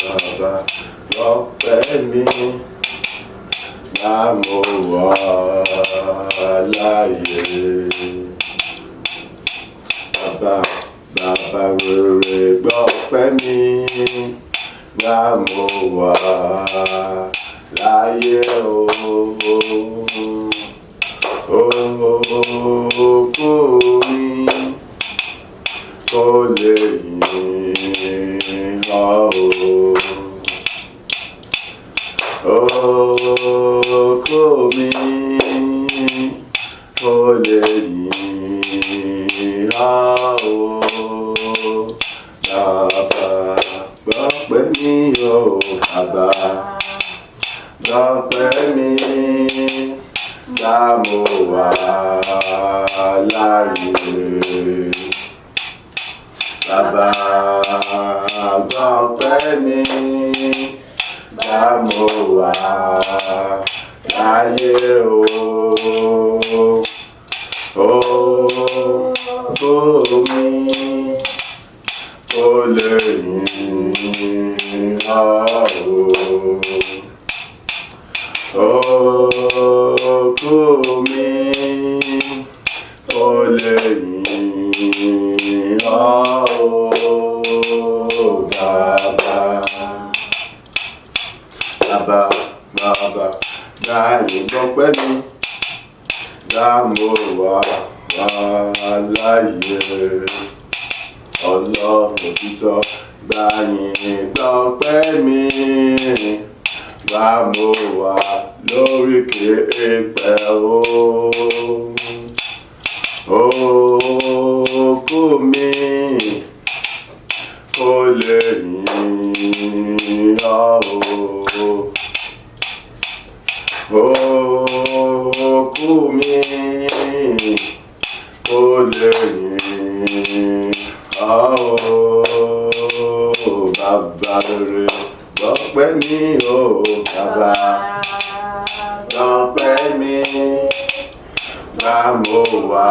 bàbá lọ́pẹ́ mi bá mo wà láyé. Bàbá rere gbọ́pẹ́ mi bá mo wà láyé o. Ògo mi kò lè yìn ọ́ o. Ògo mi kò lè yìn ọ́ o. Bàbá gbọ́pẹ́ mi o. Bàbá gbọ́pẹ́ mi bá mo wà láyé. Bàbá gbọ́pẹ́ mi bá mo wà láyé o. Ògo mi kò lè yìn ọ́ o. Ògo mi kò lè yìn ọ́ o. Bàbá láyé gbọ́pẹ́ mi bá mo wà láyé. Ọlọ́run òtítọ́ láyé gbọ́pẹ́ mi bá mo wà lóríkè èèpẹ̀ o. Ògo mi kò lè yìn ọ́ o. Ògo mi kò lè yìn ọ́ o. Bàbá rere gbọ́pẹ́ mi o. Bàbá gbọ́pẹ́ mi bá mo wà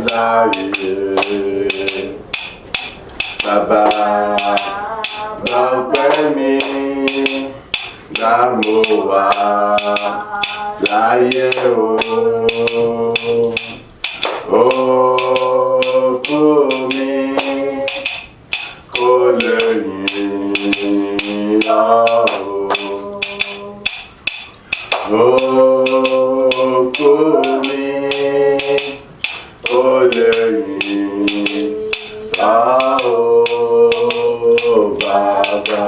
láyé. Bàbá gbọ́pẹ́ mi bá mo wà láyé o. Ògo mi kò lè yìn ọ́ o. Ògo mi kò lè yìn ọ́ o. Bàbá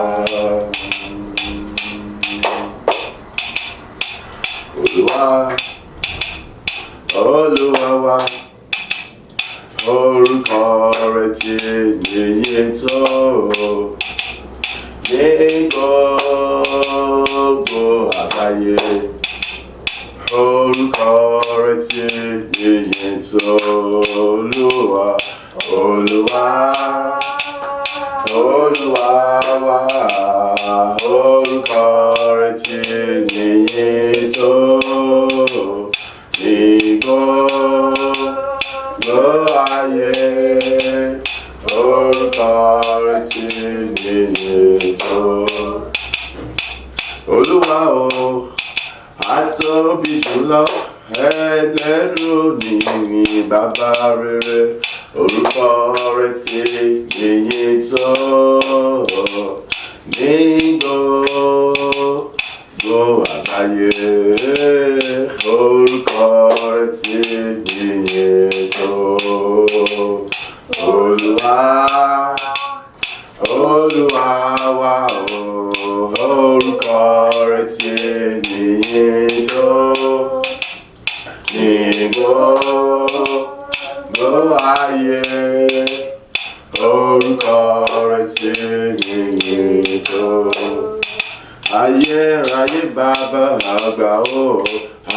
Olúwa wa orúkọ rẹ̀ ti yìnyín tó ní gbogbo àgbáyé. Orúkọ rẹ̀ ti yìnyín tó Olúwa wa orúkọ rẹ̀ ti yìnyín tó ní gbogbo ayé. Orúkọ rẹ̀ ti yìnyín tó. Olúwa o àtóbi jùlọ ẹlẹ́rù ni bàbá rere. Orúkọ rẹ̀ ti yìnyín tó ní gbogbo àgbáyé. Orúkọ rẹ̀ ti yìnyín tó. Olúwa wa o orúkọ rẹ̀ ti yìnyín tó ní gbogbo ayé. Orúkọ rẹ̀ ti yìnyín tó. Ayérayé bàbá àgbà o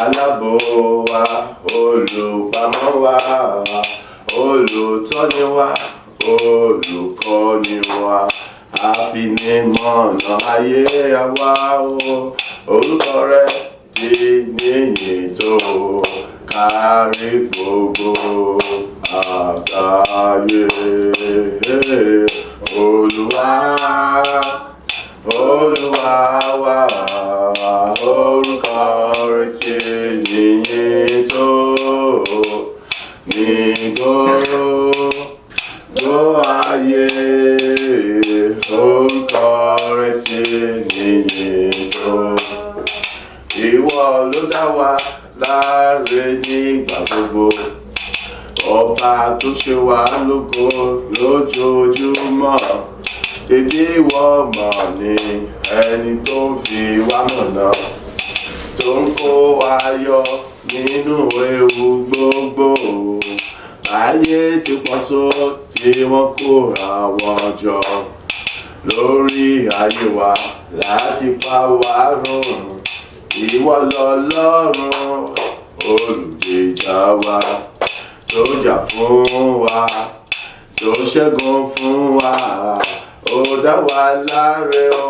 alábò wa olùpamọ́ wa olùtọ́ni wa olùkọ́ni wa àfinimọ̀nà ayé àwa o. Orúkọ rẹ̀ ti níyìn tó kárí gbogbo àgbáyé. Olúwa Olúwa wa, orúkọ rẹ̀ ti níyìn tó ní gbogbo ayé. Orúkọ rẹ̀ ti níyìn tó. Ìwọ ló dá wa láre nígbà gbogbo. Ọba tó ṣe wá lógo lójoojúmọ́. Èdè ìwọ mọ̀ ni ẹni tó ń fi wá mọ̀nà, tó ń kó wa yọ nínú ewu gbogbo. Ayé ti pọ̀ tó tí wọ́n kóra wọn jọ lórí ayé wa láti pa wá run. Ìwọ lọlọ́run olùgbèjà wa, tó jà fún wa, tó ṣẹ́gun fún wa. Ó dá wa láre o,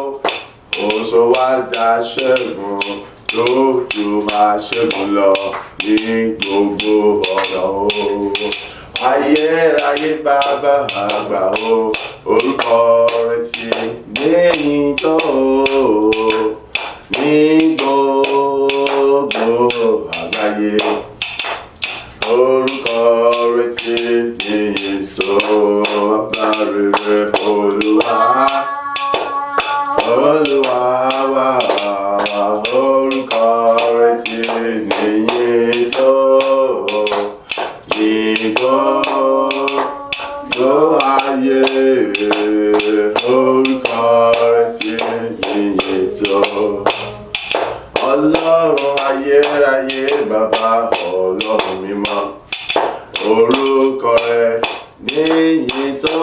ó sọ wá dá ṣẹ́gun, tó jù máa ṣẹ́gun lọ ní gbogbo ọ̀nà o. Ayérayé bàbá àgbà o, orúkọ rẹ̀ ti níyìn tó ní gbogbo àgbáyé. Orúkọ rẹ̀ ti níyìn tó bàbá rere. Olúwa, Olúwa wa, orúkọ rẹ̀ ti níyìn tó ní gbogbo ayé. Orúkọ rẹ̀ ti níyìn tó. Ọlọ́run ayérayé bàbá ọlọ́run mímọ́, orúkọ rẹ̀ níyìn tó.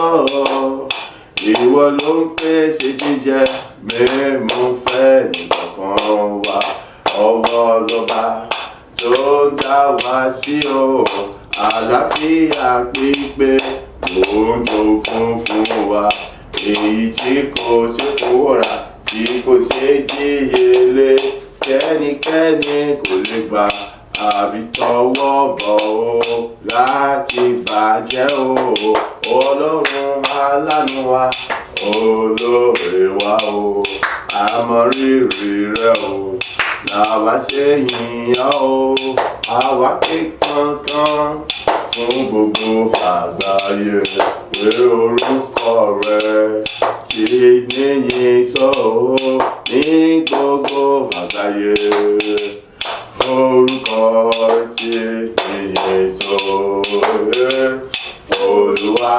Ìwọ ló ń pèsè jíjẹ mímu fẹ́nìkọ̀ọ̀kan wa. Ọwọ́ lọ́ba tó ń dá wa sí o. Àlàáfíà pípé ló ń jogún fún wa. Èyí tí kò sí fowó rà, tí kò sí jíyelé. Kẹ́nikẹ́ni kò lè gbà àbí tọwọ́ bọ̀ o láti bàjẹ́ o. Ọlọ́run aláàánú wa, olóore wa o. Àmọ́ rírì rẹ o, làwa ṣe yìn ọ́ o. Àwa ké kankan fún gbogbo àgbáyé pé orúkọ rẹ ti níyìn tó ní gbogbo àgbáyé. Orúkọ ti níyìn tó. Olúwa,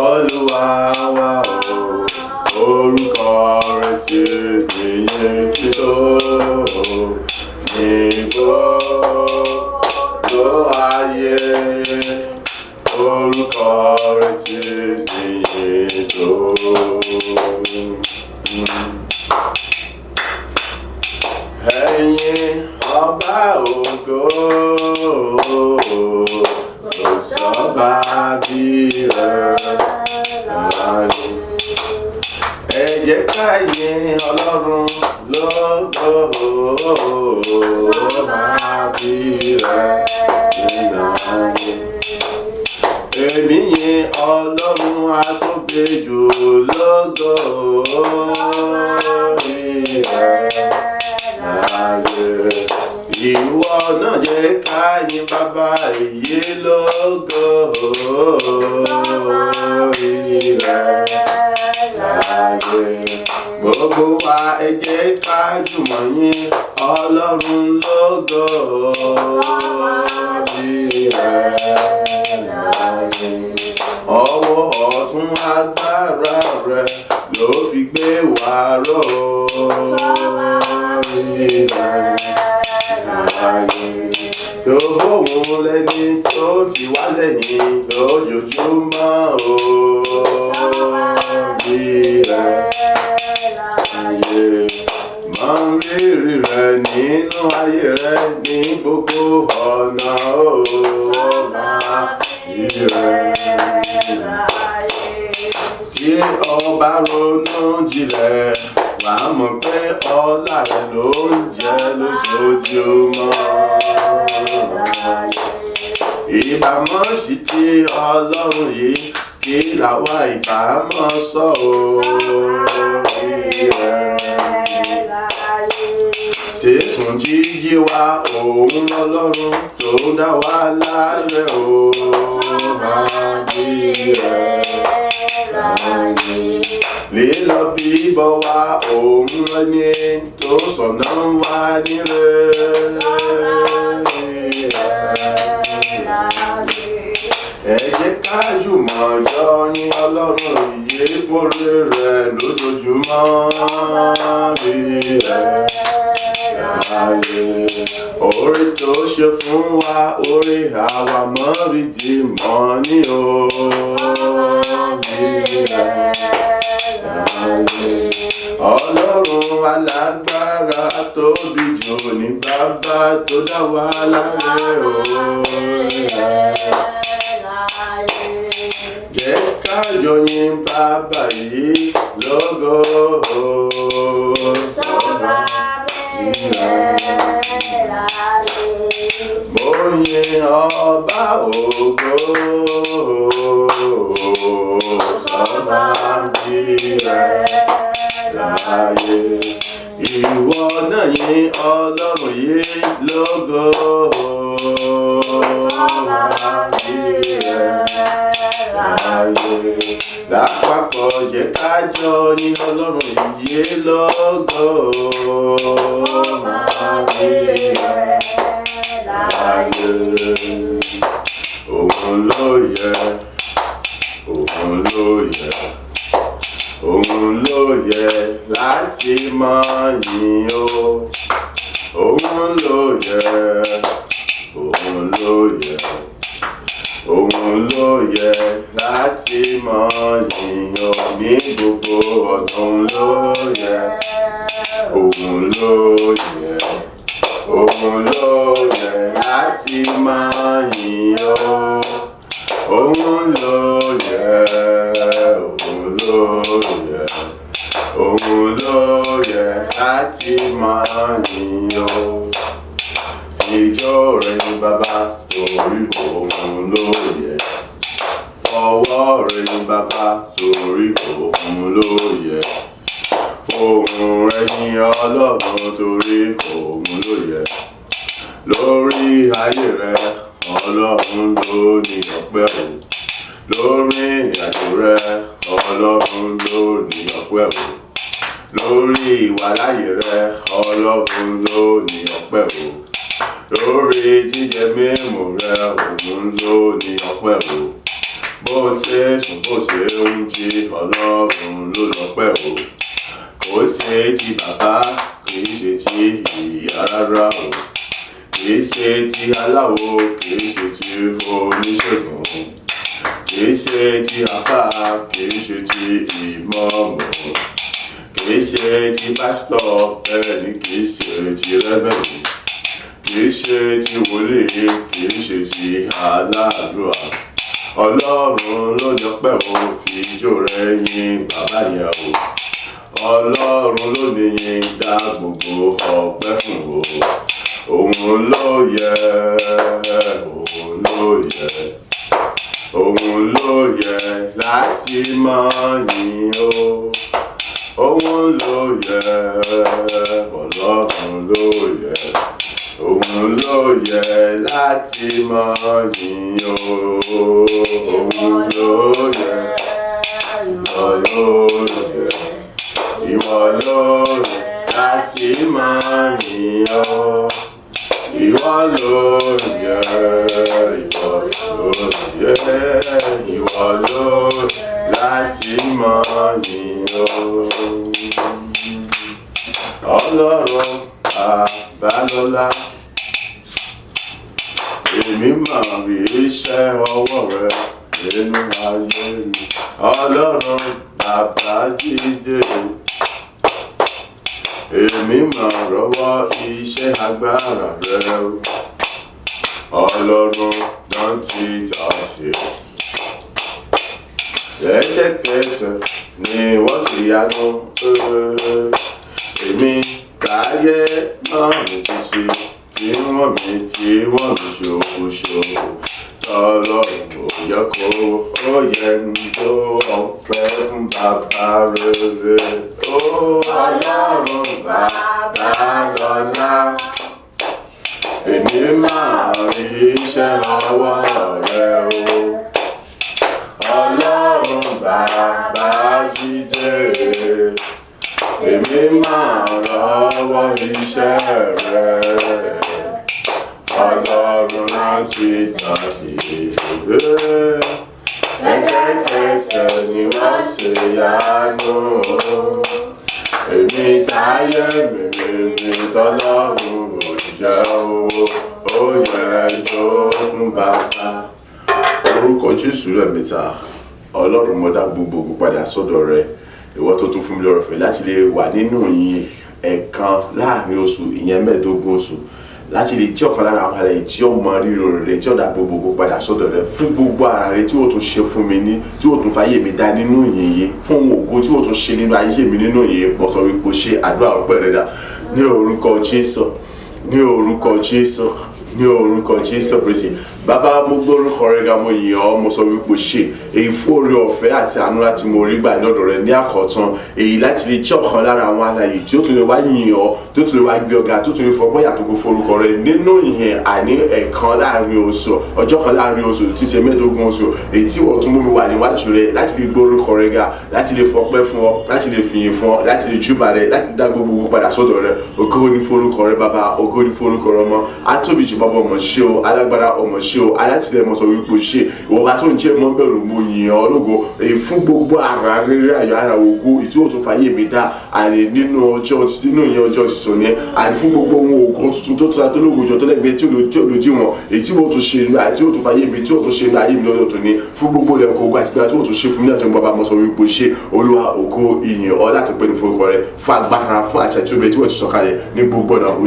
Olúwa wa o, orúkọ rẹ̀ ti níyìn tó ní gbogbo ayé. Orúkọ rẹ̀ ti níyìn tó. Ẹ̀yin ọba ògo, kò sọ́ba bí rẹ̀ láyé. Ẹ jẹ́ ká yìn Ọlọ́run lógo, sọ́ba bí rẹ̀ láyé. Èmi yìn Ọlọ́run atóbijù lógo rẹ̀ láyé. Ìwọ náà jẹ́ ká yìn bàbá èyí lógo rẹ̀ láyé. Gbogbo wa ẹ jẹ́ ká jùmọ̀ yìn Ọlọ́run lógo rẹ̀ láyé. Ọwọ́ ọ̀tún agbára rẹ̀ ló fi gbé wa ró tó bóun lẹ́ni tó ti wá lẹ́yìn lójoojúmọ́ o. Máa ń rírì rẹ̀ nínú ayé rẹ̀ ní gbogbo ọ̀nà o. Tí ọba ronú jinlẹ̀, wà á mọ̀ pé ọlá rẹ̀ ló ń jẹ lójoojúmọ́. Ìbámọ̀ sí ti Ọlọ́run yìí, kí làwa ìbámọ̀ sọ o. sísun jíjí wa òun lọ́lọ́run tó dá wa láre o. Lílọ bíbọ̀ wa òun ẹni tó sọ̀nà wa níre. Ẹ jẹ́ ká jùmọ̀ jọ yìn Ọlọ́run yìí fórí rẹ̀ lójoojúmọ́ bí ẹ̀ láyé. Oore tó ṣe fún wa, oore àwa mọ́rìndì mọ́ ní o bí ẹ̀ láyé. Ọlọ́run alágbára tóbi jù ní bàbá tó dá wa láre o. Jẹ́ ká jọ yìn bàbá yìí lógo. Sọ́ba mo yìn ọba ògo. Sọ́ba láyé. Ìwọ náà yìn Ọlọ́run yìí lógo. Lápapọ̀ jẹ́ ká jọ yìn Ọlọ́run yìí lógo. Òun ló yẹ, òun ló yẹ, òun ló yẹ láti máa yìn o. Òun ló yẹ, òun ló yẹ, òun ló yẹ láti máa yìn o. Ní gbogbo ọ̀nà òun ló yẹ, òun ló yẹ, òun ló yẹ láti máa yìn o. Òun ló yẹ, òun ló yẹ, òun ló yẹ láti máa yìn o. Ìjọ rẹ̀ ni bàbá torí òun ló yẹ. Ọwọ́ rẹ̀ ni bàbá torí òun ló yẹ. Ohùn rẹ̀ ni Ọlọ́run torí òun ló yẹ. Lórí ayé rẹ̀ Ọlọ́run ló ní ọpẹ́ o. Lórí ìrìnàjò rẹ̀ Ọlọ́run ló ní ọpẹ́ o. Lórí ìwàláyé rẹ̀ Ọlọ́run ló ní ọpẹ́ o. Lórí jíjẹ mímu rẹ̀ òun ló ní ọpẹ́ o. Bó ṣe sùn bó ṣe ń jí Ọlọ́run ló lọ́pẹ́ o. Kò ṣe ti bàbá kì í ṣe ti ìyá rárá o. Kì í ṣe ti aláwo kì í ṣe ti oníṣègùn. Kì í ṣe ti àfáà kì í ṣe ti ìmọ̀ọ́mù. Kì í ṣe ti pásítọ̀ bẹ́ẹ̀ ni kì í ṣe ti rẹ́bẹ̀rù. Kì í ṣe ti wòlíì kì í ṣe ti aládùúrà. Ọlọ́run ló jọpẹ́ o, fi ijó rẹ̀ yìn bàbá yẹn o. Ọlọ́run ló ní yìn dá gbogbo ọpẹ́ fún o. Òun ló yẹ, òun ló yẹ, òun ló yẹ láti máa yìn o. Òun ló yẹ, Ọlọ́run ló yẹ. Òun ló yẹ láti máa yìn o. Òun ló yẹ, ìwọ ló yẹ, ìwọ ló yẹ láti máa yìn o. Ìwọ ló yẹ, ìwọ ló yẹ, ìwọ ló yẹ láti máa yìn o. Ọlọ́run Àbálọ́lá, èmi máa rí iṣẹ́ ọwọ́ rẹ nínú ayé mi. Ọlọ́run Bàbá Jídé, èmi máa rọ́wọ́ iṣẹ́ agbára rẹ o. Ọlọ́run Dáńtì Tàṣe, lẹ́sẹ̀kẹsẹ̀ ni wọ́n sì yanu. Èmi káyé náà ní ti ṣe tí wọ́n mi ṣòkòṣòkò. Ọlọ́run ò yẹ kó ó yẹ ń tó ọpẹ́ fún bàbá rere. Ó Ọlọ́run bàbá lọ́lá. Èmi máa rí iṣẹ́ ọwọ́ rẹ o. Ọlọ́run bàbá jíjẹ. Èmi máa rọ́wọ́ iṣẹ́ rẹ. Ọlọ́run láti tàn sí ìgbé. Ẹsẹ̀kẹsẹ̀ ni wọ́n ṣe yanu. Èmi táyé mímí tọ́lọ́run ò jẹ́ owó. Ó yẹ jó fún bàbá. Orúkọ Jésù lẹ́ẹ̀mẹ́ta. Ọlọ́run mo dá gbogbo padà sọ́dọ̀ rẹ. Ìwọ tó tún fún mi lọ́rọ̀ fẹ́ láti lè wà nínú yín ẹ̀ẹ̀kan láàrin oṣù, ìyẹn 15 oṣù, láti lè jẹ́ ọ̀kan lára àwọn ará yìí tí ó mọ rírò rẹ̀, tí ó dá gbogbo padà sọ́dọ̀ rẹ̀, fún gbogbo ara rẹ̀ tí ó tún ṣe fún mi ní, tí ó tún fàyè mi dá nínú yìnyín, fún ògo tí ó tún ṣe nínú ayé mi nínú yìnyín. Mo sọ wípé ó ṣe àdúrà ọpẹ́ rẹ̀ dá ní orúkọ Jésù, ní orúkọ Jésù, ní orúkọ Jésù Kristi. Bàbá, mo gbórúkọ rẹ ga, mo yìn ọ́, mo sọ wípé ṣe èyí fún oore ọ̀fẹ́ àti àánú láti mo rí gbà ní ọ̀dọ̀ rẹ ní àkọ́tán, èyí láti lè jẹ́ ọ̀kan lára àwọn alààyè tí ó tún lè wá yìn ọ́, tó tún lè wá gbé ọ̀gá, tó tún lè fọgbọ́n yàtọ̀ kó forúkọ rẹ nínú ìyẹn àní ẹ̀ẹ̀kan láàrin oṣù, ọjọ́ kan láàrin oṣù tí ṣe 15 oṣù, èyí tí wọ́n tún mú mi wà níwájú rẹ láti lè gbórúkọ rẹ ga, láti lè fọpẹ́ fún ọ, láti lè fìyìn fún ọ, láti lè júbà rẹ, láti dá gbogbo padà sọ́dọ̀ rẹ. Ògo ni forúkọ rẹ bàbá, ògo ni forúkọ rẹ ọmọ. Atóbi jù bàbá, ọmọ ṣe o, alágbára ọmọ ṣe o, alátìlẹ́yìn mo sọ wípé ṣe ìwọ bá tó ń jẹ́ mọ́ bẹ̀rù, mo yìn ọ́ lógo èyí fún gbogbo ara rere ayọ̀ ara ògo ìtí ó tún fàyè mi dá àní nínú ìyẹn ọjọ́ ìsọ̀ ni, àní fún gbogbo ohun ògo tuntun tó tura tó lógo jọ tó lẹ́gbẹ̀ẹ́ tí ò lójú wọn èyí tí ó tún ṣe inú àti tí ó tún fàyè mi tí ó tún ṣe inú ayé mi lọ́dọ̀ tó ní, fún gbogbo ilẹ̀ ògo àti gbà tí ó tún ṣe fún mi láti bàbá mo sọ wípé ṣe Olúwa ògo ìyìn ọ́ láti pẹ́ ní forúkọ rẹ, fún agbára fún àṣẹ tí ó bẹ tí wọ́n ti sọ̀kalẹ̀ ní gbogbo ọ̀nà ó ṣe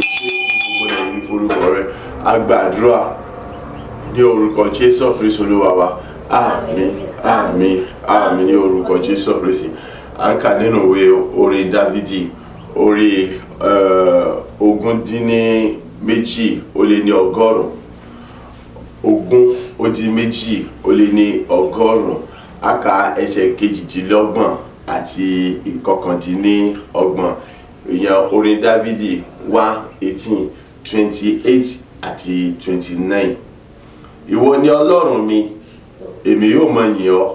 gbogbo ọ̀nà ní forúkọ rẹ. Agbàdúrà ní orúkọ Jésù Kristi Olúwa wa. Àmín, àmín, àmín ní orúkọ Jésù Kristi. À ń kà nínú ìwé orin Dáfídì orí 122 ó lé ní ọgọ́rùn-ún, 122 a kà ẹsẹ̀ 22 àti 29. Ìyẹn orin Dáfídì 1:18, 28 àti 29. Ìwọ ni Ọlọ́run mi, èmi yóò mọ yìn ọ́.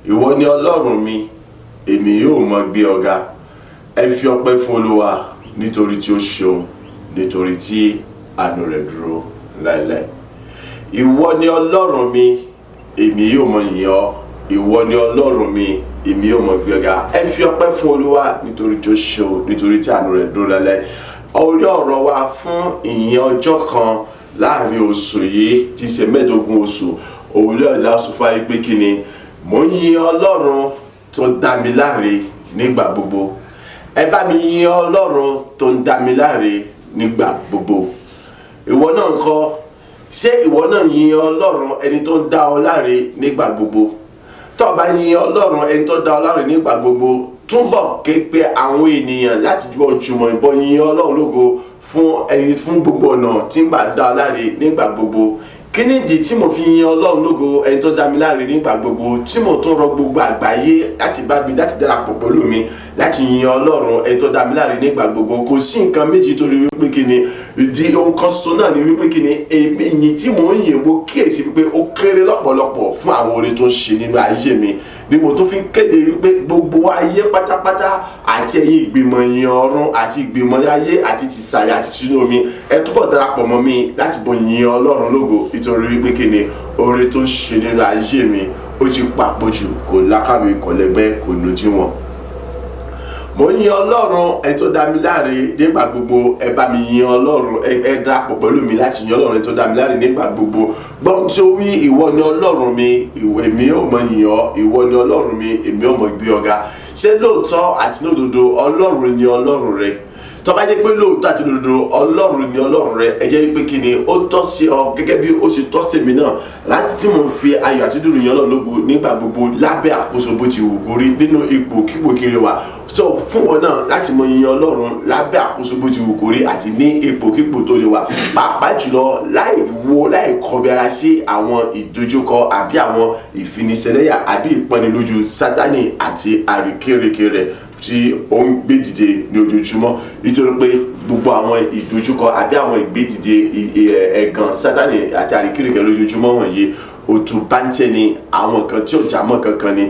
Ìwọ ni Ọlọ́run mi, èmi yóò mọ gbé ọ ga. Ẹ fi ọpẹ́ fún Olúwa nítorí tí ó ṣeun, nítorí tí àánú rẹ̀ dúró láéláé. Ìwọ ni Ọlọ́run mi, èmi yóò mọ yìn ọ́. Ìwọ ni Ọlọ́run mi, èmi yóò mọ gbé ọ ga. Ẹ fi ọpẹ́ fún Olúwa nítorí tí ó ṣeun, nítorí tí àánú rẹ̀ dúró láéláé. Orí ọ̀rọ̀ wa fún ìyìn ọjọ́ kan láàrin oṣù yìí tí ṣe 15 oṣù, òwúrọ̀ ìlà oṣù fún ayé pé kí ni mo ń yin Ọlọ́run tó dá mi láre nígbà gbogbo. Ẹ bá mi yin Ọlọ́run tó ń dá mi láre nígbà gbogbo. Ìwọ náà ńkọ́? Ṣé ìwọ náà yin Ọlọ́run ẹni tó ń dá ọ láre nígbà gbogbo? Tó bá yin Ọlọ́run ẹni tó dá ọ láre nígbà gbogbo, túbọ̀ ké pe àwọn ènìyàn láti jùmọ̀ ìbọn yin Ọlọ́run lógo fún gbogbo ọ̀nà tí ń bá dá ọ láre nígbà gbogbo. Kí nìdí tí mo fi yin Ọlọ́run lógo ẹni tó dá mi láre nígbà gbogbo, tí mo tún rọ gbogbo àgbáyé láti bá mi láti darapọ̀ pẹ̀lú mi láti yin Ọlọ́run ẹni tó dá mi láre nígbà gbogbo? Kò sí nǹkan méjì torí wípé kí ni ìdí ohun kan ṣoṣo náà ni wípé kí ni èmi yìn tí mò ń yìn mo kíyèsí wípé ó kéré lọ́pọ̀lọpọ̀ fún àwọn oore tó ń ṣe nínú ayé mi, ni mo tún fi kéde wípé gbogbo ayé pátápátá àti ẹ̀yin ìgbìmọ̀ yìn ọ̀run àti ìgbìmọ̀ ayé àti tìsàlẹ̀ àti sínú omi, ẹ túbọ̀ darapọ̀ mọ́ mi láti bọ̀ yin Ọlọ́run lógo nítorí wípé kí ni oore tó ń ṣe nínú ayé mi ó ti papọ̀ jù, kò lákàwé, kò lẹ́gbẹ́, kò lódiwọ̀n. Mo yin Ọlọ́run ẹni tó dá mi láre nígbà gbogbo. Ẹ bá mi yin Ọlọ́run, ẹ darapọ̀ pẹ̀lú mi láti yin Ọlọ́run ẹni tó dá mi láre nígbà gbogbo. Gbọ́n tí ó wí, ìwọ ni Ọlọ́run mi, èmi ò mọ yìn ọ́. Ìwọ ni Ọlọ́run mi, èmi ò mọ gbé ọ ga. Ṣé lóòótọ́ àti lódodo Ọlọ́run ni Ọlọ́run rẹ? Tó bá jẹ́ pé lóòótọ́ àti lódodo Ọlọ́run ni Ọlọ́run rẹ, ẹ jẹ́ pé kí ni ó tọ́ sí ọ gẹ́gẹ́ bí ó ṣe tọ́ sí mi náà láti tí mo fi ayọ̀ àti dùnnú yin Ọlọ́run lógo nígbà gbogbo lábẹ́ àkóso bó ti wù kó rí nínú ipò kíkó kiri wa. So fún wọn náà láti mọ yin Ọlọ́run lábẹ́ àkóso bó ti wù kó rí àti ní ipò kíkó tó lè wà, pàápàá jùlọ láì kọbi ara sí àwọn ìdojúkọ àbí àwọn ìfiniṣẹ̀lẹ́yà àbí ìpọ́nilójú Sátánì àti àríkèrèkè rẹ̀. tí ó ń gbé dìde ní ojoojúmọ́ nítorí pé gbogbo àwọn ìdojúkọ àbí àwọn ìgbédìde ẹ̀gàn Sátánì àti àríkìrìkẹ́ lójoojúmọ́ wọ̀nyí òtún báńtẹ́ ni àwọn nǹkan tí ò já mọ́ kankan ni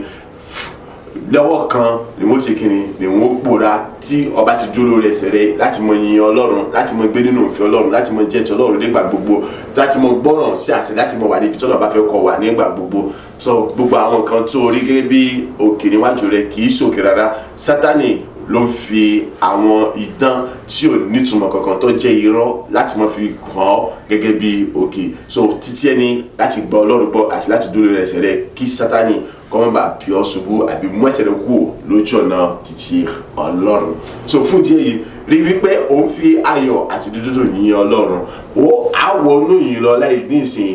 lọ́wọ́ kan ni wọ́n ṣe kíni ni wọ́n pòórá tí ọba ti dúró lórí ẹsẹ̀ rẹ̀ láti mọ yin Ọlọ́run láti mọ gbé nínú òfin Ọlọ́run láti mọ jẹ́ ti Ọlọ́run nígbà gbogbo láti mọ gbọ́ràn sí àṣẹ láti mọ wà níbi tí Ọlọ́run bá fẹ́ kọ wà nígbà gbogbo so gbogbo àwọn nǹkan tó rí gẹ́gẹ́ bí òkè níwájú rẹ̀ kì í ṣòkè rárá. Sátánì ló ń fi àwọn idán tí ò nítumọ̀ kankan tó jẹ́ irọ́ láti mọ fi hàn ọ́ gẹ́gẹ́ bí òkè so títí ẹni láti gbọ́ Ọlọ́run gbọ́ àti láti dúró lórí ẹsẹ̀ rẹ̀ kí Sátánì kọ́mọ́ bá bí ọ ṣubú àbí mú ẹsẹ̀ rẹ̀ kúrò lójú ọ̀nà títí Ọlọ́run. so fún díẹ̀ yìí rí wípé ó ń fi ayọ̀ àti dídùn yìn Ọlọ́run ó á wọnú yìí lọ láì nísìnyí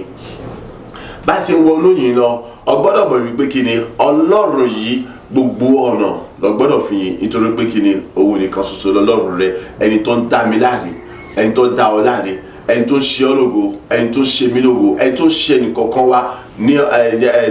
bá ti ń wọnú yìí lọ o gbọ́dọ̀ mọ̀ wípé kí ni Ọlọ́run yìí gbogbo ọ̀nà lọ gbọ́dọ̀ fi yìn nítorí pé kí ni òun nìkan ṣoṣo lọ́lọ́run rẹ ẹni tó ń dá mi láre ẹni tó dá ọ láre ẹni tó ṣe ọ́ lógo ẹni tó ṣe mí lógo ẹni tó ṣe ẹnìkọ̀ọ̀kan wa ní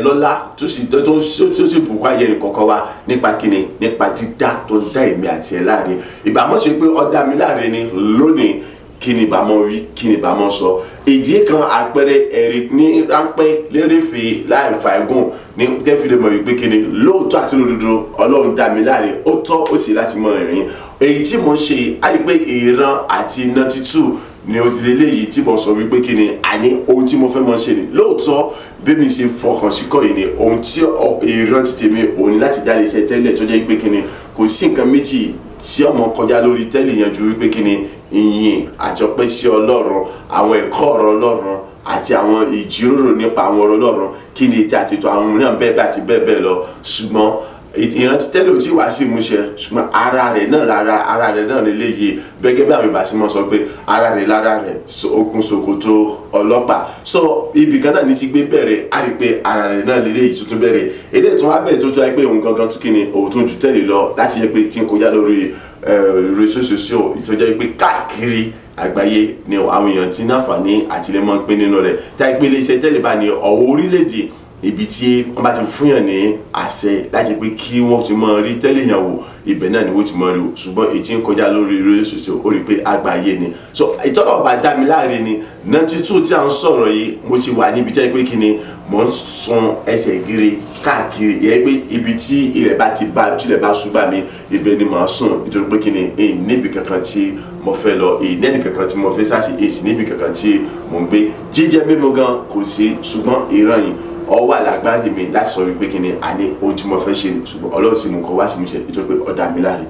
lọ́lá tó sì bùkún ayé ẹnìkọ̀ọ̀kan wa nípa kíni nípa dídá tó dá èmi àti ẹ̀ láre ìbámọ́ ṣe pé ó dá mi láre ni lónìí kí ni ìbámọ́ wí kí ni ìbámọ́ sọ ìdí kan àpẹẹrẹ ẹ̀rí ní ráńpẹ́ lérèfé láì fàágùn ní kẹfìlẹ̀ mọ̀ wípé kí ni lóòótọ́ àti lódodo Ọlọ́run dá mi láre ó tọ́ ó sì láti mọ ìrìn èyí tí mo ṣe á rí pé ìran àti iná títù ni òdìlé léyìí tí mo sọ wípé kí ni àní ohun tí mo fẹ́ mọ ṣe ni lóòótọ́ bí mi ṣe fọkàn sí kọ́ yìí ni ohun tí ìran ti tèmi òun ni láti jáde iṣẹ́ tẹ́lẹ̀ tó jẹ́ pé kí ni kò sí nǹkan méjì tí ọmọ kọjá lórí tẹ́lẹ̀ yẹn ju wípé kí ni ìyìn àjọpẹ́ sí Ọlọ́run àwọn ẹ̀kọ́ ọ̀rọ̀ Ọlọ́run àti àwọn ìjíròrò nípa àwọn ọ̀rọ̀ Ọlọ́run kí ni tí a ti tọ́ àwọn mìíràn bẹ́ẹ̀ àti bẹ́ẹ̀ lọ ṣùgbọ́n ìrántí tẹ́lẹ̀ ò tí wá sí ìmúṣẹ ṣùgbọ́n ara rẹ̀ náà léyìí gẹ́gẹ́ bí àwọn ìbáṣí mọ́ sọ pé ara rẹ̀ lára rẹ̀ okùn ṣòkòtò ọlọ́pàá so ibì kan náà ní ti gbé bẹ̀rẹ̀ á rí pé ara rẹ̀ náà léyìí tuntun bẹ̀rẹ̀ èdè tó wá bẹ̀rẹ̀ tó tó wáyé pé òun gangan tún kí ni òun tó ju tẹ́lẹ̀ lọ láti yẹ pé tí ń kọjá lórí réseaux sociaux ìtọ́jà pé káàkiri àgbáyé ni àwọn èèyàn ti náfààní àtìlẹ́mọ́ pín nínú rẹ̀ táyé pé iléeṣẹ́ tẹ́lẹ̀ bá ní ọ̀wọ́ orílẹ̀-èdè ibi tí wọ́n bá ti fún yàn ní àṣẹ láti pé kí wọ́n ti mọ rí tẹ́lẹ̀ yàn wò ibẹ̀ náà ni wọ́n ti mọ rí o ṣùgbọ́n èyí tí ń kọjá lórí réseaux sociaux ó rí pé àgbáyé ni so ìtọ́lọ̀ bá dá mi láre ni 92 tí à ń sọ̀rọ̀ yìí mo ti wà níbi tẹ́ pé kí ni mò ń sun ẹsẹ̀ gírí káàkiri yẹ pé ibi tí ilẹ̀ bá ti bá tilẹ̀ bá ṣùgbọ́n mi ibẹ̀ ni màá sùn nítorí pé kí ni èyí níbi kankan tí mo fẹ́ lọ èyí níbi kankan tí mo fẹ́ sáàsì èyí sì níbi kankan tí mo ń gbé jíjẹ mímu gan kò sí ṣùgbọ́n ìran yìí ọwọ́ àlágbáyé mi láti sọ wípé kí ni àní ohun tí mo fẹ́ ṣe ṣùgbọ́n Ọlọ́run sì mú kọ́ wá sí mi ṣe nítorí pé ó dá mi láre.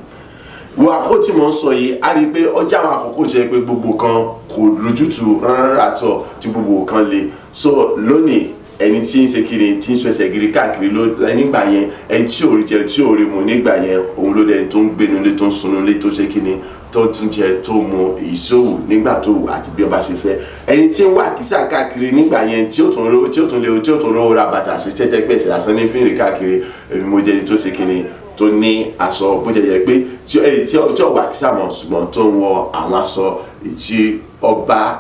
wo àkókò tí mo ń sọ yìí á rí i pé ọjà àwọn àkókò jẹ́ pé gbogbo kan kò lójútùú rárá àtọ̀ tí gbogbo kan le so lónìí ẹni tí ń ṣe kiri tí ń sọ ẹsẹ̀ gírí káàkiri ló nígbà yẹn ẹni tí ò rí jẹ tí ò rí mu nígbà yẹn òun ló dẹni tó ń gbénu lé tó ń sunú lé tó ṣe kiri tó tún jẹ tó mu ìṣòwò nígbà tó wù àti bí ọba ṣe fẹ́ ẹni tí ń wà kísà káàkiri nígbà yẹn tí ó tún rówó ra bàtà sí tẹ́tẹ́gbẹ̀sẹ̀ lásán ní fíìrì káàkiri èmi mo jẹni tó ṣe kiri tó ní aṣọ bó jẹ jẹ pé tí ó wà kísà mọ̀ ṣùgbọ́n tó ń wọ àwọn aṣọ tí ọba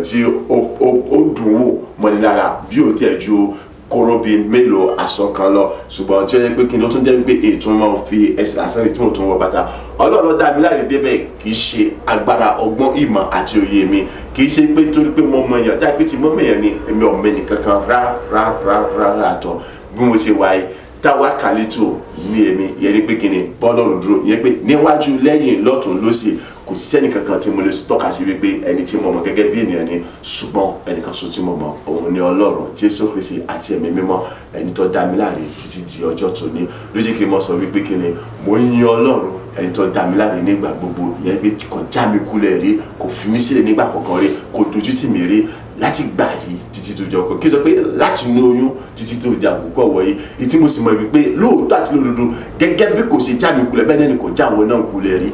tí ó dùn wò mọ́ni lára bí ó tiẹ̀ ju kóró bíi mélòó aṣọ kan lọ ṣùgbọ́n tí ó yẹ pé kí ni ó tún jẹ́ pé ètò máa ń fi ẹsẹ̀ lásán ní tí mo tún wọ bàtà Ọlọ́run dá mi láre débẹ̀ kì í ṣe agbára ọgbọ́n ìmọ̀ àti òye mi kì í ṣe pé torí pé mo mọ èèyàn táyà pé tí mo mọ èèyàn ni èmi ò mẹ́ni kankan rárá àtọ̀ bí mo ṣe wáyé táwa kàlítò ní èmi yẹn ni pé kí ni bọ́ọ̀lù dúró yẹn pé níwájú lẹ́yìn lọ́tún lósì kò sí ẹnì kankan tí mo lè tọ́ka sí wípé ẹni tí mo mọ̀ gẹ́gẹ́ bí ènìyàn ni ṣùgbọ́n ẹnìkan so tí mo mọ̀ òun ni Ọlọ́run Jésù Kristi àti ẹ̀mí mímọ́ ẹni tó dá mi láre títí di ọjọ́ tòní ló jẹ́ kí n mọ̀ sọ wípé kí ni mo ń yin Ọlọ́run ẹni tó dá mi láre nígbà gbogbo ìyẹn pé kò já mi kulẹ̀ rí kò fi mí sílẹ̀ nígbà kankan rí kò dojú tì mí rí láti gbà yìí títí tó jọ kọ kí n sọ pé láti inú oyún títí tó di àkókò ọ̀wọ́ yìí ìtí mo sì mọ̀ wípé lóòótọ́ àti lódodo gẹ́gẹ́ bí kò ṣe já mi kulẹ̀ bẹ́ẹ̀ ni kò já àwọn náà kulẹ̀ rí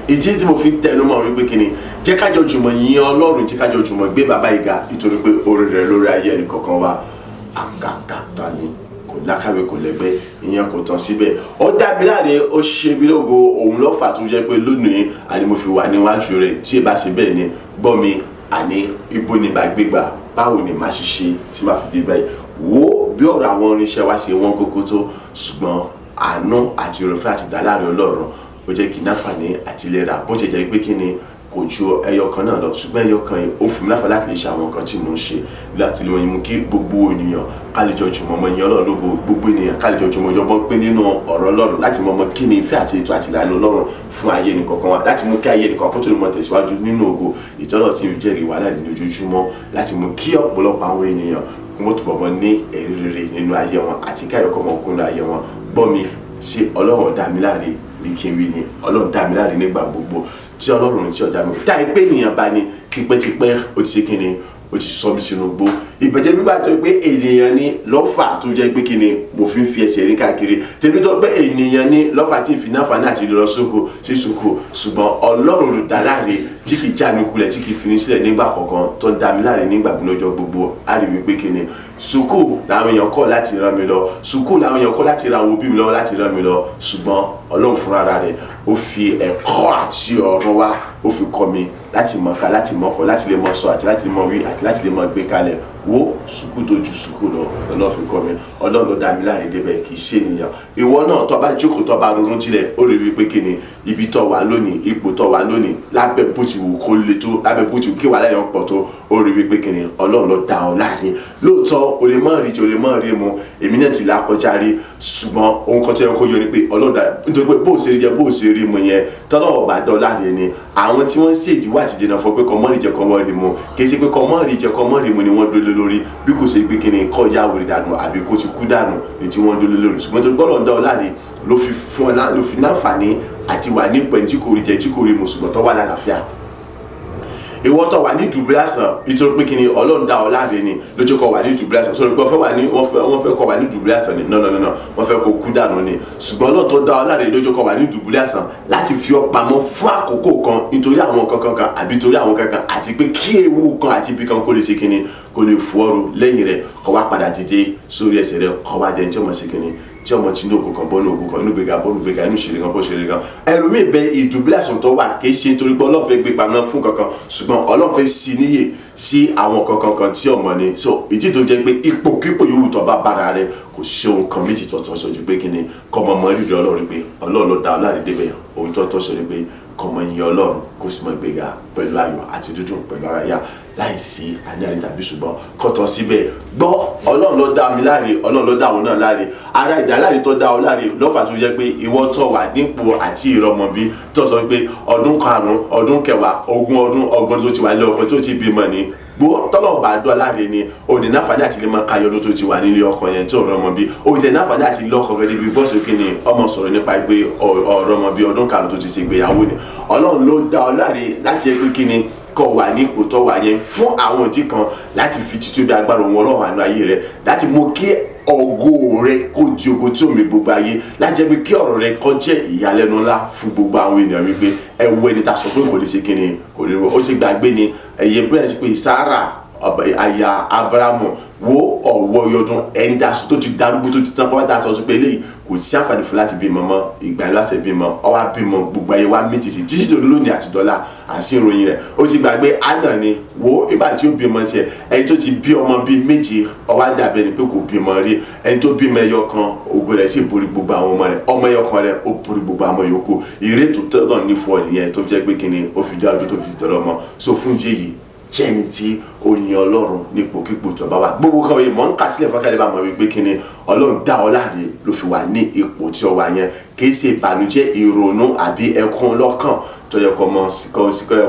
ìdí tí mo fi ń tẹnu mọ́ wípé kí ni jẹ́ kájọ jùmọ̀ yin Ọlọ́run jẹ́ kájọ jùmọ̀ gbé bàbá yìí ga nítorí pé oore rẹ̀ lórí ayé ẹnì kọ̀ọ̀kan wa àkàkàtà ni kò lákàwé kò lẹ́gbẹ́ ìyẹn kò tán síbẹ̀ ó dá mi láre ó ṣe mí lógo òun lọ́fà tó jẹ́ pé lónìí àní mo fi wà níwájú rẹ̀ tí ì bá ṣe bẹ́ẹ̀ ni gbọ́ mi àní ibo ni bá gbégbà báwo ni màá ṣe tí màá fi dé báyìí wo bí ọ̀rọ̀ àwọn irinṣẹ́ wa ṣe wọ́n kókó tó ṣùgbọ́n àánú àti oore-ọ̀fẹ́ àti ìdáláre Ọlọ́run ó jẹ́ kí n láǹfààní àti ìlera bó ti jẹ́ pé kí ni kò ju ẹyọ kan náà lọ ṣùgbọ́n ẹyọ kan yìí ó fún mi láǹfààní láti lè ṣe àwọn nǹkan tí mo ń ṣe láti lè mú kí gbogbo ènìyàn ká lè jọ jùmọ̀ mọ ìyẹn Ọlọ́run lógo gbogbo ènìyàn ká lè jọ jùmọ̀ jọbọ́ pé nínú ọ̀rọ̀ Ọlọ́run láti mọ kí ni ìfẹ́ àti ètò àti ìlànà Ọlọ́run fún ayé nìkọ̀ọ̀kan wa láti mú kí ayé nìkọ̀ọ̀kan tó lè mọ tẹ̀síwájú nínú ògo ìtọ́nà sí ìjẹ́rìí wàhálà ní ojoojúmọ́ láti mú kí ọ̀pọ̀lọpọ̀ àwọn ènìyàn kí wọ́n túbọ̀ mọ ní ẹ̀rí rere nínú ayé wọn àti kí ayọ̀kọ̀ mọ kún nínú ayé wọn gbọ́ mi sí Ọlọ́run dá mi láre ní kí n wí ni Ọlọ́run dá mi láre nígbà gbogbo tí Ọlọ́run tí ọjà mi táyé pé ènìyàn bá ní tipẹ́tipẹ́ ó ti ṣe kí ni ó ti sọ mí sínú gbó ìbẹ̀jẹ̀ gbígbà tó pé ènìyàn ní lọ́fà tó jẹ́ pé kí ni mo fi ń fi ẹsẹ̀ rí káàkiri tèmi tó pé ènìyàn ní lọ́fà tí ìfìnáfàní àti lọ sóko sí sóko ṣùgbọ́n Ọlọ́run ló dá láre tí kì í já mi kulẹ̀ tí kì í fi ní sílẹ̀ nígbà kọ̀ọ̀kan tó ń dá mi láre nígbà lọ́jọ́ gbogbo á rí mi pé kí ni sùkú làwọn èèyàn kọ́ láti rán mi lọ sùkú làwọn èèyàn kọ́ láti ra àwọn òbí mi lọ́wọ́ láti rán mi lọ ṣùgbọ́n Ọlọ́run fúnra rẹ̀ ó fi ẹ̀kọ́ àti ọ̀rọ̀ wa ó fi kọ́ mi láti mọ̀ ká láti mọ̀ kọ́ láti lè mọ̀ sọ àti láti lè mọ̀ wí àti láti lè mọ̀ gbé kalẹ̀ wo sùkú tó ju sùkú lọ Ọlọ́run fi kọ́ mi Ọlọ́run ló dá mi láre débẹ̀ kì í ṣe ènìyàn ìwọ náà tó bá jókòó tó bá ronú jinlẹ̀ ó rí wípé kí ni ibi tó wà lónìí ipò tó wà lónìí lábẹ́ bó ti wù kó le tó lábẹ́ bó ti wù kí wàhálà yẹn pọ̀ tó ó rí wípé kí ni Ọlọ́run ló dá ọ láre lóòótọ́ o lè má rí jẹ o lè má rí mu èmi náà ti là kọjá rí ṣùgbọ́n ohun kan tó yẹ kó yọ ni pé Ọlọ́run dá nítorí pé bó o ṣe rí jẹ bó o ṣe rí mu yẹn tọ́lọ́wọ́ bá dán láre ni àwọn tí wọ́n ń ṣèdíwọ́ àti jìnnà fún pé kọ́mọ́rì jẹ kọ́mọ́rì mu kì í ṣe pé kọ́mọ́rì jẹ kọ́mọ́rì mu ni wọ́n dólé lórí bí kò ṣe gbé kí ni kọjá wèrè dànù àbí kó ti kú dànù ní tí wọ́n dólé lórí ṣùgbọ́n tó gbọ́dọ̀ ń dán ọ láre ló fi láǹfààní àti wà ní pẹ̀lú tí kò rí jẹ tí kò rí mu ṣùgbọ́n tó wà lálàáfíà ìwọ tó wà ní dùbúlẹ̀ àsàn nítorí pé kí ni Ọlọ́run dá ọ láre ni lójú kọ wà ní dùbúlẹ̀ àsàn sọ̀rọ̀ pé wọ́n fẹ́ kọ wà ní dùbúlẹ̀ àsàn ni no wọ́n fẹ́ kó kú dànù ni ṣùgbọ́n Ọlọ́run tó dá ọ láre lójú kọ wà ní dùbúlẹ̀ àsàn láti fi ọ pamọ́ fún àkókò kan nítorí àwọn kankan àbí torí àwọn kankan àti pé kí ewu kan àti ibi kan kó lè ṣe kí ni kó lè fọ́ ọrù lẹ́yìn rẹ̀ kó wá padà dìde sórí ẹsẹ̀ rẹ̀ kó wá jẹ́ ní tí ọmọ ṣe kí ni tí ọmọ tí inú ògùn kan bọ́nú ògùn kan inú gbéga bọ́nú gbéga inú ṣeré kan bọ́ ṣeré kan ẹlòmíì bẹ ìdùbúlẹ̀ àsàn tó wà kì í ṣe nítorí pé Ọlọ́run fẹ́ gbé pamọ́ fún kankan ṣùgbọ́n Ọlọ́run fẹ́ sí níyè sí àwọn kankan tí ọmọ ni so ìdí tó jẹ́ pé ipòkípò yòówù tó bá bára rẹ̀ kò sí ohun kan méjì tó tọ́ sọ́jú pé kí ni kọ́mọ mọ rírì Ọlọ́run pé Ọlọ́run ló dá ọ láre débẹ̀ ohun tó tọ́ sọ ni pé kọ́mọ yin Ọlọ́run kó sì mọ gbéga pẹ̀lú ayọ̀ àti dúdú pẹ̀lú ara yá láìsí àní tàbí ṣùgbọ́n kọ́tọ̀ síbẹ̀ gbọ́ Ọlọ́run ló dá mi láre Ọlọ́run ló dá òun náà láre ara ìdáláre tó dá ọ láre lọ́fà tó jẹ́ pé ìwọ tó wà nípò àti ìrọmọbí tó sọ pé ọdún karùn-ún ọdún kẹwàá ogún ọdún ọgbọ̀n tó ti wà nílé ọkọ tó ti bímọ ni gbọ́ tọ́lọ́wọ́ bá dọ́ láre ni òní náfààní àti lè máa ka yọdún tó ti wà nílé ọkọ yẹn tó rọmọ bí òní náfààní àti lọ́kọ rẹ níbi bọ́ọ̀sì kí ni ọmọ sọ̀rọ̀ nípa pé ọ̀rọ̀mọ bí ọdún karùn-ún tó ti ṣe ìgbéyàwó ni Ọlọ́run ló dá ọ láre láti ẹ pé kí ni kọ wà ní ipò tó wà yẹn fún àwọn òdì kan láti fi títóbi agbára òun Ọlọ́run àánú ayé rẹ láti mú kí ògo rẹ kó di ògo tí omi gbogbo ayé láti jẹ́ pé kí ọ̀rọ̀ rẹ kó jẹ́ ìyàlẹ́nu ńlá fún gbogbo àwọn ènìyàn wípé ẹ wo ẹni tá a sọ pé kò lè ṣe kí ni kò lè rọ ó ti gbàgbé ni ẹ̀yẹ bẹ́ẹ̀ sí pé Sárà aya Abrahamu wo ọwọ́ yọdún ẹni dáṣọ tó ti darúgbó tó ti tán pọ́ tá a sọ pé eléyìí kò sí àǹfààní fún láti bímọ mọ́ ìgbà yẹn láti bímọ ọwọ́ bímọ gbogbo ayé wa mítì sí títí dòdò lónìí àti dọ́là àti ìròyìn rẹ̀ ó ti gbàgbé Áánà ni wo ìgbà tí ó bímọ tiẹ̀ ẹni tó ti bí ọmọ bíi méjì ọwọ́ dàbí ẹni pé kò bímọ rí ẹni tó bímọ ẹyọ kan ògo rẹ̀ sì borí gbogbo àwọn ọmọ rẹ̀ ọmọ ẹyọ kan rẹ̀ ó borí gbogbo àwọn yòókù ìrètò tọ́lọ̀ ní fún ọ nìyẹn tó fi jẹ́ pé kíni ó fi dé ọdún tó fi dọ́lọ́ mọ́ so fún ìdí èyí jẹ́ni tí ó yin Ọlọ́run nípòkípò tó bá wà gbogbo kan òye mọ̀ ń kà sílẹ̀ fọ́kàlẹ́ bá mọ̀ wípé kí ni Ọlọ́run dá ọ láre ló fi wà ní ipò tí ó wà yẹn kì í ṣe ìbànújẹ́ ìrònú àbí ẹkún lọ́kàn tó yẹ kó mọ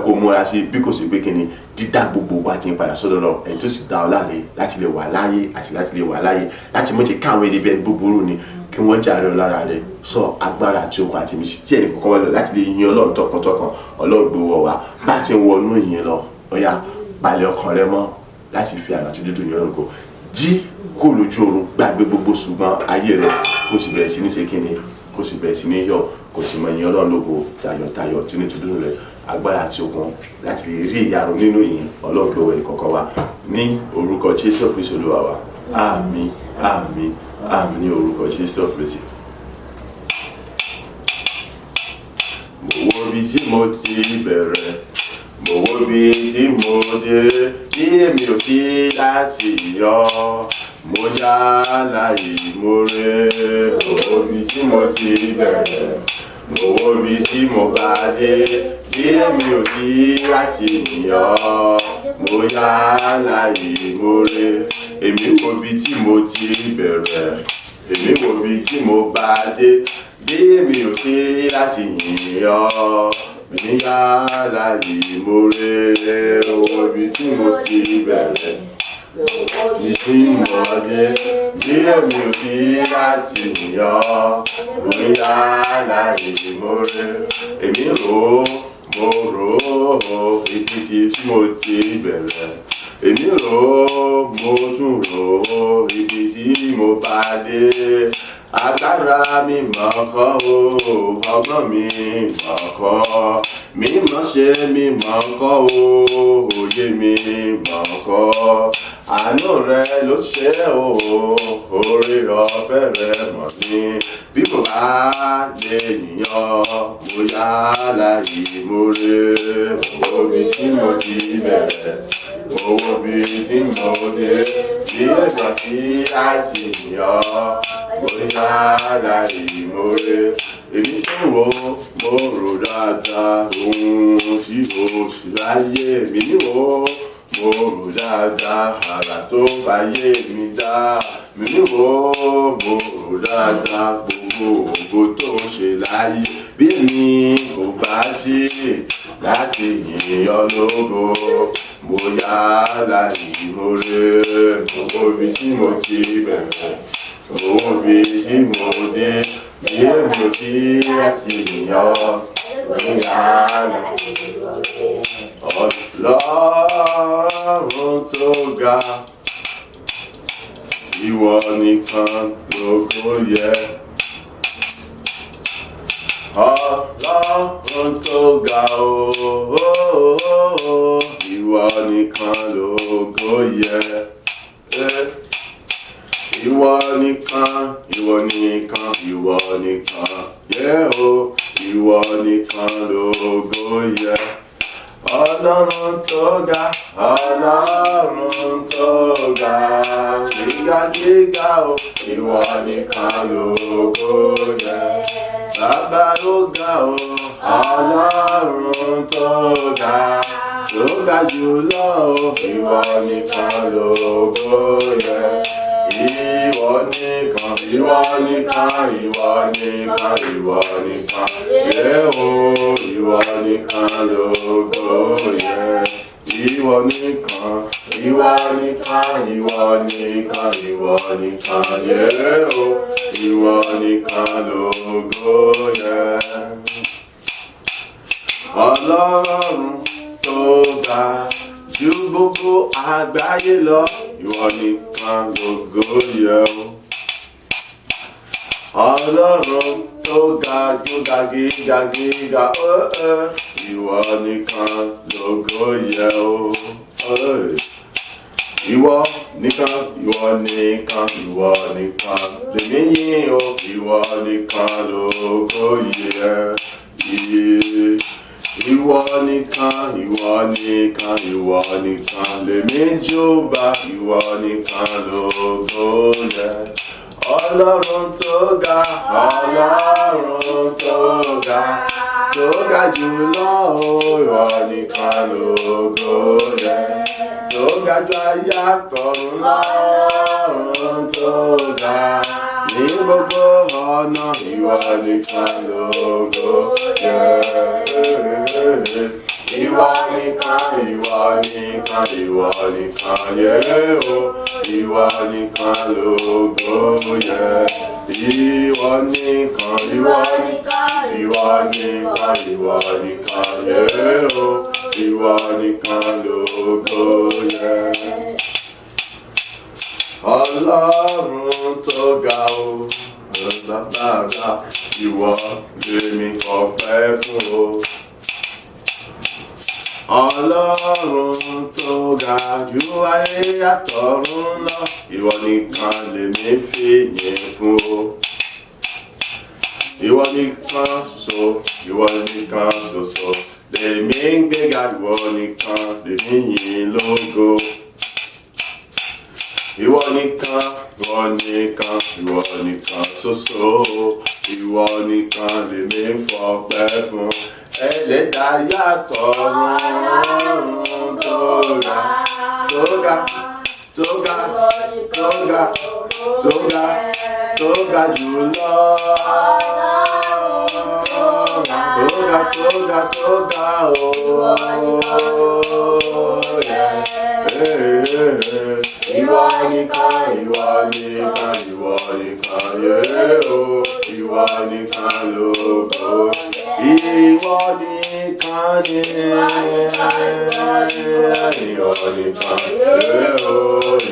kó múra sí bí kò sí pé kí ni dídá gbogbo wa ti ń padà sọ́dọ̀ lọ ẹni tó sì dá ọ láre láti lè wà láyé àti láti lè wà láyé láti mọ̀ jẹ́ káwọn ẹni bẹ́ẹ̀ búburú ni kí wọ́n jàre ọ lára rẹ̀ sọ agbára àti okun àti ìmísí tí ẹnì kọ̀ọ̀kan wà lọ láti lè yin Ọlọ́run tọkàntọkàn Ọlọ́run gbowó wa bá ti ń wọnú ìyẹn lọ ọ̀yà balẹ̀ ọkàn rẹ mọ́ láti fi àgbà tó dídùn ní ọ̀run kò jí kó lójú oorun gbàgbé gbogbo ṣùgbọ́n ayé rẹ kó sì bẹ̀rẹ̀ sí ní ṣe kíni kó sì bẹ̀rẹ̀ sí ní yọ̀ kó sì mọ ìyẹn Ọlọ́run lógo tayọ̀tayọ̀ tí ní tudun rẹ agbára àti okun láti lè rí ìyanu nínú ìyìn Ọlọ́run gbowó ẹnì kọ̀ọ̀kan wa ní orúkọ Jésù Kristi Olúwa wa àmín àmín àmín ní orúkọ Jésù Kristi. mo wo bí tí mo ti bẹ̀rẹ̀ mo wo bí tí mo dé bí èmi ò sí láti yọ mo yá láyé ìmoore, mo wo bí tí mo ti bẹ̀rẹ̀, mo wo bí tí mo bá dé, bí èmi ò sí láti yàn, mo yá láyé ìmoore, èmi wo bí tí mo ti bẹ̀rẹ̀, èmi wo bí tí mo bá dé, bí èmi ò sí láti yàn, mi yá láyé ìmoore, mo wo bí tí mo ti bẹ̀rẹ̀, ìdí ìmọ̀lẹ́ bí èmi ò sí láti yàn, mi yá láyé ìmoore, èmi rò ó, mo rò ó, ibi tí mo ti bẹ̀rẹ̀, èmi rò ó, mo tún rò ó, ibi tí mo bá dé, agbára mi mọ̀ kọ́ o, ọgbọ́n mi mọ̀ kọ́, mi mọ̀ ṣe mi mọ̀ kọ́ o, òye mi mọ̀ kọ́, àánú rẹ ló ṣe o, oore ọ̀fẹ́ rẹ mọ̀ ní, bí mo bá lè yàn, mo yá láyé ìmoore, mo wo bí tí mo ti bẹ̀rẹ̀, mo wo bí tí mo dé, bí ẹ̀sán sí láti yàn, mo yá láyé ìmoore, èmi tó wo mo rò dáadáa ohun tí o sì láyé mi ní wo. Mo rò dáadáa àrà tó fàyè mi dá, mi ní wo, mo rò dáadáa gbogbo ògo tó ń ṣe láyé, bí mi kò bá ṣe láti yìn ọ́ lógo, mo yá láyé ìmoore, mo wo bí tí mo ti bẹ̀rẹ̀, mo wo bí tí mo dé, bí èmi ò sí láti yìn ọ́, mo yá láyé ìmoore. Ọlọ́run tó ga, ìwọ nìkan lógo yẹ. Ọlọ́run tó ga o, ìwọ nìkan lógo yẹ. Ìwọ nìkan, ìwọ nìkan, ìwọ nìkan yẹ o, ìwọ nìkan lógo yẹ. Ọlọ́run tó ga, Ọlọ́run tó ga, gíga gíga o, ìwọ nìkan lógo yẹ. Bàbá ló ga o, Ọlọ́run tó ga jùlọ o, ìwọ nìkan lógo yẹ. Ìwọ nìkan, ìwọ nìkan, ìwọ nìkan, ìwọ nìkan yẹ o, ìwọ nìkan lógo yẹ. Ìwọ nìkan, ìwọ nìkan, ìwọ nìkan, ìwọ nìkan yẹ o, ìwọ nìkan lógo yẹ. Ọlọ́run tó ga ju gbogbo àgbáyé lọ, ìwọ nìkan lógo yẹ o. Ọlọ́run tó ga gíga gíga ìwọ nìkan lógo yẹ o. Ìwọ nìkan, ìwọ nìkan, ìwọ nìkan lèmi yìn o, ìwọ nìkan lógo yẹ. Ìwọ nìkan, ìwọ nìkan, ìwọ nìkan lèmi júbà, ìwọ nìkan lógo yẹ. Ọlọ́run tó ga, Ọlọ́run tó ga jùlọ o, ìwọ nìkan lógo yẹ. Tó ga jù ayé àtọ̀run lọ, Ọlọ́run tó ga ní gbogbo ọ̀nà, ìwọ nìkan lógo yẹ. Ìwọ nìkan, ìwọ nìkan, ìwọ nìkan yẹ o, ìwọ nìkan lógo yẹ. Ìwọ nìkan, ìwọ nìkan, ìwọ nìkan, ìwọ nìkan yẹ o, ìwọ nìkan lógo yẹ. Ọlọ́run tó ga o, lágbára, ìwọ lèmi ọpẹ́ fún o. Ọlọ́run tó ga jù ayé àtọ̀run lọ, ìwọ nìkan lèmi fìyìn fún o. Ìwọ nìkan ṣoṣo, ìwọ nìkan ṣoṣo lèmi ń gbéga, ìwọ nìkan lèmi yìn lógo. Ìwọ nìkan ìwọ nìkan ṣoṣo, ìwọ nìkan lèmi ń fọpẹ́ fún. Ẹlẹ́dàá yàtọ̀ ọ̀run tó ga jùlọ. Tó ga ìwọ nìkan lógo, ìwọ nìkan ni,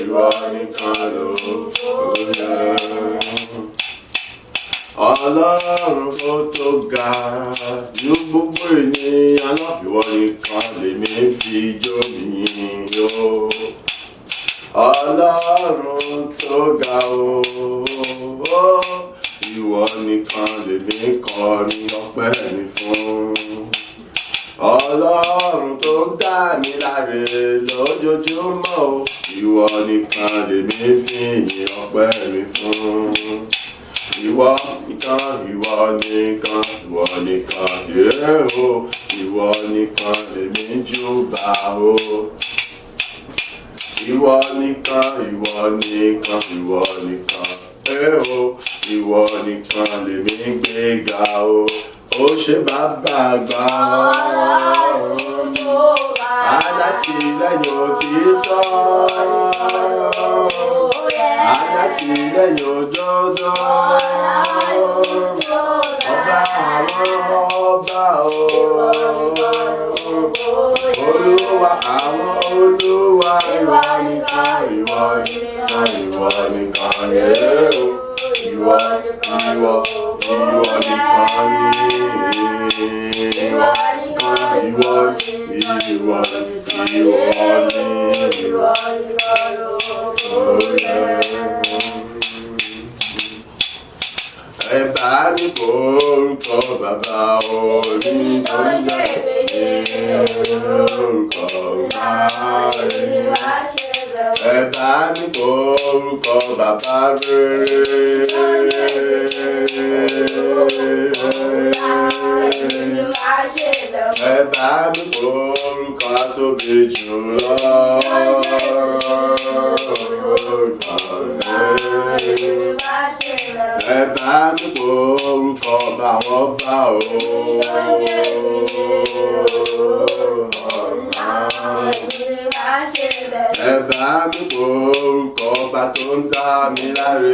ìwọ nìkan lógo. Ọlọ́run ó tó ga ju gbogbo ènìyàn lọ, ìwọ nìkan lèmi fi jó mi yó. Ọlọ́run tó ga ìwọ nìkan lèmi kọrin ọpẹ́ mi fún. Ọlọ́run tó dá mi láre lójoojúmọ́, ìwọ nìkan lèmi fi yìn ọpẹ́ mi fún. Ìwọ nìkan, ìwọ nìkan lèmi júbà o. Ìwọ nìkan lèmi gbéga o. Ó ṣe bàbá àgbà ọ̀run, alátìlẹ́yìn òtítọ́, alátìlẹ́yìn òdodo, ọba àwọn ọba olúwa àwọn olúwa, ìwọ nìkan ẹ bá mi kórúkọ bàbá orí tó ń jẹ́ orúkọ máa. Ẹ bá mi kórúkọ bàbá rere. Ẹ bá mi kórúkọ tóbi jùlọ. Ẹ bá mi kórúkọ báwọn bá o. Ẹ bá mi kórúkọ ọba tó ń dá mi láre.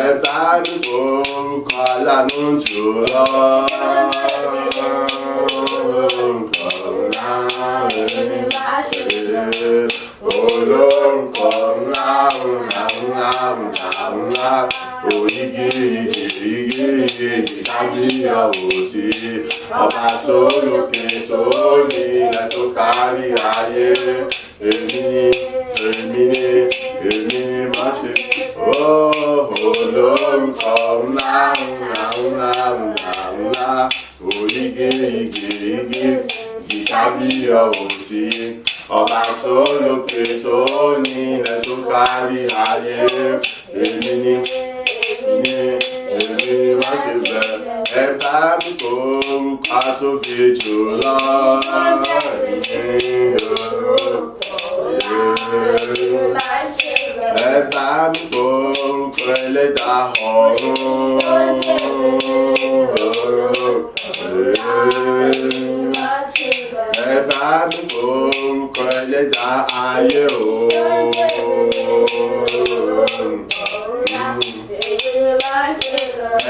Ẹ bá mi kórúkọ aláàánú jùlọ. Olórúkọ ńlá oyigi kábíyèsí, ọba tó lókè tó nílẹ̀ tó kárí ayé. Èmi ni má ṣe. Olórúkọ ńlá oyigi kábíyèsí, ọba tó lókè tó nílẹ̀ tó kárí ayé. Èmi ni má ṣe bẹ̀rẹ̀. Ẹ bá mi kórúkọ tóbi jùlọ. Ẹ bá mi kórúkọ ẹlẹ́dàá ọ̀run. Ẹ bá mi kórúkọ ẹlẹ́dàá ayé o.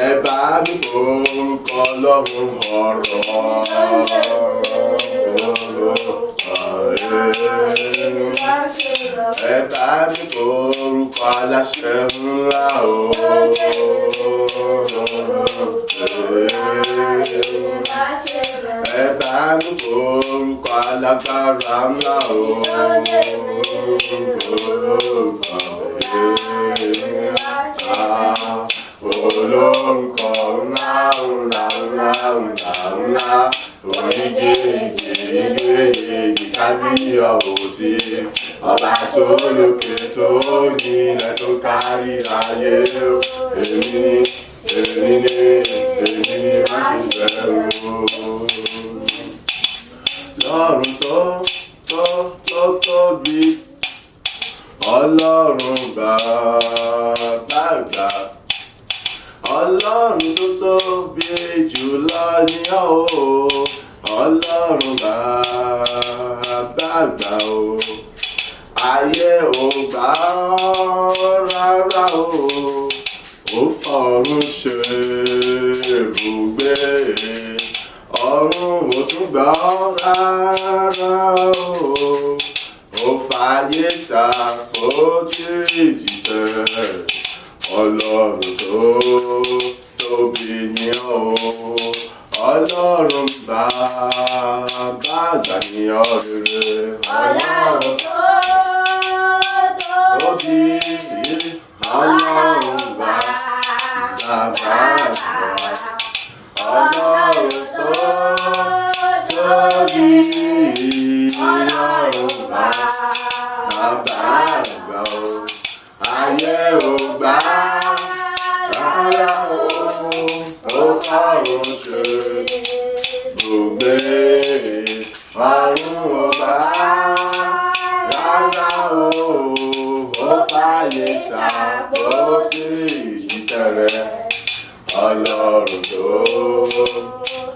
Ẹ bá mi kórúkọ Ọlọ́run ọ̀rọ̀. Ẹ bá mi kórúkọ aláṣẹ ńlá o. Ẹ bá mi kórúkọ alágbára ńlá o. Olórúkọ ńlá oyigi kábíyọ̀sí ọba tó lókè tó nílẹ̀ tó kárí ayé o. Èmi ni má ṣe bẹ̀rù. Lọ́run tó tóbi, Ọlọ́run bàbá àgbà. Ọlọ́run tó tóbi jùlọ ni ọ́ o. Ọlọ́run bàbá àgbà o. Ayé ò gbà ọ́ rárá o. Ó fọ̀run ṣe ibùgbé. Ọ̀run ò tún gbà ọ́ rárá o. Ó fàyè ṣàpótí ìtìsẹ̀. Ọlọ́run tó tóbi ni ọ́ o. Ọlọ́run bàbá àgbà ni ọ́ rere. Ọlọ́run tó tóbi, Ọlọ́run bàbá àgbà. Ọlọ́run tó tóbi, Ọlọ́run bàbá àgbà o. Ayé ò gbà rárá o. Ó fọ̀run ṣe ibùgbé. Ọ̀run ò gbà rárá o. Ó fàyè ṣàpótí ìtìsẹ̀ rẹ̀. Ọlọ́run tó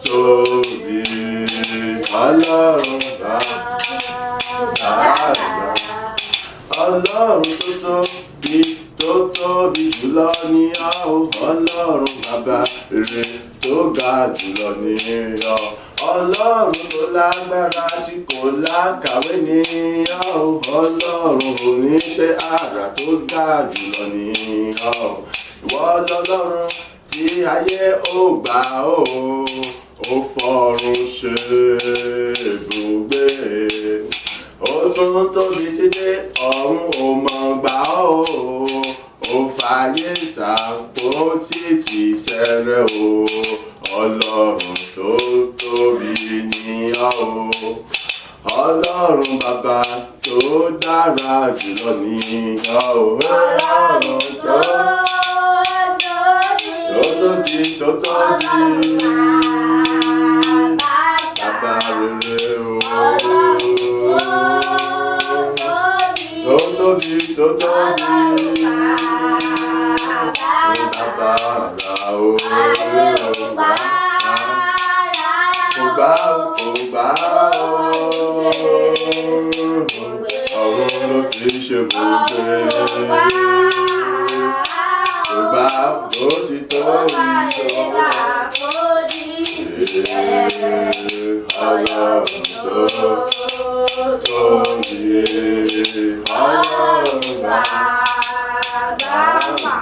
tóbi, Ọlọ́run bàbá àgbà. Ọlọ́run tó tóbi jùlọ ni ọ́ o. Ọlọ́run bàbá rere tó ga jùlọ ni ọ́. Ọlọ́run tó lágbára tí kò lákàwé ni ọ́ o. Ọlọ́run oníṣẹ́ àrà tó ga jùlọ ni ọ́. Ìwọ lọ́lọ́run tí ayé ò gbà ó. Ó fọ̀run ṣe ibùgbé. Ó tún tóbi títí ọ̀run ò mọ̀ gbà ó. Ó fàyè ṣàpótí ìtìsẹ̀ rẹ̀ o. Ọlọ́run tó tóbi ni ọ́ o. Ọlọ́run bàbá tó dára jùlọ ni ọ́ o. Ọlọ́run tó tóbi bàbá rere o. Tó tóbi bàbá àgbà o. Kò gbà o. Ọ̀run ló fi ṣe gbogbo. Kò gbà bó ti tó ìjọba. Ọlọ́run tó tóbi, Ọlọ́run bàbá àgbà.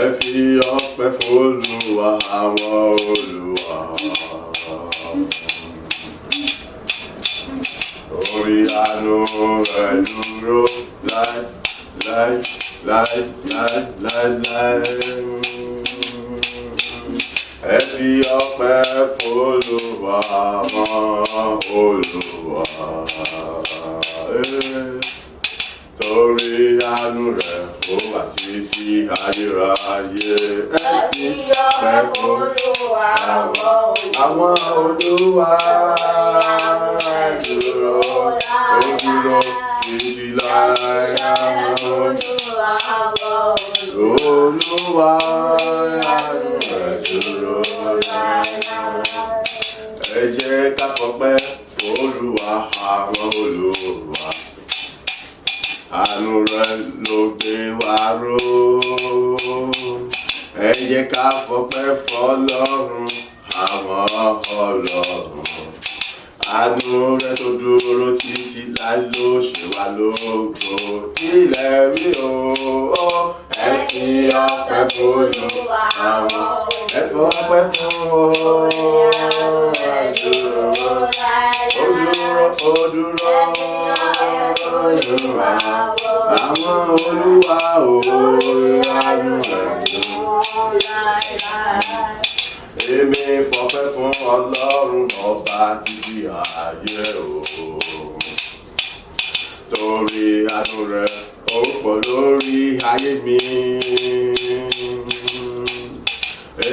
Ẹ fi ọpẹ́ f'Olúwa àwọn olúwa. Orí àánú rẹ̀ dúró láí. Ẹ fi ọpẹ́ f'Olúwa àwọn olúwa. Torí àánú rẹ̀ ó wà títí ayérayé. Ẹ fi ọpẹ́ f'Olúwa àwọn olúwa. Dúró títí láé. Olúwa àánú rẹ̀ dúró láé. Ẹ jẹ́ ká fọpẹ́ f'Olúwa àwọn olúwa. Àánú rẹ̀ ló gbé wa ró. Ẹ jẹ́ ká fọpẹ́ f'Ọlọ́run àwọn ọlọ́run. Àánú rẹ̀ tó dúró títí láí ló ṣe wá lógo. Ilẹ̀ rí o. Ẹ fi ọpẹ́ f'Olúwa àwọn. Ẹ fi ọpẹ́ fún o. Ó dúró. Àwọn olúwa o. Àánú rẹ̀ dúró. èmi fọpẹ́ fún Ọlọ́run ọba títí ayé o. Torí àánú rẹ̀ ó pọ̀ lórí ayé mi.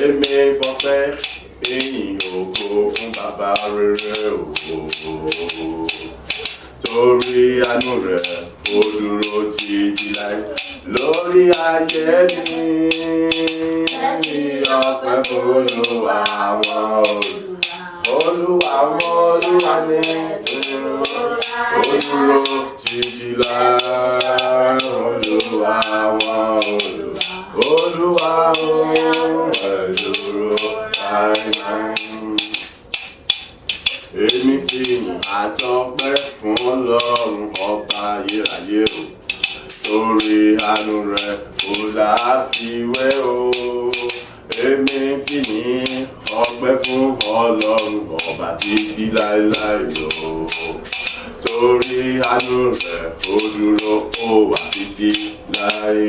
Èmi fọpẹ́ ìyìn ògo fún bàbá rere o. Torí àánú rẹ̀ ó dúró títí láé lórí ayé mi. Ọpẹ́ fún Olúwa àwọn Olúwa àwọn Olúwa ni ó dúró títí láé. Olúwa àwọn Olúwa ẹ̀ dúró láéláé. Èmi fi àtọpẹ́ fún Ọlọ́run ọba ayérayé o. Torí àánú rẹ̀ kò láfiwé o. Èmi fi yìn ọpẹ́ fún Ọlọ́run ọba títí láéláé o. Torí àánú rẹ̀ ó dúró ó wà títí láé.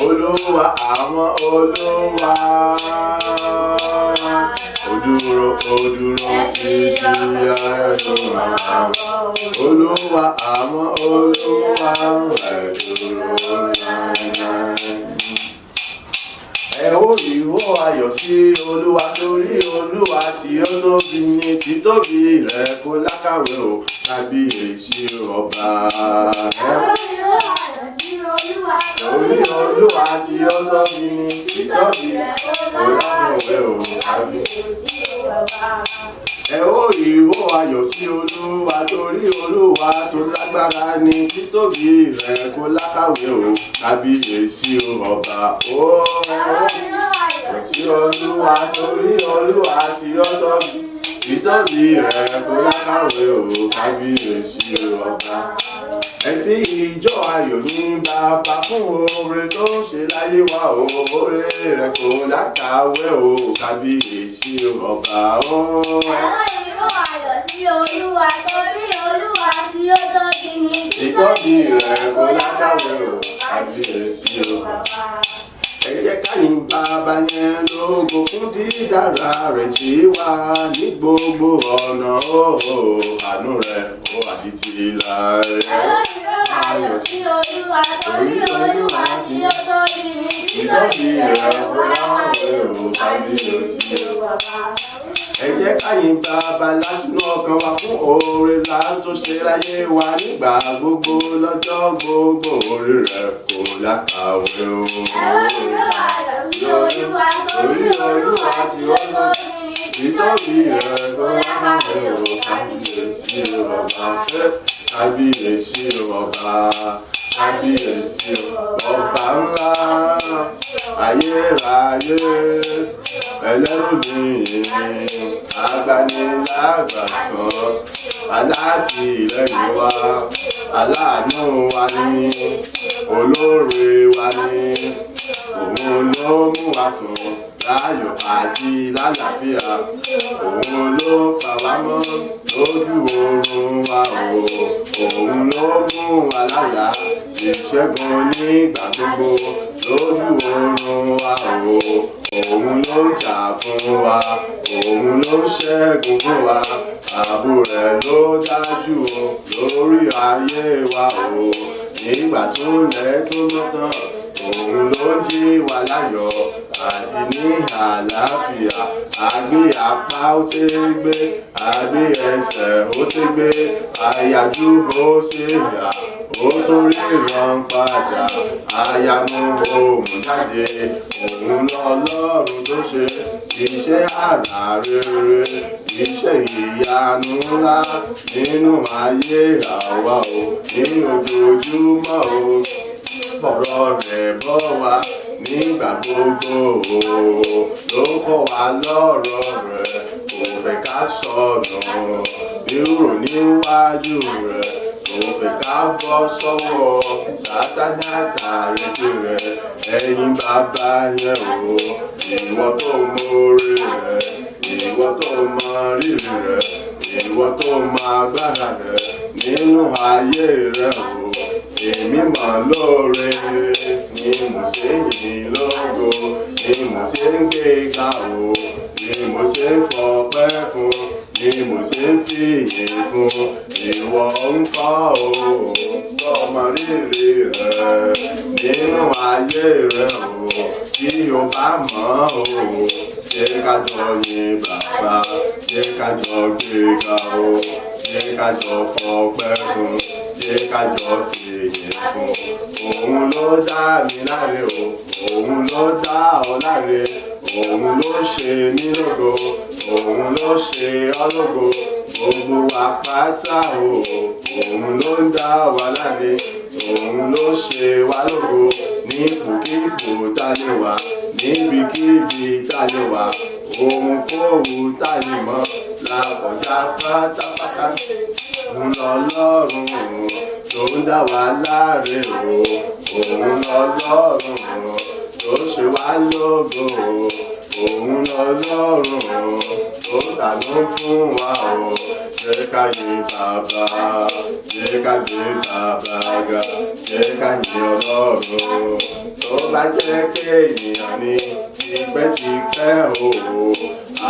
Olúwa àwọn Olúwa ó dúró títí láé. Olúwa àwọn Olúwa ẹ̀ dúró láéláé. Ẹ ó ìró ayọ̀ sí Olúwa torí Olúwa tí ó tóbi ní títóbi rẹ̀ kò lákàwé o. Kábíyèsí ọba. Ẹ ó ìró ayọ̀ sí Olúwa torí Olúwa tí ó tóbi ní títóbi rẹ̀ kò lákàwé o. Kábíyèsí ọba. Ẹ ó ìró ayọ̀ sí Olúwa torí Olúwa tó lágbára ní títóbi rẹ̀ kò lákàwé o. Kábíyèsí ọba. Ó sí Olúwa torí Olúwa tí ó tóbi títóbi rẹ̀ kò lákàwé o. Kábíyèsí ọba. Ẹ fi ijó ayọ̀ ní bàbá fún oore tó ń ṣe láyé wa o. Oore rẹ̀ kò lákàwé o. Kábíyèsí ọba. Ijó ayọ̀ sí Olúwa torí Olúwa tí ó tóbi ní títóbi rẹ̀ kò lákàwé o. Kábíyèsí ọba. Ẹ jẹ́ ká yìn bàbá yẹn lógo fún dídára rẹ̀ sí wa ní gbogbo ọ̀nà o. Àánú rẹ̀ ó wà títí láé. Ayọ̀ sí Olúwa torí Olúwa tí ó tóbi ní títóbi rẹ̀ kò lákàwé o. Kábíyèsí ọba. Ẹ jẹ́ ká yìn bàbá látinú ọkàn wa fún oore ńlá tó ṣe láyé wa nígbà gbogbo lọ́jọ́ gbogbo. Oore rẹ̀ kò lákàwé o. Olúwa torí Olúwa tí ó tóbi ní títóbi rẹ̀ kò lákàwé o. Kábíyèsí ọba. Kábíyèsí ọba. Kábíyèsí ọba ńlá ayérayé ẹlẹ́rù nìyí agbanilágbàtàn alátìlẹ́yìn wa aláàánú wa ni olóore wa ni òun ló mú wa sùn láyọ̀ àti lálàáfíà òun ló pa wá mọ́ lójú oorun wa o òun ló mú wa láyà ìṣẹ́gun nígbà gbogbo lójú oorun wa o òun ló jà fún wa òun ló ṣẹ́gun fún wa ààbò rẹ̀ ló dájú o lórí ayé wa o nígbà tó lẹ̀ tó mọ́ tán òun ló jí wa láyọ̀ àti ní àlàáfíà àgbé apá ó ti gbé àgbé ẹsẹ̀ ó ti gbé àyájú ó sì yà ó tún ríran padà àyàmú ohùn jáde òun lọ́lọ́run tó ṣe iṣẹ́ àrà rere iṣẹ́ ìyanu ńlá nínú ayé àwa o ní ojoojúmọ́ o bọ̀rọ̀ rẹ̀ bọ́ wa nígbà gbogbo ló kọ́ wa lọ́rọ̀ rẹ̀ kò fẹ́ ká sọnù nírò níwájú rẹ̀ kò fẹ́ ká bọ́ sọ́wọ́ Sátánì àtàrètè rẹ̀ ẹ̀yin bàbá yẹn o ìwọ tó mórí rẹ̀ ìwọ tó mọ rírì rẹ̀ ìwọ tó mọ agbára rẹ̀ nínú ayé rẹ̀ o èmi mọ̀ lóore ni mo ṣe ń yìn lógo ni mo ṣe ń gbéga o ni mo ṣe ń fọpẹ́ fún ni mo ṣe ń fìyìn fún ìwọ ń kọ́ o sọmọ rírì rẹ nínú ayé rẹ o tí o bá mọ̀ o ṣé ká jọ yìn bàbá ṣé ká jọ gbéga o ṣé ká jọ fọpẹ́ fún ṣé ká jọ fìyìn fún òun ló dá mi láre o òun ló dá ọ láre òun ló ṣe mí lógo òun ló ṣe ọ lógo gbogbo wa pátá o òun ló ń dá wa láre òun ló ṣe wa lógo nípòkípò tá lè wà níbikíbi tá lè wà ohunkóhun tá lè mọ̀ lákọjá pátápátá òun lọ́lọ́run tó ń dá wa láre o òun lọ́lọ́run tó ṣe wá lógo òun lọ́lọ́run tó ṣàánú fún wa o ṣé ká yìn bàbá ṣé ká gbé bàbá ga ṣé ká yìn ọlọ́run tó bá jẹ́ kéèyàn ní tipẹ́tipẹ́ o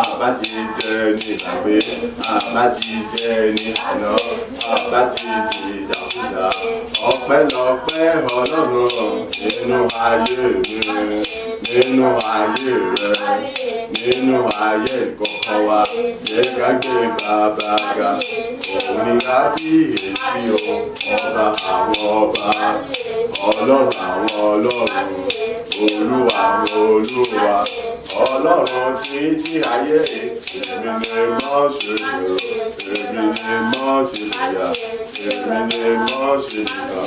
àbá ti jẹ ní ìgbàgbé àbá ti jẹ ní àná àbá ti di ìdàkúdà ọpẹ́lọpẹ́ ọlọ́run nínú ayé mi nínú ayé rẹ nínú ayé ìkọ̀kọ̀ wa jẹ́ ká gbé bàbá ga òun ni kábíyèsí o ọba àwọn ọba ọlọ́run àwọn ọlọ́run olúwa àwọn olúwa ọlọ́run títí ayé èmi ni mọ́ ṣe lò èmi ni mọ́ ṣe lìyà èmi ni mọ́ ṣe lìyà.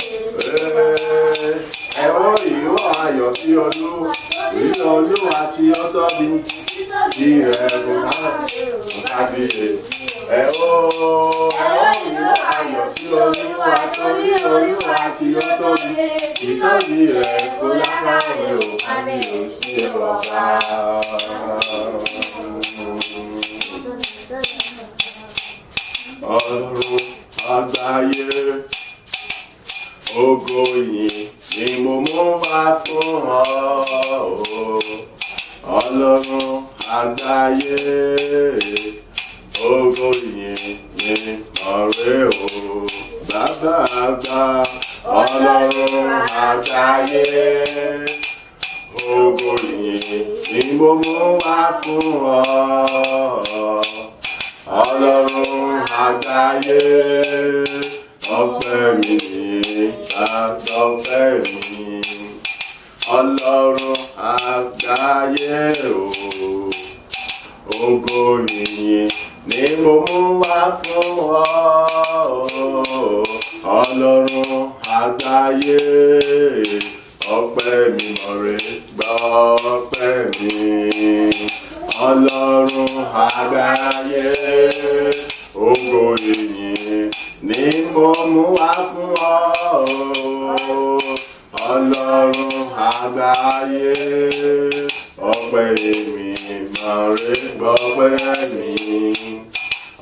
Ẹ̀wọ́ ìró ayọ̀ sí olúwa ìró olúwa tí ó tóbi tí ẹ̀rù kábíyè. Ẹ̀wọ́ ìró ayọ̀ sí olúwa torí olúwa tí ó tóbi ìtọ́jú rẹ̀ kó lákàwé ò kábíyèsí ọba. Ọ̀run àgbáyé ògo yìí ni mo mú wá fún ọ Ọlọ́run àgbáyé ògo yìí ni ọ̀rẹ́ o bàbá àgbà Ọlọ́run àgbáyé ògo yìí ni mo mú wá fún ọ Ọlọ́run àgbáyé ọpẹ́ mi ọpẹ́ mi Ọlọ́run àgbáyé ògo yìí ni mo mú wá fún ọ Ọlọ́run àgbáyé ọpẹ́ mi mọ̀rẹ́ gbọ́ ọpẹ́ mi Ọlọ́run àgbáyé ògo yìí ni mo mú wá fún ọ Ọlọ́run àgbáyé ọpẹ́ mi mọ̀rẹ́ gbọ́ ọpẹ́ mi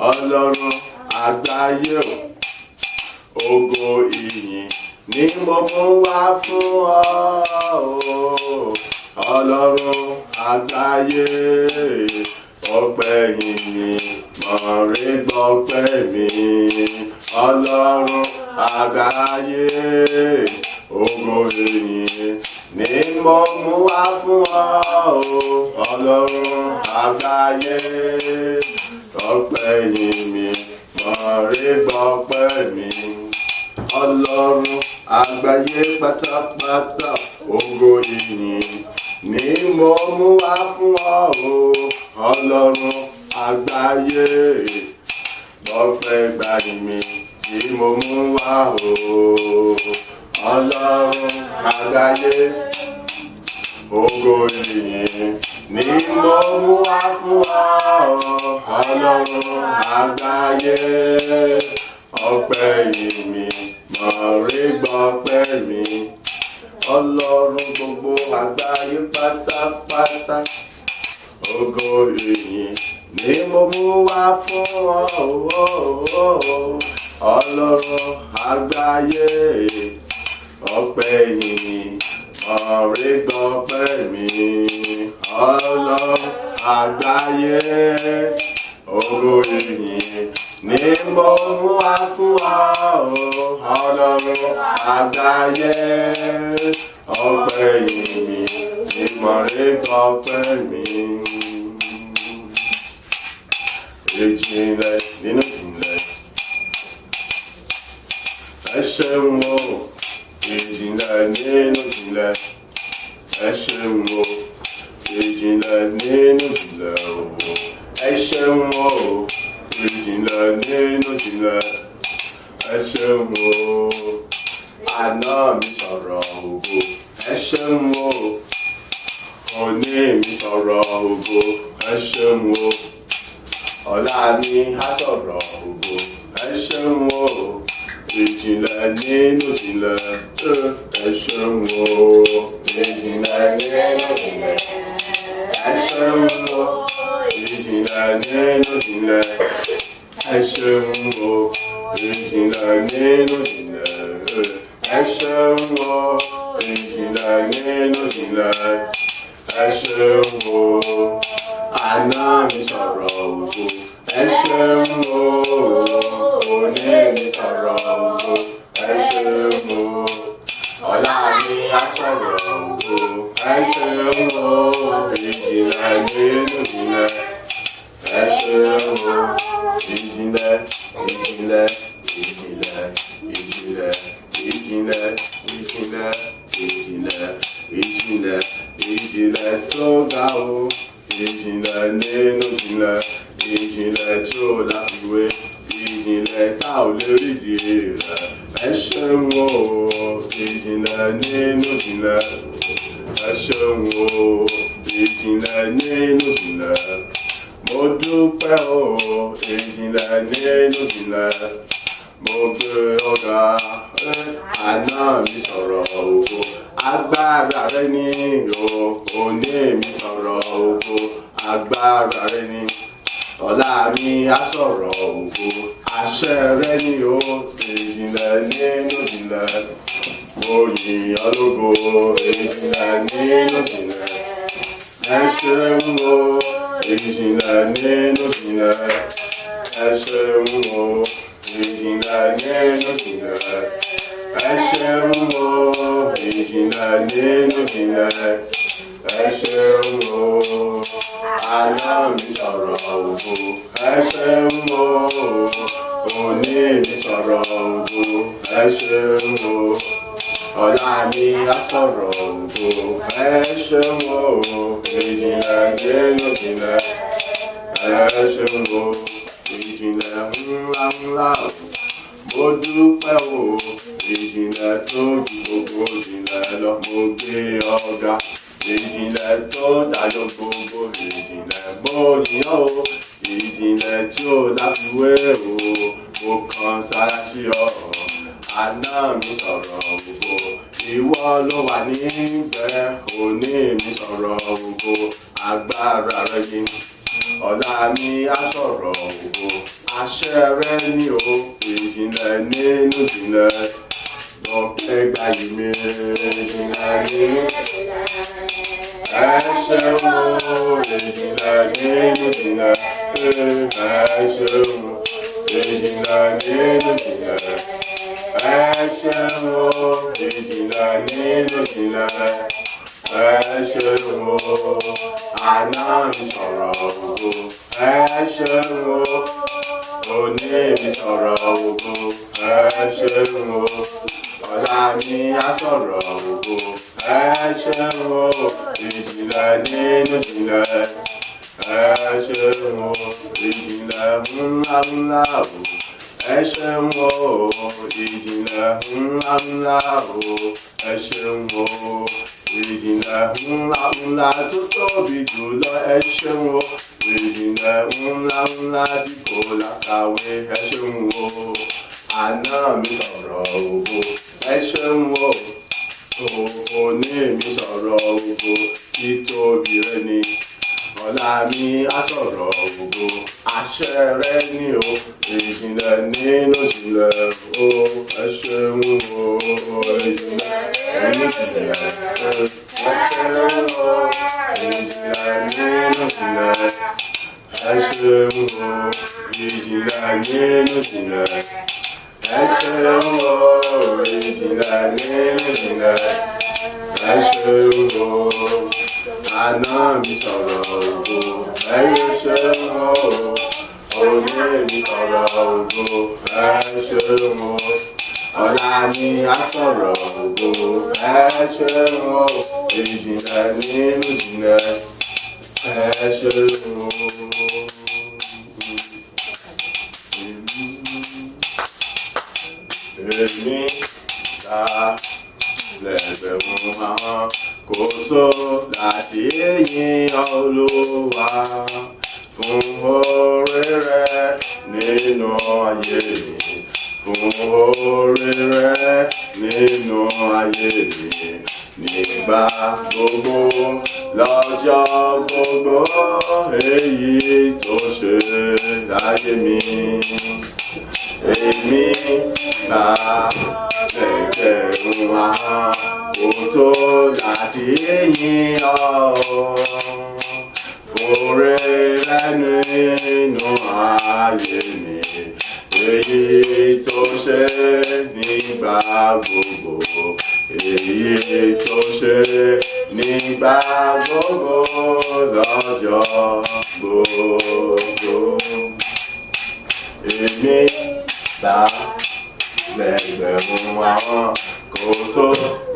Ọlọ́run àgbáyé ògo ìyìn ni mo mú wá fún ọ Ọlọ́run àgbáyé ọpẹ́ mi mọ̀rẹ́ gbọ́ ọpẹ́ mi Ọlọ́run àgbáyé ògo ìyìn ni mo mú wá fún ọ Ọlọ́run àgbáyé ọpẹ́ mi mọ̀rẹ́ gbọ́ ọpẹ́ mi Ọlọ́run àgbáyé pátápátá ògo ìyìn ni mo mú wá fún ọ Ọlọ́run àgbáyé ọpẹ́ gbàyìn mi tí mo mú wá Ọlọ́run àgbáyé ògo ìyìn ni mo mú wá fún ọ Ọlọ́run àgbáyé ọpẹ́ mi mọ̀rẹ́ gbọ́ ọpẹ́ mi Ọlọ́run gbogbo àgbáyé pátápátá ògo ìyìn ni mo mú wá fún ọ Ọlọ́run àgbáyé ọpẹ́ yìí ọ̀rẹ́ gbọ́pẹ́ mi Ọlọ́run àgbáyé ògo ìyìn ni mo mú wá fún ọ Ọlọ́run àgbáyé ọpẹ́ yìí ni ọ̀rẹ́ gbọ́pẹ́ mi. Ìjìnlẹ̀ nínú ìjìnlẹ̀ ẹ ṣeun o ìjìnlẹ̀ nínú ìjìnlẹ̀ ẹ ṣeun o ìjìnlẹ̀ nínú ìjìnlẹ̀ o ẹ ṣeun o ìjìnlẹ̀ nínú ìjìnlẹ̀ ẹ ṣeun o àná mi sọ̀rọ̀ ògo ẹ ṣeun o òní mi sọ̀rọ̀ ògo ẹ ṣeun o ọ̀la mi á sọ̀rọ̀ ògo ẹ ṣeun o ìjìnlẹ̀ nínú ìjìnlẹ̀ ẹ ṣeun o ìjìnlẹ̀ nínú ìjìnlẹ̀ ẹ ṣeun o ìjìnlẹ̀ nínú ìjìnlẹ̀ ẹ ṣeun o ìjìnlẹ̀ nínú ìjìnlẹ̀ ẹ ṣeun o ìjìnlẹ̀ nínú ìjìnlẹ̀ ẹ ṣeun o àná mi sọ̀rọ̀ ògo ẹ ṣeun o òní mi sọ̀rọ̀ ògo ẹ ṣeun o ọ̀la mi á sọ̀rọ̀ ògo ẹ ṣeun o ìjìnlẹ̀ nínú ìjìnlẹ̀ ẹ ṣeun o ìjìnlẹ̀ ìjìnlẹ̀ ìjìnlẹ̀ ìjìnlẹ̀ ìjìnlẹ̀ ìjìnlẹ̀ ìjìnlẹ̀ ìjìnlẹ̀ ìjìnlẹ̀ tó ga o ìjìnlẹ̀ nínú ìjìnlẹ̀ ìjìnlẹ̀ tí ó láfiwé ìjìnlẹ̀ tá ò lè rídìí rẹ̀ ẹ ṣeun o ìjìnlẹ̀ nínú ìjìnlẹ̀ ẹ ṣeun o ìjìnlẹ̀ nínú ìjìnlẹ̀ mo dúpẹ́ o ìjìnlẹ̀ nínú ìjìnlẹ̀ mo gbé ọ̀gá àná mi sọ̀rọ̀ ògo agbára rẹ ni o òní mi sọ̀rọ̀ ògo agbára rẹ ni ọ̀la mi á sọ̀rọ̀ ògo àṣẹ rẹ ni o ìjìnlẹ̀ nínú ìjìnlẹ̀ mo yìn ọ́ lógo ìjìnlẹ̀ nínú ìjìnlẹ̀ ẹ ṣeun o ìjìnlẹ̀ nínú ìjìnlẹ̀ ẹ ṣeun o ìjìnlẹ̀ nínú ìjìnlẹ̀ ẹ ṣeun o ìjìnlẹ̀ nínú ìjìnlẹ̀ ẹ ṣeun o àná mi sọ̀rọ̀ ògo ẹ ṣeun o òní mi sọ̀rọ̀ ògo ẹ ṣeun o ọ̀la mi á sọ̀rọ̀ ògo ẹ ṣeun o ìjìnlẹ̀ nínú ìjìnlẹ̀ ẹ ṣeun o ìjìnlẹ̀ ńlá ńlá o mo dúpẹ́ o ìjìnlẹ̀ tó ju gbogbo ìjìnlẹ̀ lọ mo gbé ọ̀gá ìjìnlẹ̀ tó dájọ́ gbogbo ìjìnlẹ̀ mo yìn ọ́ o ìjìnlẹ̀ tí ó láfiwé o mo kàn sára sí ọ àná mi sọ̀rọ̀ ògo ìwọ ló wà níbẹ̀ òní mi sọ̀rọ̀ ògo agbára rẹ ni ọ̀la mi á sọ̀rọ̀ ògo àṣẹ rẹ ni o ìjìnlẹ̀ nínú ìjìnlẹ̀ lọ́pẹ́ gbàyè mi ìjìnlẹ̀ nínú ẹ ṣeun o ìjìnlẹ̀ nínú ìjìnlẹ̀ ẹ ṣeun o ìjìnlẹ̀ nínú ìjìnlẹ̀ ẹ ṣeun o ìjìnlẹ̀ nínú ìjìnlẹ̀ ẹ ṣeun o àná mi sọ̀rọ̀ ògo ẹ ṣeun o òní mi sọ̀rọ̀ ògo ẹ ṣeun o ọ̀la mi á sọ̀rọ̀ ògo ẹ ṣeun o ìjìnlẹ̀ nínú ìjìnlẹ̀ ẹ ṣeun o ìjìnlẹ̀ ńlá ńlá o ẹ ṣeun o ìjìnlẹ̀ ńlá ńlá o ẹ ṣeun o ìjìnlẹ̀ ńlá ńlá tó tóbi jùlọ ẹ ṣeun o ìjìnlẹ̀ ńlá ńlá tí kò lákàwé ẹ ṣeun o àná mi sọ̀rọ̀ ògo ẹ ṣeun o òní mi sọ̀rọ̀ ògo títóbi rẹ ni ọ̀la mi á sọ̀rọ̀ ògo àṣẹ rẹ ni o ìjìnlẹ̀ nínú ìjìnlẹ̀ o ẹ ṣeun o ìjìnlẹ̀. nínú ìjìnlẹ̀. Ẹ ṣeun o, ìjìnlẹ̀ nínú ìjìnlẹ̀. Ẹ ṣeun o, ìjìnlẹ̀ nínú ìjìnlẹ̀. Ẹ ṣeun o, ìjìnlẹ̀ nínú ìjìnlẹ̀. Ẹ ṣeun o, àná mi sọ̀rọ̀ ògo. Ẹ ṣeun o, òní mi sọ̀rọ̀ ògo. Ẹ ṣeun o, ọ̀la ni a sọ̀rọ̀ ògo. Ẹ ṣeun o, ìjìnlẹ̀ nínú ìjìnlẹ̀. Ẹ ṣeun o. Èmi ta lẹ́gbẹ̀rún ahọ́n kò tó láti yìn Olúwa fún oore rẹ̀ nínú ayé mi, fún oore rẹ̀ nínú ayé mi, nígbà gbogbo lọ́jọ́ gbogbo èyí tó ṣe láyé mi. Èmi ta lẹ́gbẹ̀rún ahọ́n kò tó láti yìn ọ́ oore rẹ̀ nínú ayé mi, èyí tó ṣe nígbà gbogbo, èyí tó ṣe nígbà gbogbo lọ́jọ́ gbogbo. Èmi ta lẹ́gbẹ̀rún ahọ́n kò tó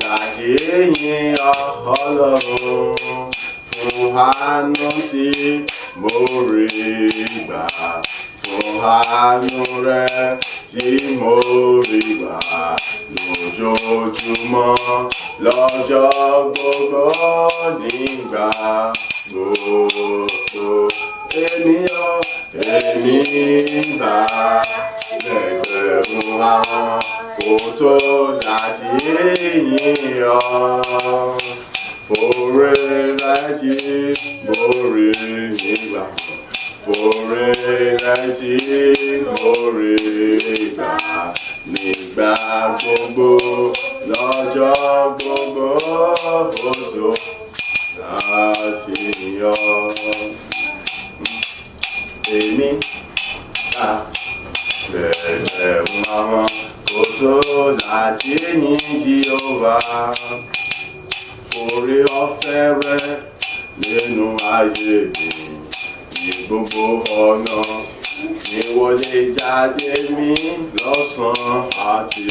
láti yìn Ọlọ́run fún àánú tí mo rí gbà, fún àánú rẹ̀ tí mo rí gbà lójoojúmọ́, lọ́jọ́ gbogbo, nígbà gbogbo. Èmi gbà lẹ́gbẹ̀rún ahọ́n kò tó láti yìn ọ́. Oore rẹ̀ tí mo rí nígbà, oore rẹ̀ tí mo rí gbà nígbà gbogbo, lọ́jọ́ gbogbo, ó tó láti yìn ọ́. Èmi ta lẹ́gbẹ̀rún ahọ́n kò tó láti yìn Jèhófà. Oore ọ̀fẹ́ rẹ̀ nínú ayé mi, ní gbogbo ọ̀nà ní wọlé jáde mi lọ́sàn-án àti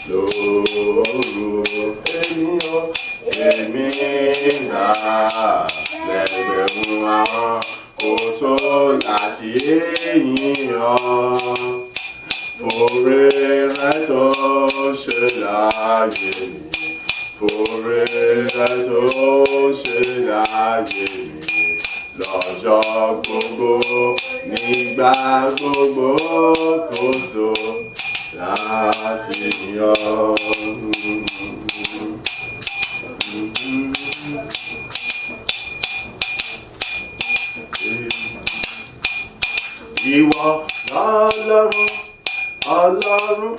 lóru. Èmi gbà lẹ́gbẹ̀rún ahọ́n kò tó láti yìn ọ́. Oore rẹ̀ tó ṣe láyé mi, oore rẹ̀ tó ṣe láyé mi, lọ́jọ́ gbogbo, nígbà gbogbo, kò tó láti yìn ọ́. Ìwọ lọ́lọ́run, Ọlọ́run,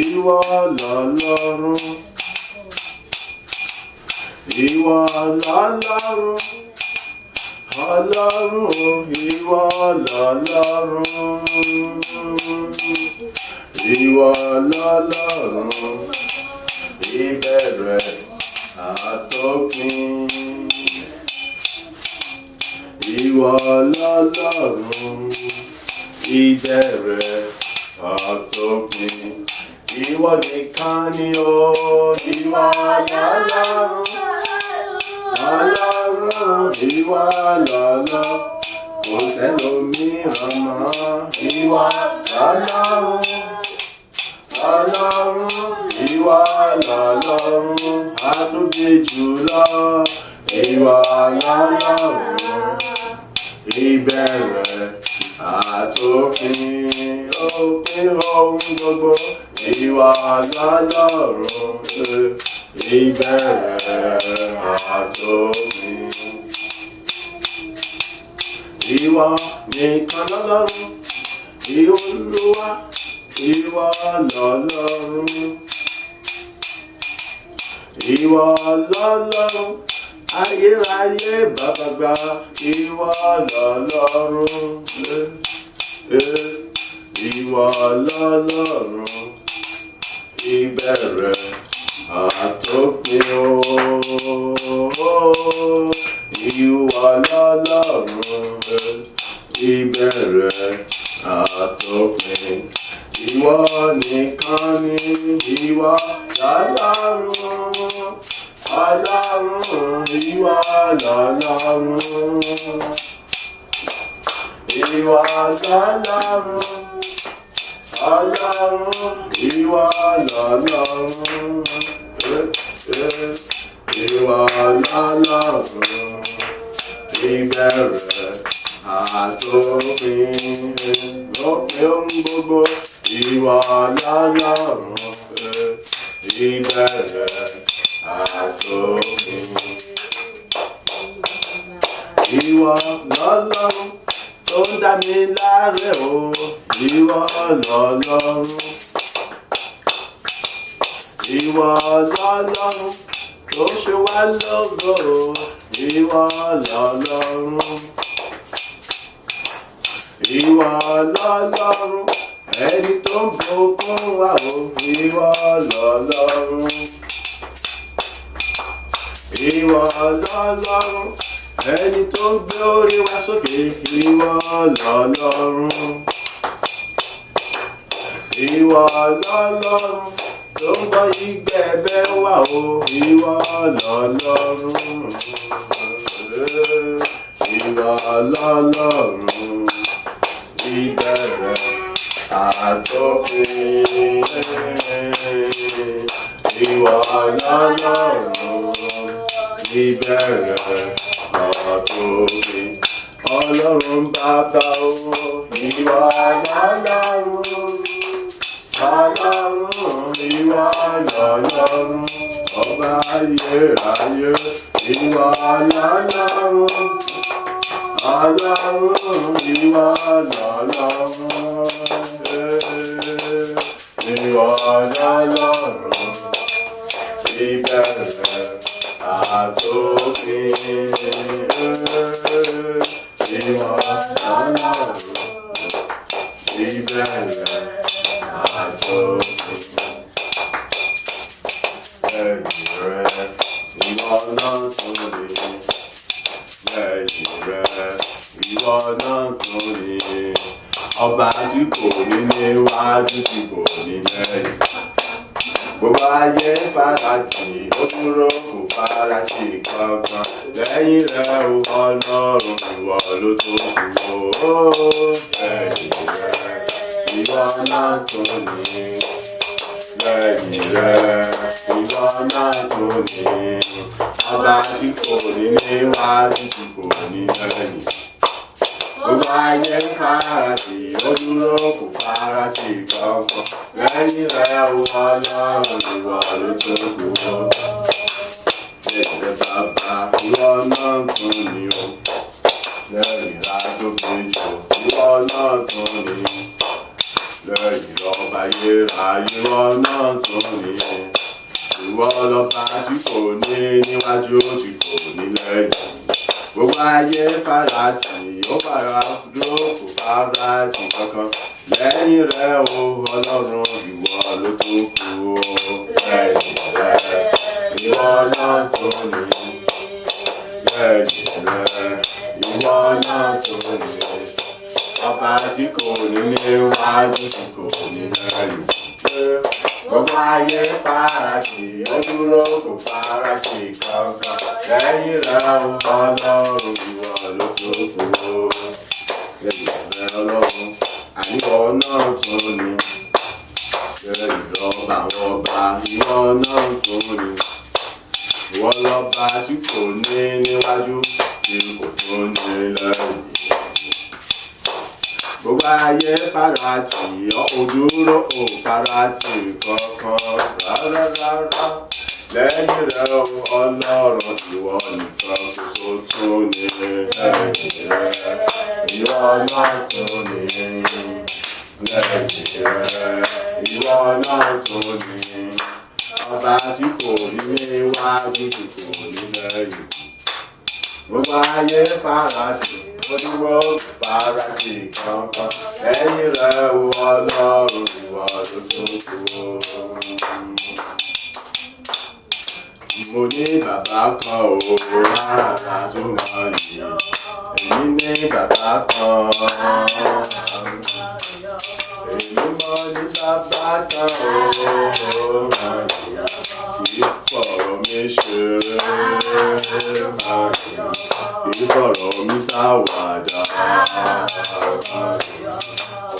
ìwọ lọ́lọ́run. Ìwọ lọ́lọ́run, Ọlọ́run, ìwọ lọ́lọ́run. Ìwọ lọ́lọ́run, ìbẹ̀rẹ̀ àtòpin. Ìwọ lọ́lọ́run, ìbẹ̀rẹ̀ àtòpin. Ìwọ nìkan ni ó, ìwọ lọ́lọ́run. Ọlọ́run, ìwọ lọ́lọ́run, kò sẹ́lòmíràn mọ́. Ìwọ lọ́lọ́run, Ọlọ́run, ìwọ lọ́lọ́run, a tóbi jùlọ. Ìwọ lọ́lọ́run, ìbẹ̀rẹ̀ àtòpin, òpin ohun gbogbo. Ìwọ lọ́lọ́run, ìbẹ̀rẹ̀ àtòpin. Ìwọ nìkan lọ́lọ́run, Olúwa, ìwọ lọ́lọ́run. ìwọ lọ́lọ́run ayérayé bàbá gbà ìwọ lọ́lọ́run ìwọ lọ́lọ́run ìbẹ̀rẹ̀ àtòpin o ìwọ lọ́lọ́run ìbẹ̀rẹ̀ àtòpin ìwọ nìkan ni ìwọ lọ́lọ́run ọlọ́run ìwọ lọ́lọ́run ìwọ lọ́lọ́run ọlọ́run ìwọ lọ́lọ́run ìwọ lọ́lọ́run ìbẹ̀rẹ̀ àtòpin lópin ohun gbogbo ìwọ lọ́lọ́run ìbẹ̀rẹ̀ àtòpin ìwọ lọ́lọ́run tó ń dá mi láre o ìwọ lọ́lọ́run ìwọ lọ́lọ́run tó ṣe wá lógo ìwọ lọ́lọ́run ìwọ lọ́lọ́run ẹni tó ń bùkún wa o ìwọ lọ́lọ́run ìwọ lọ́lọ́run ẹni tó ń gbé orí wa sókè ìwọ lọ́lọ́run ìwọ lọ́lọ́run tó ń gbọ́ ìgbẹ̀bẹ̀ wa o ìwọ lọ́lọ́run ìwọ lọ́lọ́run ìbẹ̀rẹ̀ àtòpin ìwọ lọ́lọ́run ìbẹ̀rẹ̀ àtòpin ọlọ́run bàbá o ìwọ lọ́lọ́run ọlọ́run ìwọ lọ́lọ́run ọba ayérayé ìwọ lọ́lọ́run ọlọ́run ìwọ lọ́lọ́run ìwọ lọ́lọ́run ìbẹ̀rẹ̀ àtòpin ìwọ lọ́lọ́run ìbẹ̀rẹ̀ àtòpin lẹ́yìn rẹ̀ ìwọ náà tún lè lẹ́yìn rẹ̀ ìwọ náà tún lè ọba tí kò ní níwájú tí kò ní lẹ́yìn gbogbo ayé farati ó dúró kò farati kankan lẹ́yìn rẹ̀ ọlọ́run ìwọ ló tó kù ó lẹ́yìn rẹ̀ ìwọ náà tún ní lẹ́yìn rẹ̀ ìwọ náà tún ní ọba tí kò ní níwájú tí kò ní lẹ́yìn gbogbo ayé farati ó dúró kò farati kankan lẹ́yìn rẹ̀ ọlọ́run ìwọ ló tó kù ó lẹ́yìn rẹ̀ bàbá ìwọ náà tún ní o lẹ́yìn ládókèjò ìwọ náà tún ní lẹ́yìn lọ́ba ayérayé ìwọ náà tún ní ìwọ lọ́ba tí kò ní níwájú tí kò ní lẹ́yìn gbogbo ayé farati ó fara dúró kò farati kankan lẹ́yìn rẹ̀ ọlọ́run ìwọ ló tó kù ó lẹ́yìn rẹ̀ ìwọ náà tún ní lẹ́yìn rẹ̀ ìwọ náà tún ní ọba tí kò ní níwájú tí kò ní lẹ́yìn gbogbo ayé farati ó dúró kò farati kankan lẹ́yìn rẹ̀ ọlọ́run ìwọ ló tó kù ó lẹ́yìn rẹ̀ ọlọ́run àníwọ náà tún ní lẹ́yìn lọ́ba àwọn ọba ìwọ náà tún ní ìwọ lọ́ba tí kò ní níwájú tí kò tún ní lẹ́yìn gbogbo ayé farati òdúró ò farati kankan rárá lẹ́yìn rẹ̀ ọlọ́run ìwọ nìkan ṣoṣo tún ní lẹ́yìn rẹ̀ ìwọ náà tún ní lẹ́yìn rẹ̀ ìwọ náà tún ní bàbá tí kò ní níwájú tí kò ní lẹ́yìn. Gbogbo ayé farasí, ó dúró farasí kankan. Lẹ́yìn rẹ̀ wo Ọlọ́run ìwọ ló tó kù. Mo ní bàbá kan ò rárá tó máa yè. Èmi ní bàbá kan. Èmi mọ̀ ní bàbá kan ò máa yè. Kì í fọ̀rọ̀ mi ṣeré máa yè. Kì í fọ̀rọ̀ mi ṣàwàdà.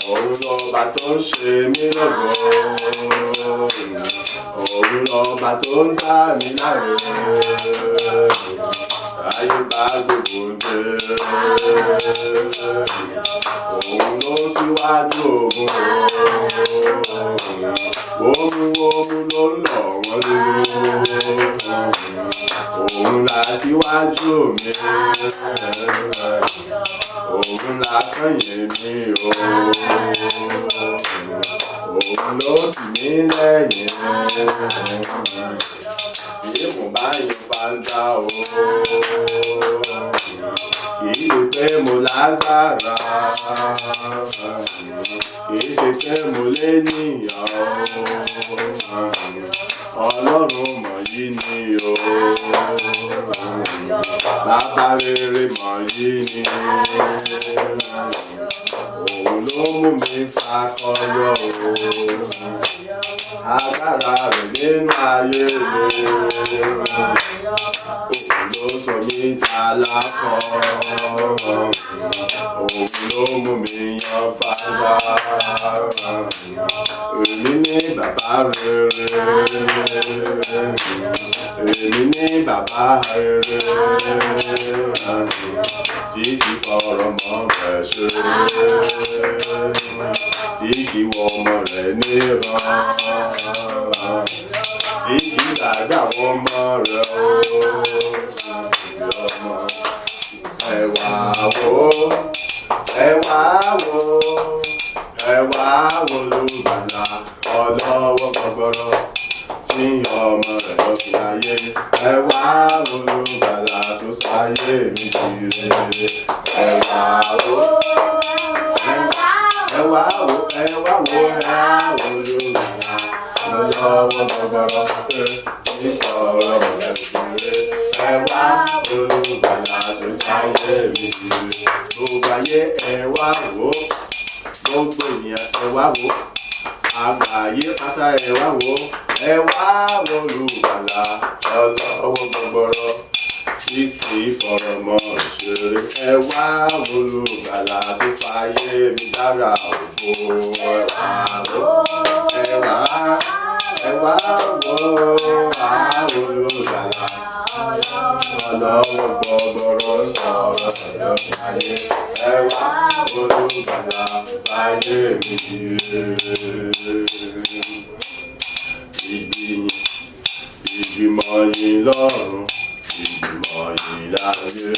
Òun lọ́ba tó ń ṣe mí lógo. Òun lọ́ba tó ń dá mi láre. Ayé bá gbogbo dé. Òun ló síwájú ogun. Òun ló ń lọ wọ́n nínú. Òun là síwájú mi. Òun là kẹ́yìn mi o. Òun ló tì mí lẹ́yìn. Bí mo bá yin fanda o. Kìí ṣe pé mo lágbára. Kìí ṣe pé mo lénìyàn o. Ọlọ́run mọ̀yí ni o. Bàbá rere mọ̀yí ni. Òun ló mú mi fakọyọ o. Agbára rẹ̀ nínú ayé mi. Òun ló sọ mí tálákọ̀. Òun ló mú mi yan fàgbà. Èmi ní bàbá rere. Èmi ní bàbá rere. Tí kì í fọ̀rọ̀ mọ́ rẹ̀ ṣeré. Tí kì í wọ ọmọ rẹ̀ níran. Tí kì í gbàgbé àwọn ọmọ rẹ̀ o. Ẹ wá wò, ẹ wá wò, ẹ wá wò Olùgbàlà ọlọ́wọ́ gbọgbọrọ tí ọmọ rẹ̀ lọ fi ayé. Ẹ wá wò Olùgbàlà tó sáyé mi jìrè. Ẹ wá wò, ẹ wá wò, ẹ wá wò, ẹ wá wò Olùgbàlà ọlọ́wọ́ gbọgbọrọ tí ọmọ rẹ̀ jìrè. Ẹ wá wò Olùgbàlà tó sáyé mi jìrè. Gbogbo ayé ẹ wá wò, gbogbo ènìyàn ẹ wá wò, àgbáyé pátá ẹ wá wò, ẹ wá wò Olùgbàlà ọlọ́wọ́ gbọgbọrọ tí kì í fọ̀rọ̀ mọ́ ṣeré. Ẹ wá wò Olùgbàlà tó fàyè mi dára ògo. Ẹ wá wò, ẹ wá wò, Olùgbàlà ọlọ́wọ́ gbọgbọrọ sọ̀rọ̀ ẹ̀rọ ayé. Ẹ wá wò Olùgbàlà fàyè mi jìrè. Ìgbìmọ̀ yín lọ́run, ìgbìmọ̀ yín láyé,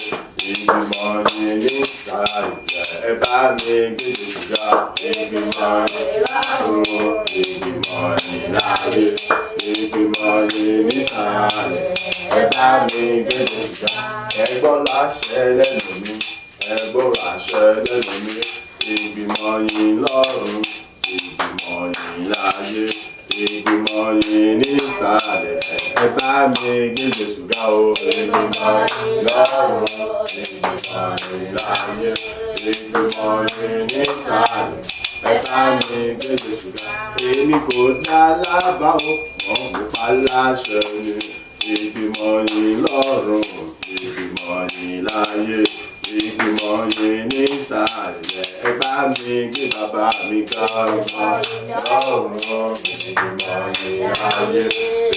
ìgbìmọ̀ yín nísàlẹ̀. Ẹ bá mi gbé ga. Ìgbìmọ̀ yín lọ́run, ìgbìmọ̀ yín láyé, ìgbìmọ̀ yín nísàlẹ̀. Ẹ bá mi gbé ga. Ẹ gbọ́ láṣẹ lẹ́nu mi, ẹ gbọ́rọ̀ àṣẹ lẹ́nu mi. Ìgbìmọ̀ yín lọ́run, ìgbìmọ̀ yín láyé, ìgbìmọ̀ yín nísàlẹ̀. Ẹ bá mi gbé Jésù ga o. Ìgbìmọ̀ yín lọ́run, ìgbìmọ̀ yín láyé, ìgbìmọ̀ yín nísàlẹ̀. Ẹ bá mi gbé Jésù ga. Èmi kò dá lábàá o, wọ́n mú pa láṣẹ ni. Ìgbìmọ̀ yín lọ́run, ìgbìmọ̀ yín láyé, ìgbìmọ̀ yín nísàlẹ̀. Ẹ bá mi gbé bàbá mi ga. Ìgbìmọ̀ yín lọ́run, ìgbìmọ̀ yín láyé,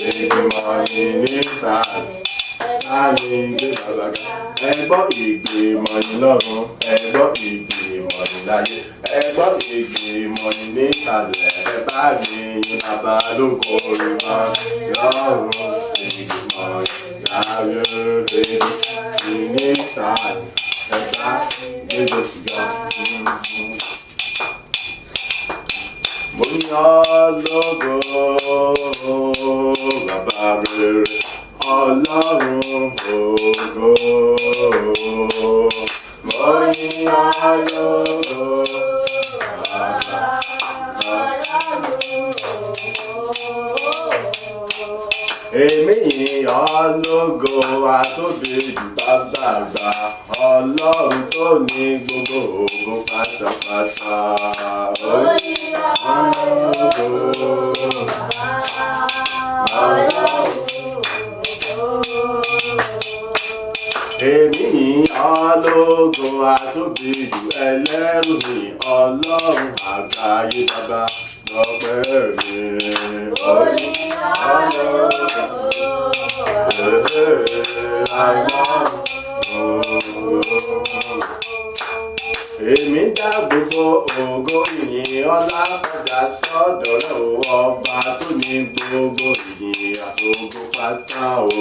ìgbìmọ̀ yín nísàlẹ̀. Ẹ bá mi gbé bàbá ga. Ẹ gbọ́ ìgbìmọ̀ yín lọ́run, ẹ gbọ́ ìgbìmọ̀ yín láyé, ẹ gbọ́ ìgbìmọ̀ yín nísàlẹ̀. Ẹ bá mi yìn bàbá lógo ìmọ̀ lọ́run, ìgbìmọ̀ yín láyé, ìgbìmọ̀ yín nísàlẹ̀. Ẹ bá gbé Jésù ga. Mo yìn ọ́ lógo, bàbá. èmi yìn ológo àtóbi jù bàbá àgbà ọlọ́run tó ní gbogbo ògo pátápátá. Èmi yìn ológo àtóbi jù ẹlẹ́rù ní ọlọ́run àgbáyé bàbá lọ́pẹ́ mi. Èmi dá gbogbo ògo ìyìn ọlá padà sọ́dọ̀ rẹ̀ ọba tó ní gbogbo ìyìn àtògo pátá o.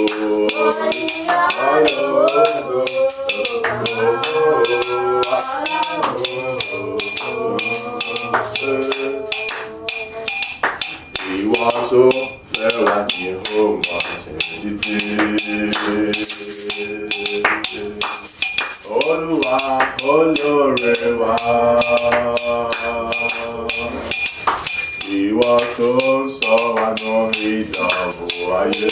Ìwọ tó fẹ́ wá ní ọmọ títí. Olúwa olóore wa, ìwọ tó ń sọ wá nù ìdánwò ayé.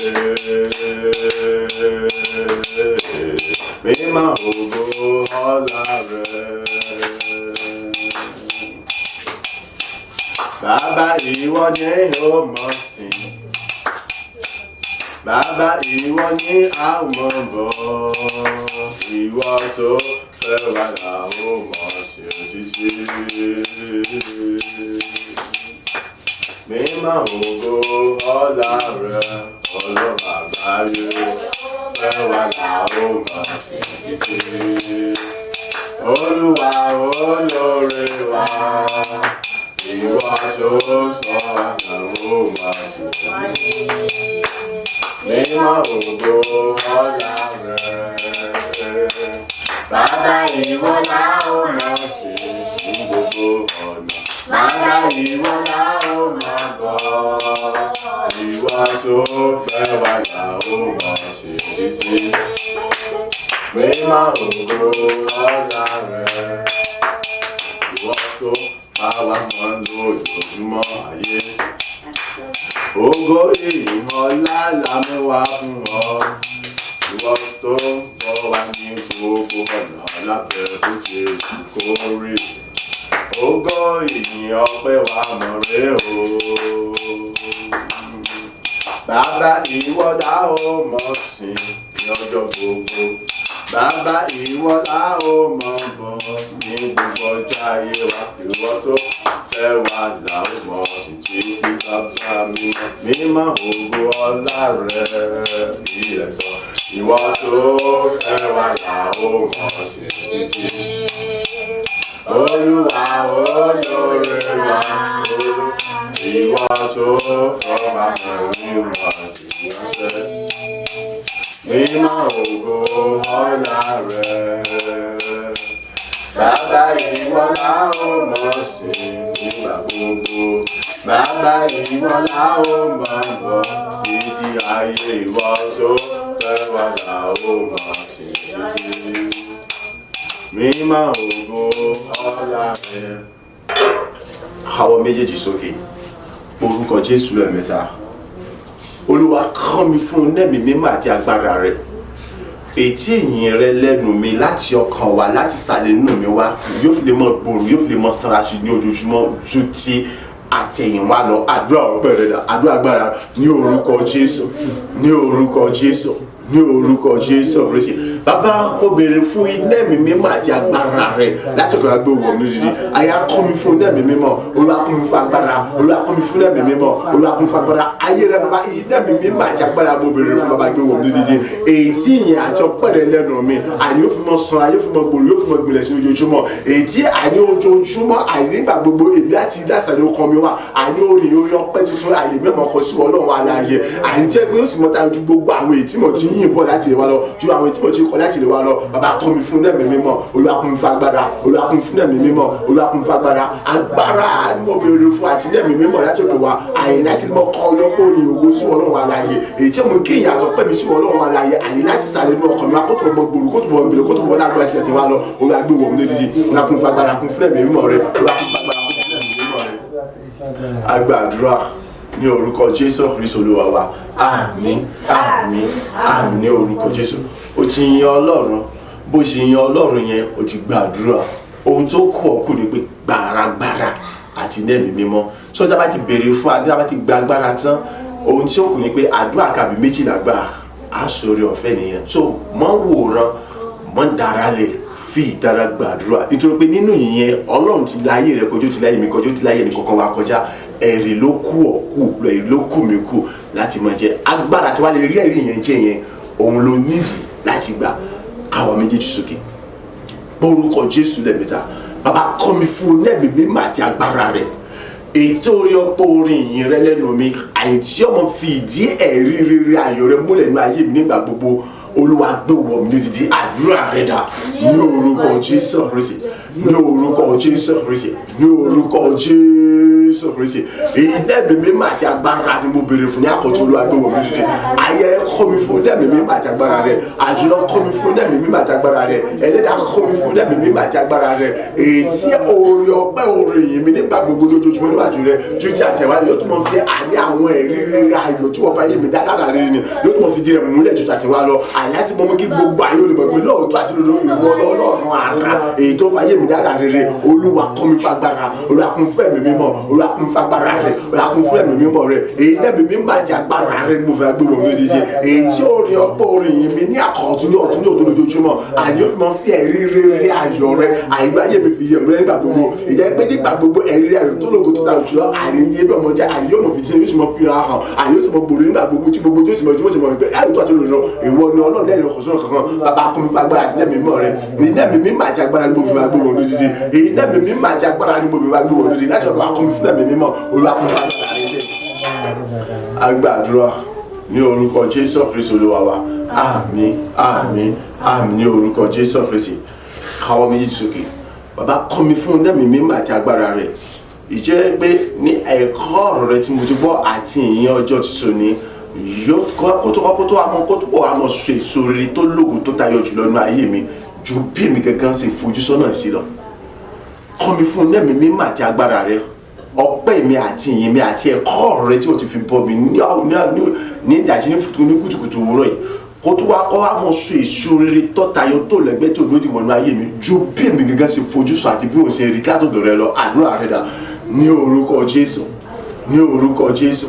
Mímọ́ ògo ọlá rẹ̀. Bàbá ìwọ ni ó mọ̀ sí. Bàbá ìwọ ni àwọn bọ̀. Ìwọ tó fẹ́ wá làwọn mọ̀ sí òjijì. Mímọ́ ògo ọlá rẹ̀ ọlọ́run àgbáyé. Fẹ́ wá làwọn mọ̀ sí òjijì. Olúwa olóore wa. Ìwọ tó sọ àwọn mọ̀ sí òjijì. Mímọ́ ògo ọlá rẹ̀. Bàbá ìwọ la ó mọ̀ sí ní gbogbo ọ̀nà. Bàbá ìwọ la ó mọ̀ bọ̀. Ìwọ tó fẹ́ wá la ó mọ̀ sí títí. Mímọ́ ògo ọlá rẹ̀. Ìwọ tó bá wa mọ̀ lójoojúmọ́ ayé. Ògo ìmọ̀lá la mẹ́wàá fún ọ. Ìwọ tó ń bọ̀ wá ní gbogbo ọ̀nà lábẹ́ bó ṣe kó rí. Ògo ìyìn ọpẹ́ wa mọ̀ rẹ́ o. Bàbá ìwọ la ó mọ̀ sí ní ọjọ́ gbogbo. Bàbá ìwọ la ó mọ̀ bọ̀ ní gbogbo ọjọ́ ayé wa. Ìwọ tó fẹ́ wá là ó mọ̀ sí títí bàbá mi. Mímọ́ ògo ọlá rẹ̀ ilẹ̀ sọ. Ìwọ tó fẹ́ wá là ó mọ̀ sí títí. Olúwa olóore wa. Ìwọ tó fẹ́ wá pẹ̀lú mọ̀ sí ìránṣẹ́. Mímọ́ ògo ọlá rẹ̀. Bàbá ìwọ la ó mọ̀ sí nígbà gbogbo. Bàbá ìwọ la ó mọ̀ bọ̀ títí ayé. Ìwọ tó fẹ́ wá là ó mọ̀ sí títí. Mímọ́ ògo ọlá rẹ̀. Káwọ́ méjèèjì sókè. Orúkọ Jésù lẹ́ẹ̀mẹ́ta. Olúwa kọ́ mi fún nẹ́mi mímọ́ àti agbára rẹ̀. Ètí ìyìn rẹ lẹ́nu mi láti ọkàn wa láti sàlẹ̀ nínú mi wá yóò fi lè mọ gbòòrò yóò fi lè mọ sanra sí ní ojoojúmọ́ ju ti àtẹ̀yìnwá lọ. Àdúrà ọpẹ́ rẹ dà, àdúrà agbára ní orúkọ Jésù, ní orúkọ Jésù, ní orúkọ Jésù Kristi. Bàbá mo béèrè fún iná mi mímọ́ àti agbára rẹ láti ọkàn agbó wọ̀ mí dídí. Àyà kọ́ mi fún iná mi mímọ́, Olúwa kọ́ mi fún agbára, Olúwa kọ́ mi fún iná mi mímọ́, Olúwa kọ́ mi fún agbára. Ayé rẹ bàbá iná mi mímọ́ àti agbára mo béèrè fún bàbá agbó wọ̀ mí dídí. Èyí tí ìyẹn àti ọpẹ́ rẹ lẹ́nu mi, àní ó fi mọ sanra, yóò fi mọ gbòòrò, yóò fi mọ gbilẹ̀ sí ojoojúmọ́. Èyí tí àní ojoojúmọ́ àní nígbà gbogbo èmi láti ìdásàlẹ̀ ọkàn mi wà, àní orin orí ọpẹ́ tuntun àlè mẹ́mọ̀ kan sí Ọlọ́run aláàyè. Àní tí ẹgbẹ́ ó sì mọ́ta ju gbogbo àwọn èyí tí mo ti yìn bọ̀ láti lè wá lọ, ju àwọn èyí tí mo ti kọ́ láti lè wá lọ. Bàbá kọ́ mi fún ẹ̀mí mímọ́, Olúwa kọ́ mi fún agbára, Olúwa kọ́ mi fún ẹ̀mí mímọ́, Olúwa kọ́ mi fún agbára. Agbára ni mo béèrè fún àti ẹ̀mí mímọ́ láti òkè wá. Àyè láti mọ kọ́ ọlọ́pọ̀ orin ògo sí Ọlọ́run aláàyè. Èyí tí mo kí ìyàtọ̀ pẹ́ mi sí Ọlọ́run aláàyè. Àyè láti sàlẹ̀ inú ọkàn mi wá, kó tó mọ gbòòrò, kó tó mọ gbèrè, kó tó mọ lágbára tilẹ̀ tí wá lọ. Olúwa gbé wọ̀ mí lédìdí, Olúwa kọ́ mi fún agbára, kún fún ẹ̀mí mímọ́ rẹ, Olúwa kún fún agbára, kún fún ẹ̀mí mímọ́ rẹ. Agbàdúrà ní orúkọ Jésù Kristi Olúwa wa. Àmín àmín àmín ní orúkọ Jésù. Ó ti yin Ọlọ́run, bó ṣe yin Ọlọ́run yẹn ó ti gbàdúrà. Ohun tó kù ọkù ni pé gbàràgbàrà àti nẹ́ẹ̀mí mímọ́. So tá bá ti béèrè fún adé, tá bá ti gba agbára tán, ohun tí ó kù ni pé àdúrà kàbí méjìlá gbà á sórí ọ̀fẹ́ nìyẹn. So mọ́ wòran, mọ́ dára lè fi ìtara gbàdúrà, nítorí pé nínú ìyẹn Ọlọ́run ti láyé rẹ kọjú, ti láyé mi kọjú, ti láyé ẹnìkankan wa kọjá. Ẹ̀rí ló kù ọ̀kù, ẹ̀rí ló kù mí kù láti mọ̀ jẹ́ agbára tí wàá lè rí ẹ̀rí yẹn jẹ́ yẹn, òun ló nídìí láti gbà. Káwọ́ méjèèjì sókè, orúkọ Jésù lẹ́ẹ̀mẹ́ta. Bàbá kọ́ mi fún nẹ́ẹ̀mí mímọ́ àti agbára rẹ̀. Èyí tí orí ọ̀pọ̀ orin ìyìn rẹ lẹ́nu mi, àyè tí ọmọ fi ìdí ẹ̀rí rere ayọ̀ rẹ múlẹ̀ nínú ayé mi nígbà gbogbo. Olúwa gbé wọ̀ mí nídìí àdúrà rẹ dà ní orúkọ Jésù Kristi, ní orúkọ Jésù Kristi, ní orúkọ Jésù Kristi. Èyí nẹ́ẹ̀mí mímọ́ àti agbára ni mo béèrè fún ní àkọ́tún. Olúwa gbé wọ̀ mí nídìí. Ayẹyẹ kọ́ mi fún nẹ́ẹ̀mí mímọ́ àti agbára rẹ. Àjùlọ kọ́ mi fún nẹ́ẹ̀mí mímọ́ àti agbára rẹ. Ẹlẹ́dàá kọ́ mi fún nẹ́ẹ̀mí mímọ́ àti agbára rẹ. Èyí tí orí ọpẹ́ orin yìí mi nígbà gbogbo lójoojúmọ́ níwájú rẹ ju ti àtẹ̀wálé yóò tún mọ̀ fi àní àwọn ẹ̀rí rere ayọ̀ tí wọ́n fà yé mi dáadáa rere ni yóò tún mọ̀ fi di rẹ̀ múlẹ̀ ju tàtiwá lọ. Láti mọ́ mú kí gbogbo ayé olùgbọ̀ pé lóòótọ́ àti lóòótọ́ ìwọ Ọlọ́run ara èyí tó fàyè mi dára rere. Olúwa kọ́ mi fagbára, Olúwa kún fún ẹ̀mí mímọ́, Olúwa kún fagbára rẹ̀, Olúwa kún fún ẹ̀mí mímọ́ rẹ̀. Èyí nẹ́ẹ̀mí mímọ́ àti agbára rẹ̀ ni mo fẹ́ gbé wọn lójijì. Èyí tí ó rí ọ̀pọ̀ orin yìí mi ní àkọ́tún ní ọ̀tún ní ọ̀tún lójoojúmọ́. Àní ó fi máa ń fi ẹ̀rí rere ayọ̀ rẹ̀, àyíká ayé mi fi yẹ̀ mú nígbà gbogbo. Ìjẹ́ pé nígbà gbogbo ẹ̀rí ayọ̀ tó lógo tó ta òjò àní ní ẹbí ọmọ jẹ́ àní yóò mọ̀ fi tí yóò sì mọ̀ fi hàn, àní yóò sì mọ̀ gbòòrò nígbà gbogbo tí gbogbo yóò sì mọ̀ tí wọ́n sì mọ̀ pé láì tó àti lòdì ìwọ ni Ọlọ́run lẹ́yìn ọkọ̀ sọ́nà kankan. Bàbá kún mi fagbára àti nẹ́ẹ̀mí mímọ́ rẹ̀. Èyí nẹ́ẹ̀mí mímọ́ àti agbára ni mo fi wá gbé wọn lójijì. Èyí nẹ́ẹ̀mí mímọ́ àti agbára ni mo fi wá gbé wọn lójijì. Láti ọ̀dọ̀ akún mi fún ẹ̀mí mímọ́, Olúwa kún fagbára rẹ̀ ṣe. Agbàdúrà ní orúkọ Jésù Kristi Olúwa wa. Àmín àmín àmín ní orúkọ Jésù Kristi. Káwọ́ méjì sókè. Bàbá kọ́ mi fún nẹ́ẹ̀mí mímọ́ àti agbára rẹ̀. Ìjẹ́ pé ní ẹ̀kọ́ ọ̀rọ̀ rẹ tí mo ti gbọ́ àti ìyẹn ọjọ́ ti sọ ní yóò kótó àmọ́ sọ èso rere tó lógo tó tayọ jùlọ nínú ayé mi ju bí èmi gangan ṣe fojú sọ́nà sí lọ. Kọ́ mi fún nẹ́ẹ̀mí mímọ́ àti agbára rẹ. Ọpẹ́ mi àti ìyìn mi àti ẹ̀kọ́ ọ̀rọ̀ rẹ tí o ti fi bọ́ mi ní ìdájí ní kùtùkùtù òwúrọ̀ yìí kó tó wá kọ́ àmọ́ sọ èso rere tó tayọ tó lẹ́gbẹ́ tó lódì wọnú ayé mi ju bí èmi gangan ṣe fojú sọ àti bí mo ṣe rí látọ̀dọ̀ rẹ lọ. Àdúrà rẹ dà ní orúkọ Jésù, ní orúkọ Jésù,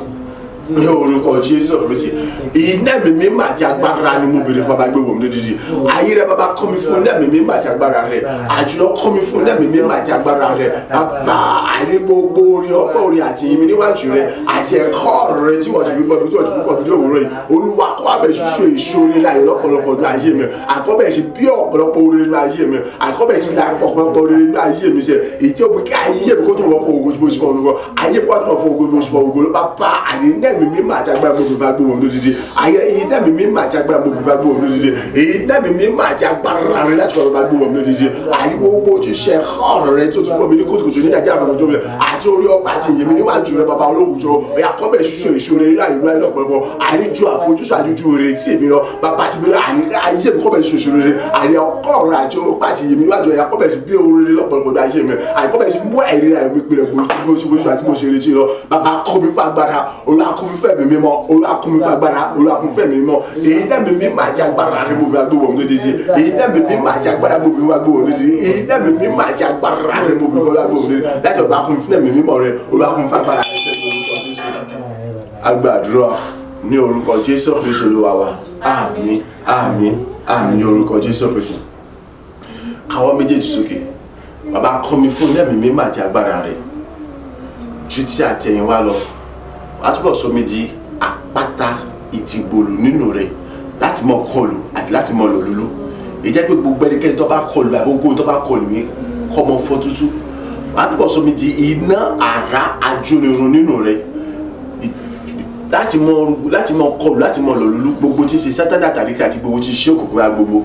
ní orúkọ Jésù Kristi. Nẹ́ẹ̀mí mímọ́ àti agbára ni mo béèrè fún bàbá gbé wọ̀ mí lódìdí. Ayé rẹ bàbá kọ́ mi fún nẹ́ẹ̀mí mímọ́ àti agbára rẹ. Àjùlọ kọ́ mi fún nẹ́ẹ̀mí mímọ́ àti agbára rẹ. Bàbá àní gbogbo orin ọpẹ́ orin àti ìyìn mi níwájú rẹ àti ẹ̀kọ́ ọ̀rọ̀ rẹ tí wọ́n ti fi bọ́ mi tí wọ́n ti fi kọ́ mi ní òwúrọ̀ yìí. Olúwa kọ́ abẹ́ ṣíṣe èso orin láyé lọ́pọ̀lọpọ̀ ní ayé mi. Àkọ́bẹ̀ ṣe bí ọ̀pọ̀lọpọ̀ orin ní ayé mi. Àkọ́bẹ̀ ṣe ọ̀pọ̀lọpọ̀ orin ní ayé mi sẹ́. Ìtí ó bí kí ayé mi kó tó wọ́n fọ ògo tí mo ti fọ ògo. Ayé mi kó tó wọ́n fọ ògo tí mo ti fọ ògo. Bàbá àní nẹ́ẹ̀mí mímọ́ àti agbára mo bá gbé wọn lódìdí. Ayé èyí nẹ́ẹ̀mí mímọ́ àti agbára mo bá gbé wọn lódìdí. Èyí nẹ́ẹ̀mí mímọ́ àti agbára rẹ láti kọ́ bá gbé wọn lódìdí. Àní gbogbo òṣìṣẹ́ ọ̀rọ̀ rẹ tó ti fọ́ mi ní kùtùkùtù ní ìdájọ́ àwọn ọjọ́ mi àti orí ọgbà àti ìyẹn mi níwájú rẹ bàbá olówùjọ ẹ̀yà kọ́bẹ̀ ṣíṣọ ìṣòro eré àyè láyé lọ́pọ̀lọpọ̀ àríjọ àfojúsọ àjọjú rẹ tí èmi lọ bàbá ti bí ayé mi kọ́bẹ̀ ṣíṣọ ìṣòro rẹ àní ọkọ̀ ọ̀rọ̀ àti ọgbà àti ìyẹn mi níwájú ẹ̀yà kọ́bẹ̀ sí bí oore lọ́pọ̀lọpọ̀ ayé mi àní kọ́bẹ̀ sí mú ẹ̀rí ayé mi pinnu bó àti mo ṣe retí lọ bàbá kọ́ mi fún agbára Olúwa kún mi fún ẹ̀mí mímọ́ Olúwa kún mi fún agbára Olúwa kún mi fún ẹ̀mí mímọ́ èyí nẹ́ẹ̀mí mímọ́ àti agbára rẹ mo fi wá gbé wọ̀ lódìdí èyí nẹ́ẹ̀mí mímọ́ àti agbára mo fi wá gbé wọ̀ lódìdí èyí nẹ́ẹ̀mí mímọ́ àti agbára rẹ mo fi wá gbé wọ̀ lódìdí láti ọ̀gbà kún mi fún ẹ̀mí mímọ́ rẹ Olúwa kún mi fún agbára rẹ agbàdúrà ní orúkọ Jésù Kristi Olúwa wa. Àmín àmín àmín ní orúkọ Jésù Kristi. Káwọ́ méjèèjì sókè. Bàbá kọ́ mi fún ẹ̀mí mímọ́ àti agbára rẹ ju ti àtẹ̀yìnwá lọ. Wàá túbọ̀ sọ mi di àpáta ìtìgbòlù nínú rẹ láti mọ kọlù àti láti mọ lòlúlú. Ìjẹ́ pé gbogbo ẹnikẹ́ni tó bá kọlù àgbogbo tó bá kọlù mi kọ́ mọ fọ́ tútù. Wàá túbọ̀ sọ mi di iná àrá ajónirun nínú rẹ láti mọ kọlù láti mọ lòlúlú gbogbo tí ń ṣe Sátánì àtàríkà àti gbogbo tí ń ṣe òkùnkùn agbogbo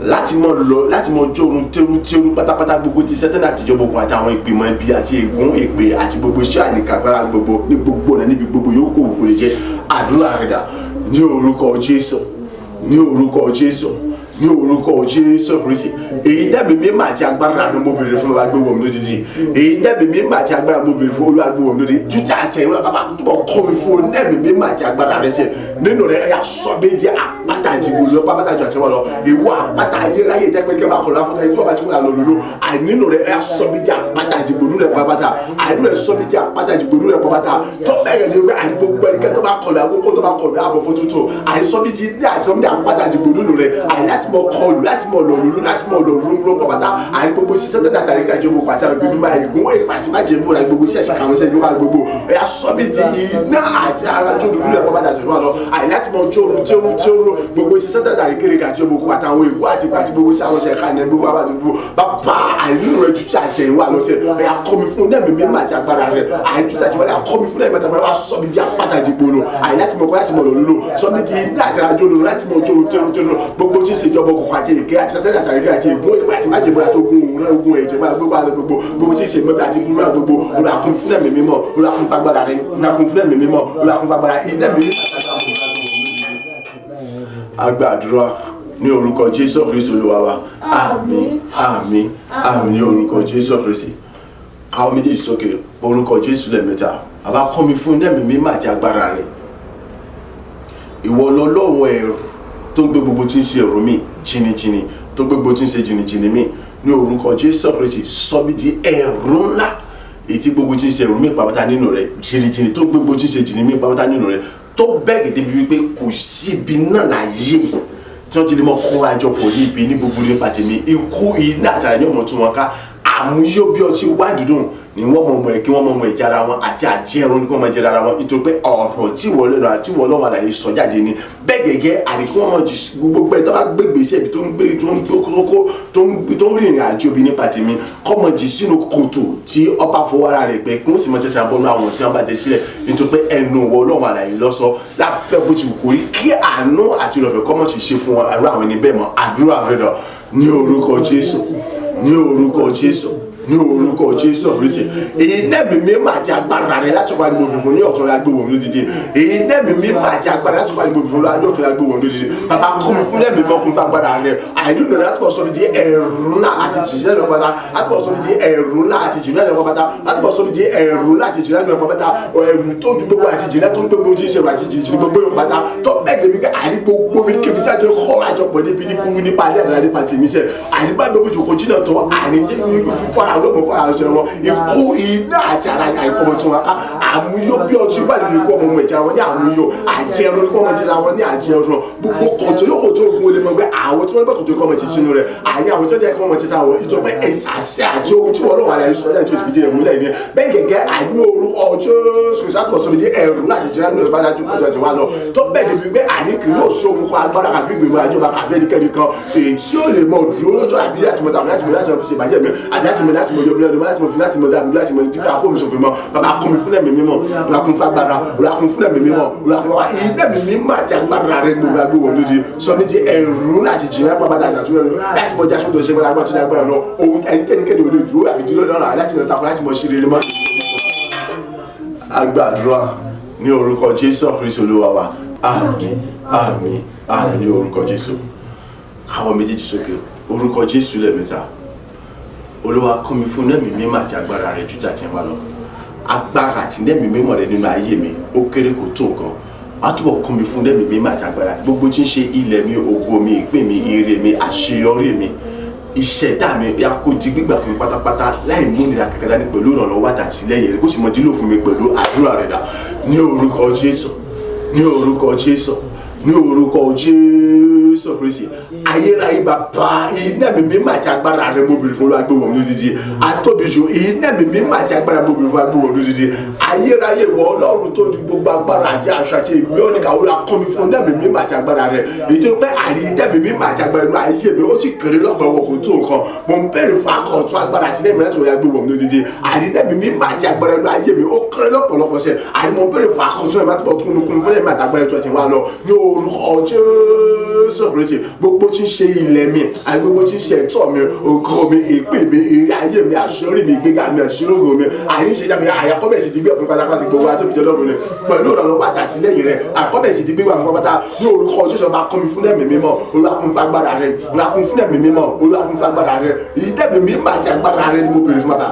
láti mọ jó orun tẹ́rú pátápátá gbogbo tí Sátánì àtijọ́ gbogbo àti àwọn ìgbìmọ̀ ẹbí àti ègún èpè àti gbogbo iṣẹ́ àníkàgbára gbogbo ní gbogbo ọ̀nà níbi gbogbo yòókù kò lè jẹ́ àdúrà rẹ̀ dà ní orúkọ Jésù ní orúkọ Jésù ní orúkọ Jésù Kristi èyí dẹ́bi mímọ́ àti agbára rẹ mo béèrè fún bàbá gbé wọ̀ mí lódìdí èyí dẹ́bi mímọ́ àti agbára mo béèrè fún Olúwa gbé wọ̀ mí lódìdí jújà àtẹ̀yìnwá bàbá túbọ̀ kọ́ mi fún dẹ́bi mímọ́ àti agbára rẹ sẹ́ nínú rẹ ẹ̀yà sọ méjì àpáta ìdìbò lọ bàbá tàjọ àtẹ̀wọ́ lọ ìwọ àpáta ayérayé jẹ́ pé kí wọ́n akọ̀rọ̀ afọ́nà ẹni tí wọ́n bá ti wọ́n lọ lòlò àìnínú rẹ ẹ̀yà sọ méjì àpáta ìdìbò nínú rẹ bàbá ta àìnínú rẹ sọ méjì àpáta ìdìbò nínú rẹ bàbá ta tó bẹ̀rẹ̀ ní pé àìní gbogbo ẹnikẹ́ni tó bá kọlu àkókò tó bá kọlu àbọ̀ fún tuntun àìsọ méjì ní àìsọ méjì àpáta ìdìbò nínú rẹ àìní láti mọ kọlu láti mọ lọ lòlò láti mọ lọ rúnrún bàbá ta àìní gbogbo sísẹ́ tó dàtà rí kájọ gbogbo àti àwọn ìgbìmọ̀ máa ègún èpà àti májè mú ra gbogbo iṣẹ́ ìṣàkàwọn iṣẹ́ ìjọba gbogbo ẹ̀yà sọ méjì iná àti ara jó lòlù rẹ bàbá ta jọ̀ọ́ lọ àìní láti mọ jóoru gbogbo sísẹ́ tó dàtà rí kéré kájọ gbogbo àtàwọn ègún àti pàtí gbogbo iṣẹ́ àwọn iṣẹ́ ìka ní gbogbo àbájọ bàbá àìní rẹ tutù àti ẹ̀yìn wà lọ́sẹ̀ ẹ̀yà kọ́ mi fún ẹ̀mí mímọ́ àti agbára rẹ àìní tutù àti ẹ̀yà kọ́ mi fún ẹ̀mí àtàwọn ẹ̀yà sọ méjì àpáta ìdìbò lò àìní láti mọ kọ́ láti mọ lòlò sọ méjì láti ra jó lòlò láti mọ jóoru tẹ́rù gbogbo tí ń ṣe ìjọba òkùnkùn àti èké àti sátẹ́lẹ̀ àtàrí àti ègún ìpè àti májèmú àti ogun ẹ̀jẹ̀ máa gbogbo àti gbogbo tí ń ṣe mọ́bí àti gbúgbúrà gbogbo olùhàkùn fúnlẹ̀ mi mímọ́ olùhàkùn fagbára rẹ olùhàkùn fúnlẹ̀ mi mímọ́ olùhàkùn fagbára ilẹ̀ mi mímọ́. Agbàdúrà ní orúkọ Jésù Kristi Olúwa wa àmín àmín àmín ní orúkọ Jésù Kristi káwọn méjèèjì sókè orúkọ Jésù lẹ́ẹ̀mẹ́ta àbá kọ́ mi fún ẹ̀mí mímọ́ àti agbára rẹ ìwọ lọ́lọ́run ẹ̀rù tó ń gbé gbogbo tí ń ṣe ẹ̀rù mi jìnnìjìnnì tó ń gbé gbogbo tí ń ṣe jìnnìjìnnì mi ní orúkọ Jésù Kristi sọ mí di ẹ̀rù ńlá èyí tí gbogbo tí ń ṣe ẹ̀rù mi pàápàá nínú rẹ jìnnìjìnnì tó ń gbé gbogbo tí ń ṣe jìnnì mi pàápàá nínú rẹ tó bẹ́ẹ̀ gẹ́gẹ́ bí wípé kò síbi náà láyé tí wọ́n ti lè mọ kó àjọpọ̀ ní ibi ní gbogbo nípa tèmi ikú iná àtàrà ní ọmọ tí wọn ká àmúyó bí ọtí wá dídùn ni wọ́n mọ̀ ọmọ ẹ̀ kí wọ́n mọ̀ ọmọ ẹ̀jẹ̀ ara wọn àti àjẹrun ní kí wọ́n mọ̀ ẹ̀jẹ̀ ara wọn nítorí pé ọ̀rọ̀ tí wọ́n lẹ́nu àti wọ́n lọ́wọ́ àlàyé sọ jáde ni bẹ́ẹ̀ gẹ́gẹ́ àdìkí wọ́n mọ̀ jì gbogbo ẹ̀ tó bá gbé gbèsè ibi tó ń gbé tó ń rìnrìn àjò bí nípa tèmi kọ́ mọ̀ jì sínú kòtò tí ọba fọwọ́ ara rẹ̀ gbẹ kí wọ́n sì mọ̀ tẹ̀sán bọ́nú àwọn tí wọ́n bá dé sílẹ̀ nítorí pé ẹnu wọ́n lọ́wọ́ àlàyé lọ́sọ lábẹ́ bó ti wù kí àánú àti ìrọ̀fẹ́ kọ́ mọ̀ sì ṣe fún wọn àrùn àwọn ẹni bẹ́ẹ̀ mọ̀ àdúrà rẹ̀ lọ ní orúkọ Jésù ní orúkọ Jésù ní orúkọ Jésù Kristi èyí nẹ́ẹ̀mí mímọ́ àti agbára rẹ láti wá ní mo fìfún ní ọ̀tún agbé wọn lódìdí èyí nẹ́ẹ̀mí mímọ́ àti agbára láti wá ní mo fìfún ní ọ̀tún agbé wọn lódìdí bàbá kọ́ mi fún nẹ́ẹ̀mí mímọ́ kún fún agbára rẹ àìdúró náà láti pọ̀ sọ́ni di ẹ̀rù ńlá àti jìjìlẹ̀ lọ́wọ́ pátá láti pọ̀ sọ́ni di ẹ̀rù ńlá àti jìjìlẹ̀ lọ́wọ́ pátá láti pọ̀ sọ́ni di ẹ̀rù ńlá àti jìjìlẹ̀ lọ́wọ́ pátá ẹ̀rù tó ju gbogbo àti jìjìlẹ̀ tó ń gbogbo ojú ìṣẹ̀rù àti jìjìlẹ̀ gbogbo ìwọ̀n pátá tó bẹ́ẹ̀ débi pé àní gbogbo mi kébi jáde kọ́ àjọpọ̀ níbi nípa alẹ́ àdára nípa tèmi sẹ́ àní bá gbogbo jòkó jìnnà tó àní fífọ́ àwọn olóògùn fọ́ àwọn ṣẹ̀rọ ikú iná àti ara àìkọ́mọ tí wọn ká àmúyó bí ọtí bá nínú ikú ọmọ ẹ̀jẹ̀ wọn ní àmúyó àjẹrún ikú ọmọ ẹ̀jẹ̀ wọn ní àjẹrún gbogbo kọ̀tọ̀ yóò kọ̀tọ̀ òkun olè mọ̀ pé àwọn tí wọ́n bá kọ̀tọ̀ ikú ọmọ ẹ̀jẹ̀ sínú rẹ̀ àní àwọn tí wọ́n jẹ́ ikú ọmọ ẹ̀jẹ̀ sáwọn ìjọba ẹ̀sàṣẹ́ àti ohun tí wọ́n lọ́wọ́ àlàyé sọ láti fi jẹ́ ìmúlẹ̀ ní bẹ́ẹ̀ gẹ́gẹ́ àní òru ọjọ́ sọ̀rọ̀ sọ̀rọ̀ jẹ́ ẹ̀rù láti jẹ́ nínú ìbára tó kọjá ti wá lọ tó bẹ́ẹ̀ ni wípé àní kì yóò sọ ohun kan agbára àfi ìgbìmọ̀ àjọba kàbí ẹnikẹ́ni kan èyí tí ó lè mọ dúró lọ́jọ́ àbí láti mọ tàbí láti mọ ṣe ìbàjẹ́ mi àbí láti mọ yọ mílíọ̀nù láti mọ fi láti mọ dàbí láti mọ dídá fóònù sọfún mọ bàbá kún mi fúnlẹ̀ mi mímọ́ olùkún fún agbára olùkún fúnlẹ̀ mi mímọ́ olùkún wa ilé mi mímọ́ àti agbára rẹ ní olùgbàgbé wọn lóde sọ ní ti ẹ̀rù láti jìnnà pápá láti àtúnyẹ lọ láti mọ jásùn tó ṣe wọn agbára tó dá agbára lọ ohun ẹnikẹ́ni ò lè dúró àbí dúró lọ́rọ̀ láti mọ takò láti mọ ṣe rere mọ́. Agbàdúrà ní orúkọ Jésù Kristi Olúwa wa àmín àmín àmín ní orúkọ Jésù káwọn méjèèjì sókè orúkọ Jésù lẹ́ẹ̀mẹ́ta Olúwa kọ́ mi fún ẹ̀mí mímọ́ àti agbára rẹ̀ jù jáde wá lọ agbára àti ẹ̀mí mímọ́ rẹ̀ nínú ayé mi ó kéré kò tó nǹkan wá túbọ̀ kọ́ mi fún ẹ̀mí mímọ́ àti agbára gbogbo tí ń ṣe ilẹ̀ mi ògo mi ìpín mi ire mi àṣeyọrí mi ìṣẹ̀dá mi ya kó di gbígbà fún mi pátápátá láì múnira kankan dání pẹ̀lú ìrànlọ́wọ́ àtàtìlẹ́yìn rẹ̀ kó sì mọ dílò fún mi pẹ̀lú àdúrà rẹ̀ dà ní orúkọ Jésù ní orúkọ Jésù ní orúkọ Jésù Kristi ayérayé bàbá iná mi mímọ́ àti agbára rẹ mo bèrè fún Olúwa gbé wọn lódìdí àtòbí ju iná mi mímọ́ àti agbára mo bèrè fún Olúwa gbé wọn lódìdí ayérayé wọ Ọlọ́run tó ju gbogbo agbára àti aṣọ àti ìgbé ọ̀nìkà Olúwa kọ́ mi fún iná mi mímọ́ àti agbára rẹ ètò pé àrí iná mi mímọ́ àti agbára inú ayé mi ó sì kéré lọ́pọ̀lọpọ̀ kò tó nǹkan mo ń bẹ̀rẹ̀ fún akọ̀tún agbára àti iná mi láti Olúwa gbé wọn lódìdí àrí iná mi mímọ́ àti agbára inú ayé mi ó kéré lọ́pọ̀lọpọ̀ sẹ́ àrí mo ń bẹ̀rẹ̀ fún akọ̀tún ẹ̀ láti bọ̀ tó kún fún ẹ̀mí àtàgbára ètò ẹ̀tì wa lọ ní orúkọ Jésù Kristi gbogbo tí ń ṣe ilẹ̀ mi àti gbogbo tí ń ṣe ẹ̀tọ́ mi ògo mi ìpè mi èrè ayé mi àṣírí mi ìgbéga mi àṣírógò mi àríṣẹ́jà mi àyàkọ́bẹ̀ sì ti gbé fún pátápátá gbogbo wa tó fi jẹ́ lọ́rùn ni pẹ̀lú ìrànlọ́wọ́ àtàtìlẹ́yìn rẹ̀ àkọ́bẹ̀ sì ti gbé wà fún pátápátá ní orúkọ Jésù ọba kún mi fún ẹ̀mí mímọ́ Olúwa kún fún agbára rẹ̀ Olúwa kún fún ẹ̀mí mímọ́ Olúwa kún fún agbára rẹ̀ ìdẹ́mi mímọ́ àti agbára rẹ̀ ni mo béèrè fún bàbá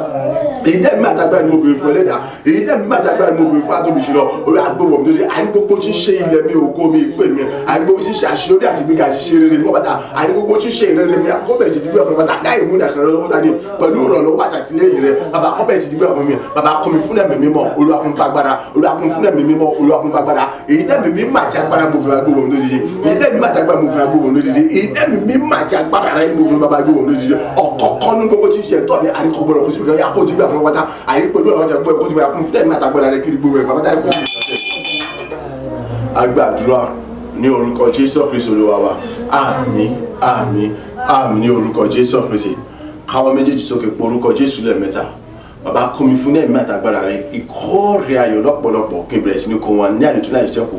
ìdẹ́mi àti agbára ni mo béèrè fún ẹlẹ́dàá ìdẹ́mi àti agbára ni mo béèrè fún àtòbíṣe lọ Olúwa gbogbo mi lórí àní gbogbo tí ń ṣe ilẹ̀ mi ògo mi ìpè mi àní gbogbo tí ń ṣe àṣeyọrí àti gbígbà àṣìṣe rere ní pátá àní gbogbo tí ń ṣe ìrere mi àkọ́bẹ̀ ti dìgbà fún pátá láì múnà kẹrẹ lọ́wọ́ dání pẹ̀lú ìrànlọ́wọ́ àtàtìlẹ́yìn rẹ̀ bàbá àkọ́bẹ̀ ti dìgbà fún mi bàbá kún mi fún ẹ̀mí mímọ́ Olúwa kún fún agbára Olúwa kún fún ẹ̀mí mímọ́ Olúwa kún fún agbára ìdẹ́mi mímọ́ àti agbára mo béèrè gbogbo mi lódìdí ìdẹ́mi mímọ́ àti agbára mo béèrè gbogbo mi lódìdí ìdẹ́mi mímọ́ àti agbára rẹ̀ mo béèrè bàbá gbogbo mi lódìdí ọ̀kọ̀ọ̀kan ní gbogbo tí ń ṣe ẹ̀tọ́ mi àríkọ̀ gbọ́dọ̀ kó síbi kan yà kó dìgbà fún pátá àríkọ̀ gbọ́dọ̀ kó dìgbà kún fún ẹ̀mí àtàgbára rẹ̀ kiri gbogbo rẹ̀ pátá agbàdúrà ní orúkọ Jésù Kristi Olúwa wa àmín àmín àmín ní orúkọ Jésù Kristi káwọn méjèèjì sókè pé orúkọ Jésù lẹ́ẹ̀mẹ́ta bàbá kún mi fún ẹ̀mí àtàgbára rẹ̀ ìkórè ayọ̀ lọ́pọ̀lọpọ̀ kébìrẹ̀ sí ní kó wọn ní àdìtú láì ṣẹ́kù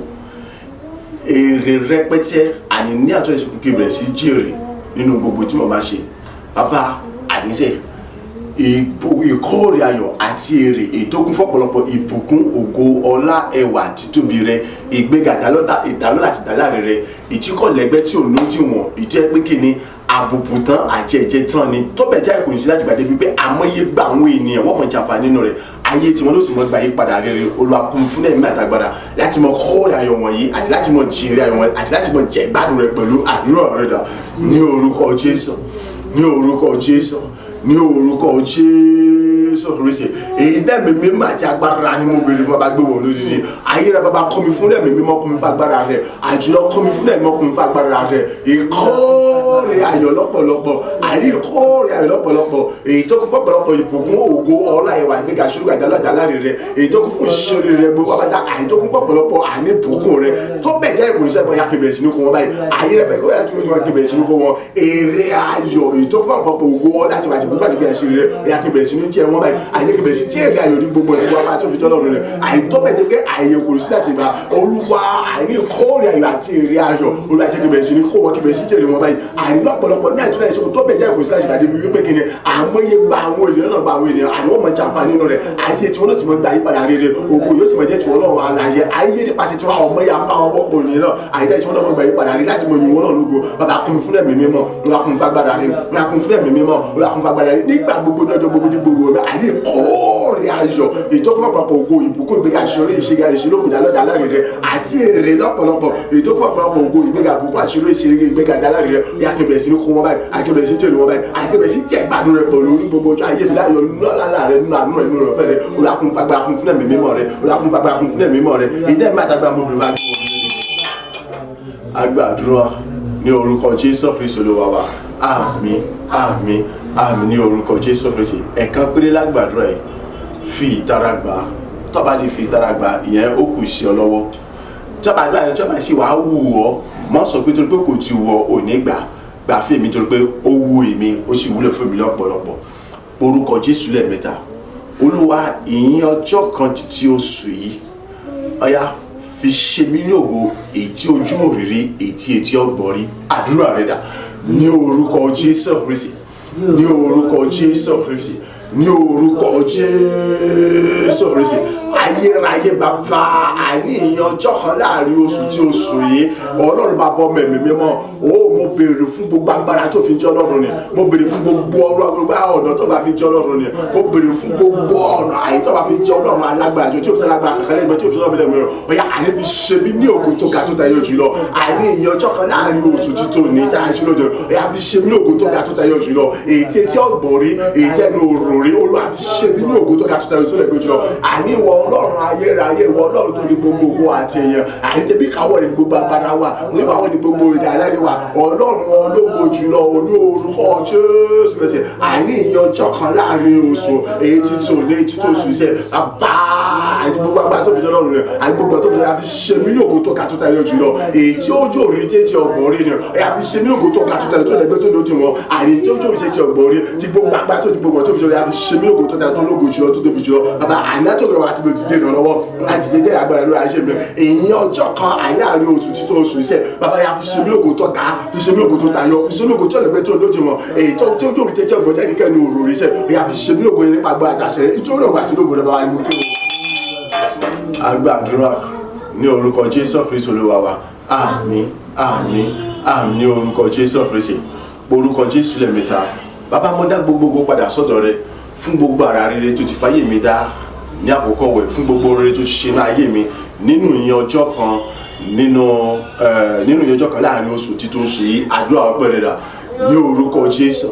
èrè rẹpẹtẹ àní ní àtúntò ìṣẹ́kù kébìrẹ̀ sí jèrè nínú gbogbo tí mo bá ṣe bàbá àníṣe ìkórè ayọ̀ àti èrè ìtókùn fọ́pọ̀lọpọ̀ ìbùkún ògo ọlá ẹwà títóbi rẹ ìgbéga ìdálọ́lá àti ìdáláre rẹ ìtíkọ̀lẹ́gbẹ́ tí ò lódiwọ̀n ìjẹ́ pé kí ni àbùbù tán àjẹjẹ tán ni tó bẹ̀ tí àìkò sí láti gbàdé wípé àmọ́yé gba àwọn ènìyàn wọ́n mọ̀ jàǹfà nínú rẹ̀ ayé tí wọ́n ló sì mọ̀ gba yípadà rere Olúwa kún fún ẹ̀mí àtàgbàdà láti mọ̀ kórè ayọ̀ wọ̀nyí àti láti mọ̀ jèrè ayọ̀ wọ̀nyí àti láti mọ̀ jẹ ìgbádùn rẹ̀ pẹ̀lú àdúrà rẹ̀ dà ní orúkọ Jésù ní orúkọ Jésù ní orúkọ Jésù Kristi èyí dẹ́mi mímọ́ àti agbára ni mo béèrè fún bàbá gbé wọn lódìdí ayé rẹ bàbá kọ́ mi fún ẹ̀mí mímọ́ kọ́ mi fún agbára rẹ àjùlọ kọ́ mi fún ẹ̀mí mímọ́ kọ́ mi fún agbára rẹ ìkórè ayọ̀ lọ́pọ̀lọpọ̀ àyè ìkórè ayọ̀ lọ́pọ̀lọpọ̀ èyí tó kún fún ọ̀pọ̀lọpọ̀ ìbùkún ògo ọlá ìwà ìgbéga ṣùgbọ́n ìdálọ́dàláre rẹ èyí tó kún fún ìṣeré rẹ gbogbo abájá àyè tó kún fún ọ̀pọ̀lọpọ̀ àní ìbùkún rẹ tó bẹ̀ jẹ́ ìpòlíṣẹ́ bọ́ ya kébẹ̀ sínú kó wọn báyìí ayé rẹ bẹ̀rẹ̀ kó yà kébẹ̀ sínú kó wọn èrè ayọ̀ èyí tó fún ọ̀pọ̀lọpọ̀ ògo ọlá àti ìwà ìgbéga àṣírí rẹ ya kébẹ̀ sínú jẹ́ wọn báyìí ayé kébẹ̀ sí jẹ́ èrè ayọ̀ ní gbogbo ìwà apá tó fi jọ́ lọ́rùn rẹ̀ àìtọ́ bẹ̀ jẹ́ pé àyè kò sí láti gba Olúwa àìní ìkórè ayọ̀ àti èrè ayọ̀ Olúwa jẹ́ kébẹ̀ sí ní kó wọn kébẹ̀ sí jẹ́ èrè wọn báyìí àìní lọ́pọ̀lọpọ̀ ní àìtúndà ìṣòro tó bẹ̀ jẹ́ kò sí láti gbàdé wípé kí ni àmọ́yé gba àwọn ènìyàn náà gba àwọn ènìyàn àìní wọ́n mọ̀ jàǹfà nínú rẹ̀ ayé tí wọ́n ló ti mọ̀ gba yípadà rere ògo yóò sì mọ̀ jẹ́ tiwọn lọ́wọ́ àlàyé ayé nípasẹ̀ tí wọ́n ọmọ yà bá wọn wọ́pọ̀ ènìyàn náà àyíká tí wọ́n náà mọ̀ gba yípadà rere láti mọ̀ yìn wọ́n náà lógo bàbá kún fún ẹ̀mí mímọ́ Olúwa kún fún agbára rẹ̀ Olúwa kún fún ẹ̀mí mímọ́ Olúwa kún fún agbára rẹ̀ nígbà gbogbo lọ́jọ́ gbogbo ní gbogbo ọ̀nà àyè kórè ayọ̀ ìtọ́kùnpọ̀pọ̀ ògo ìbùkún ìgbéga àṣírí ìṣègà ìṣèlógún ìdálọ́dàláre rẹ̀ àti èrè lọ́pọ̀lọpọ̀ ìtọ́kùnpọ̀pọ̀ ògo ìgbéga àbùkún àṣírí ìṣègà ìgbéga ìdálọ́dàláre rẹ̀ yàkẹ́bẹ̀ sí ní kó wọn báyìí àkẹ́bẹ̀ sí jèrè wọn báyìí àkẹ́bẹ̀ sí jẹ́ ìgbádùn rẹ̀ pẹ̀lú ní gbogbo ọjọ́ ayé láyọ̀ nínú ọ̀làlà rẹ̀ nínú àánú rẹ̀ nínú ọ̀fẹ́ rẹ̀ Olúwa kún fún agbára kún fún ẹ̀mí mímọ́ rẹ̀ Olúwa kún fún agbára kún fún ẹ̀mí mímọ́ rẹ̀ ìdẹ́ mẹ́tàgbà mọ́bìnrin máa gbé wọn. Agbàdúrà ní orúkọ Jésù Kristi Olúwa wa àmín àmín àmín ní orúkọ Jésù Kristi ẹ̀kan péré lágbàdúrà yìí fi ìtara gbà tó bá lè fi ìtara gbà ìyẹn ó kù sí ọ lọ́wọ́ tó bá gbà tó bá sì wàá wù ọ́ mọ́ sọ pé torí pé kò ti wọ òní gbà fún èmi torí pé ó wù èmi ó sì wúlò fún mi lọ́pọ̀lọpọ̀ orúkọ Jésù lẹ́ẹ̀mẹ́ta Olúwa ìyìn ọjọ́ kan títí oṣù yìí ọ̀yá fi ṣe mí ní ògo èyí tí ojú òrìrí èyí tí etí ọgbọ̀n rí àdúrà rẹ̀ dà ní orúkọ Jésù Kristi ní orúkọ Jésù Kristi ní orúkọ Jésù Kristi ayérayé bàbá àní ìyẹn ọjọ́ kan láàrin oṣù tí oṣù yìí Ọlọ́run bàbá ọmọ ẹ̀mí mímọ́ ó mo béèrè fún gbogbo agbára tó fi jẹ́ Ọlọ́run ni mo béèrè fún gbogbo ọ̀nà tó bá fi jẹ́ Ọlọ́run ni mo béèrè fún gbogbo ọ̀nà àyè tó bá fi jẹ́ Ọlọ́run alágbára tí ó fi sálágbára kankan lẹ́gbẹ̀ẹ́ tí ó fi sọ́ọ́ mílẹ̀ mìíràn ọ̀yà àní fi ṣe mí ní ògo tó ga tó tayọ jùlọ àní ìyẹn ọjọ́ kan láàrin oṣù títò ní tá a ṣe lóde ọ̀yà fi ṣe mí ní ògo tó ga tó tayọ jùlọ èyí tí etí ọ̀gbọ̀n rí èyí tí ẹnu òrùn rí Olúwa fi ṣe mí ní ògo tó ga tó tayọ jùlọ àní ìwọ Ọlọ́run ayérayé ìwọ Ọlọ́run tó ní gbogbo ògo àti èèyàn àní tẹbí káwọ́ ní gbogbo agbára wa ní báwọ́ ní gbogbo ìdá aláìní wa Ọlọ́run ológo jùlọ olórúkọ Jésù Kristi àní ìyẹn ọjọ́ kan láàrin oṣù èyí tí tó ní èyí tí tó sùn iṣẹ́ bàbá àti gbogbo agbára tó fi jẹ́ Ọlọ́run rẹ̀ àti gbogbo tó fi jẹ́ àfi ṣe mí ní ògo tó ga tó tayọ jùlọ èyí tí ó jò rí tí ọgbọ̀n rí ni àfi ṣe mí ní ògo tó ga tó tayọ tó lẹ́gbẹ́ tó lójú wọn àrí tí ó jò rí tí ọgbọ̀n rí tí gbogbo agbára tó ti gbogbo tó fi jẹ́ àfi ṣe mí ní ògo tó ga tó lógo jùlọ tó tóbi jùlọ bàbá àná tó gbọdọ̀ àti ló ti jẹ́ ìrànlọ́wọ́ láti jẹ́ agbára lórí ayé mi ìyẹn ọjọ́ kan àìláàrin oṣù títọ́ oṣù iṣẹ́ bàbá yà fi ṣe mí lógo tó ga fi ṣe mí lógo tó tayọ fi ṣe mí lógo tí ọ̀lẹ́gbẹ́ tó lójú mọ́ èyí tó tí ó rí tẹ́tí ọgbọ́n jẹ́ nìkan ní òrò rẹ̀ iṣẹ́ yà fi ṣe mí lógo nípa agbára àtàṣẹ ìjọ́rọ̀ ọgbà àti lógo rẹ̀ bàbá ni mo kí o. agbàdúrà ní orúkọ Jésù Kristi Olúwa wa àmín àmín àmín ní orúkọ Jésù Kristi orúkọ Jésù lẹ́mẹ̀ta bàbá mo dá gbogbogbò padà sọ́dọ̀ rẹ fún gbogbo ara rere tó ti fàyè mi dá ní àkókò wẹ̀ fún gbogbo rere tó ti ṣe ní ayé mi nínú ìyẹn ọjọ́ kan nínú ìyẹn ọjọ́ kan láàrin oṣù títún oṣù yìí àdúrà ọpẹ́ rẹ̀ dà ní orúkọ Jésù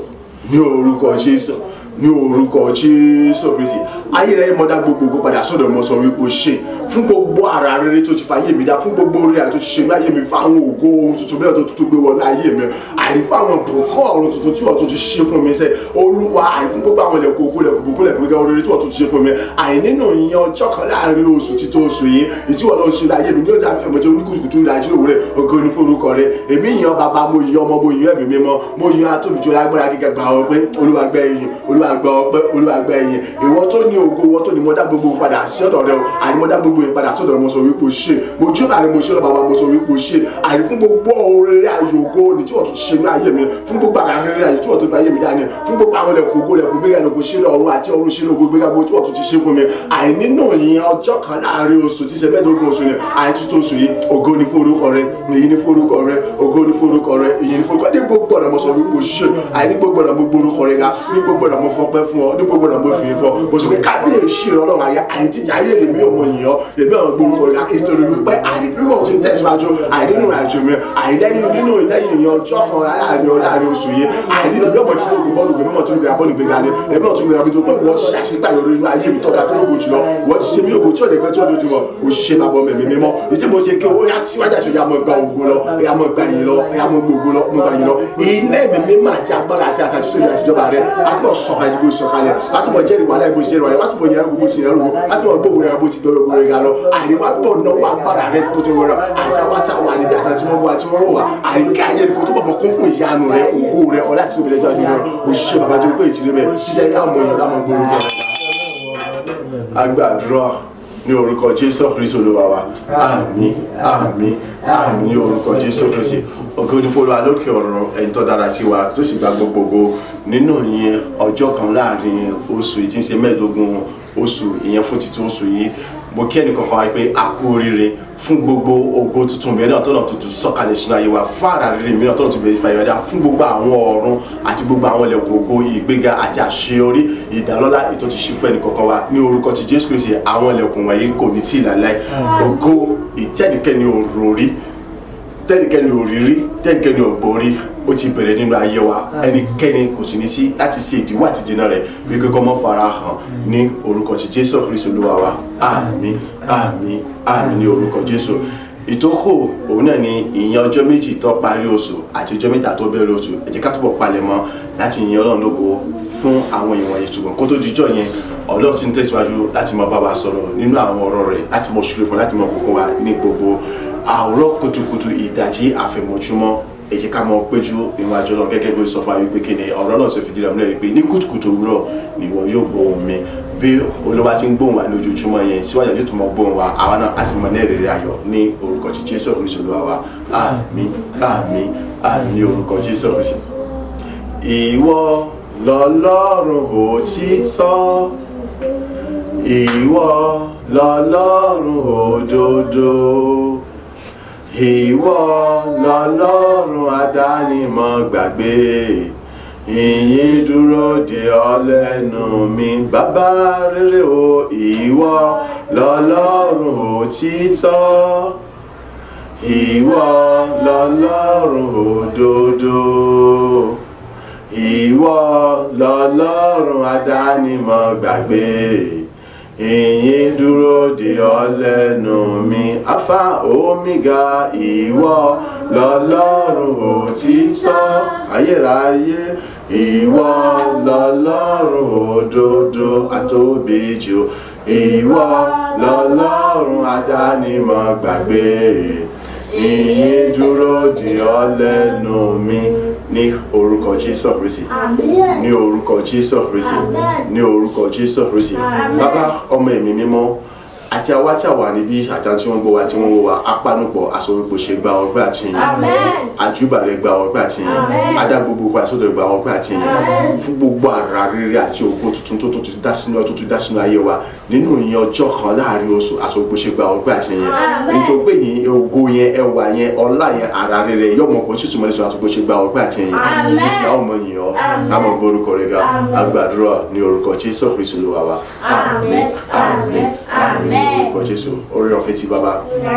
ní orúkọ Jésù ní orúkọ Jésù Kristi ayé rẹ mo dá gbogbogbò padà sọ́dọ̀ mo sọ wípé ṣe fún gbogbo ara rere tó ti fàyè mi dá fún gbogbo rere tó ti ṣe ní ayé mi fáwọn ògo ohun tuntun bẹ́ẹ̀ tó tuntun gbé wọlé ayé mi àrí fáwọn bùkọ́ ọ̀run tuntun tí wọ́n tó ti ṣe fún mi sẹ́ Olúwa àrí fún gbogbo àwọn ilẹ̀kùn ògo lẹ̀kùn gbogbo rere tí wọ́n tó ti ṣe fún mi àì nínú ìyẹn ọjọ́ kan láàrin oṣù títọ́ oṣù yìí ìtí wọ́n lọ ṣe láyé mi ní ọjà àfẹ́ mọ̀jẹ́ oníkùtùkùtù ìdájí òwúrẹ̀ ògo ní forúkọ rẹ èmi yan bàbá mo yan ọmọ mo yan ẹ̀mí mímọ́ mo yan atóbijọ́ lágbára gíga gbà ọpẹ́ Olúwa gbà ẹ̀yìn Olúwa gbà ọpẹ́ Olúwa gbà ẹ̀yìn ìwọ tó ní ògo ìwọ tó ní mo dá gbogbo padà sí ọ̀dọ̀ rẹ o àní mo dá gbogbo yẹn padà sọ́dọ̀ rẹ mo sọ wípé o ṣe mo jó láàrin mo ṣe lọ bàbá mo sọ wípé o ṣe àní fún gbogbo rere ayò ògo ní tí wọ́n tún ṣe ní ayé mi fún gbogbo àrà rere ayò tí wọ́n tún fi ayé mi dání fún gbogbo àwọn ẹlẹ́kùn ògo lẹ́kùn gbéga lọ́gbọ̀n ṣe lọ ọ̀run àti ọ̀run ṣe lọ́gbọ̀n gbéga bó tí wọ́n tún ti ṣe fún mi àní nínú ìyẹn ọjọ́ kan láàrin oṣù tí ṣe mẹ́ẹ̀ẹ́dógún oṣù ni àní tuntun oṣù yìí ògo ní forúkọ rẹ èyí ní forúkọ rẹ ògo ní forúkọ rẹ èyí ní forúkọ ní gbogbo ọ̀nà mo sọ wípé o ṣe àní gbogbo ọ̀nà mo gbórúkọ rẹ ga ní gbogbo ọ̀nà mo fọpẹ́ fún ọ ní gbogbo ọ̀nà mo fi fọ mo sọ pé kábíyèsí Ọlọ́run ayé àyètíjà ayé lèmi ò mọ yìnyín lèmi àwọn gbórúkọ rẹ nítorí wípé àdìpínlẹ̀ ò ti tẹ̀síwájú àìnínú ìrìnàjò mi àìlẹ́yìn nínú ìlẹ́yìn ìyẹn ọjọ́ kan láàrin oṣù yìí àìnínú ìgbẹ́mọ̀ tí mo gbé bọ́ọ̀lù gbé mọ́mọ́ tó ń gbé abọ́ọ̀lù gbé ga ni èmi náà tún gbé abọ́ọ̀lù pé wọ́n ṣàṣepà yọrọ inú ayé mi tọ́ka tó lóko jùlọ wọ́n ti ṣe mí lóko tí ọ̀dẹ̀gbẹ́ tí ó lójú wọn ò ṣe máa bọ́ mẹ̀mí mímọ́ ìdí mo ṣe kí ó yá síwájú àti ìyá mọ́ gba ògo lọ ìyá mọ́ gba yìí lọ ìyá mọ́ gbogbo lọ mọ́ gba yìí lọ iná ẹ̀mí mímọ́ àti agbára àti àtàtúntò ìlú àtijọba rẹ àtúbọ̀ sọ̀rọ̀ àti bó sọ̀kalẹ̀ àtúbọ̀ jẹ́rìí wàhálà ìbò jẹ́rìí wàhálà àtúbọ̀ yẹra gbogbo ti yẹra gbogbo àtúbọ̀ gbogbo rẹ bó ti gbọ́ gbogbo rẹ ga lọ àríwá bọ̀ náwó agbára rẹ tó ti wọ̀rọ̀ àti àwọn àtàwọn àníbi àtàtì wọn wọ àti wọn wọ àríkà ayé kò tó bọ̀ kún fún ìyanu rẹ ògo rẹ ọlá ti tóbi lẹ́jọ́ àdúrà òṣìṣẹ́ bàbá tó gbé ìtìlẹ̀ bẹ́ẹ̀ ṣiṣẹ́ láwọn èèyàn láwọn gbòòrò agbàdúrà ní orúkọ Jésù Kristi Olúwa wa àmín àmín àmín ní orúkọ Jésù Kristi ògo ni fún Olúwa lókè ọ̀run ẹni tó dára sí wa tó sì gba gbogbogbò nínú ìyẹn ọjọ́ kan láàrin oṣù tí ń ṣe mẹ́ẹ̀ẹ́dógún oṣù ìyẹn fún títún oṣù yìí mo kí ẹnì kankan wá pé a kú oríire fún gbogbo ògo tuntun mìíràn tó náà tuntun sọ̀kalẹ̀ sínú ayé wa fún àrà rere mìíràn tó náà tún bẹ̀rẹ̀ fàyẹ̀dá fún gbogbo àwọn ọ̀run àti gbogbo àwọn ilẹ̀kùn ògo ìgbéga àti àṣeyọrí ìdálọ́lá ètò ti ṣí fún ẹnì kankan wa ní orúkọ ti Jésù Kristi àwọn ilẹ̀kùn wọ̀nyí kò ní tí ì láéláé ògo ìtẹ́nikẹ́ni òròrí tẹ́nikẹ́ni òrírí tẹ́nikẹ́ni ògbórí ó ti bẹ̀rẹ̀ nínú ayé wa ẹnikẹ́ni kò sì ní sí láti ṣe ìdíwọ́ àti dènà rẹ̀ bí kò mọ́ fara hàn ní orúkọ ti Jésù Kristi Olúwa wa àmín àmín àmín ní orúkọ Jésù ìtókò òun náà ni ìyẹn ọjọ́ méjì tó parí oṣù àti ọjọ́ mẹ́ta tó bẹ̀rẹ̀ oṣù ẹ jẹ́ ká túbọ̀ palẹ̀mọ́ láti yin Ọlọ́run lógo fún àwọn ìwọ̀n ìṣùgbọ́n kó tó dijọ́ yẹn Ọlọ́run ti ń tẹ̀síwájú láti máa bá wa sọ̀rọ̀ nínú àwọn ọ̀rọ̀ rẹ̀ láti mọ̀ ṣùlẹ̀ fún láti mọ̀ bùkún wa ní gbogbo àwòrán kùtùkùtù ìdajì àfẹ̀mọ́júmọ́ ẹ jẹ́ ká mọ̀ péjú níwájú Ọlọ́run gẹ́gẹ́ bí ó sọ fún wa wípé kí ni ọ̀rọ̀ náà ṣe fìdí rẹ̀ múlẹ̀ wípé ní kùtùkùtù òwúrọ̀ ni ìwọ yóò gbóhùn mi bí Olúwa ti ń gbóhùn wa lójoojúmọ́ yẹn síwájú yóò tún mọ̀ gbóhùn wa àwa náà á sì mọ̀ ní èrè ayọ̀ ní orúkọ ti Jésù Kristi Olúwa wa àmín àmín àmín ní orúkọ Jésù Kristi. Ìwọ lọ́lọ́run òtítọ́ ìwọ lọ́lọ́run òdodo ìwọ lọ́lọ́run àdánimọ̀ gbàgbé ìyìn dúró de ọ lẹ́nu mi bàbá rere o ìwọ lọ́lọ́run òtítọ́ ìwọ lọ́lọ́run òdodo ìwọ lọ́lọ́run àdánimọ̀ gbàgbé ìyìn dúró de ọ lẹ́nu mi alpha omega ìwọ lọ́lọ́run òtítọ́ ayérayé ìwọ lọ́lọ́run òdodo àtóbijù ìwọ lọ́lọ́run àdánimọ̀ gbàgbé ìyìn dúró de ọ lẹ́nu mi ní orúkọ Jésù Kristi ní orúkọ Jésù Kristi ní orúkọ Jésù Kristi bàbá ọmọ ẹ̀mí mímọ́ àti àwa tí a wà níbí àti tí wọ́n gbọ́ wa tí wọ́n wò wá apánupọ̀ aṣọ wípé ṣe gba ọgbẹ́ àti yìn àjúbà rẹ̀ gba ọgbẹ́ àti yìn adá gbogbo pa sódò gba ọgbẹ́ àti yìn fún gbogbo ara rere àti ògo tuntun tó tún dá sínú ayé wa nínú ìyẹn ọjọ́ kan láàrin oṣù aṣọ wípé ṣe gba ọgbẹ́ àti yìn nítorí pé yìí ògo yẹn ẹwà yẹn ọlá yẹn ara rere yọmọ kò tútù mọ́lẹ́sọ aṣọ wípé ṣe gba ọgbẹ́ àti yìn títí láwọn ọmọ yìí ọ káàmọ̀ gbórúkọ rẹ̀ ga agbàdúrà ní orúkọ Jésù Kristi Olúwa wa àmín àmín àmín orúkọ Jésù orí ọ̀fẹ́ ti bàbá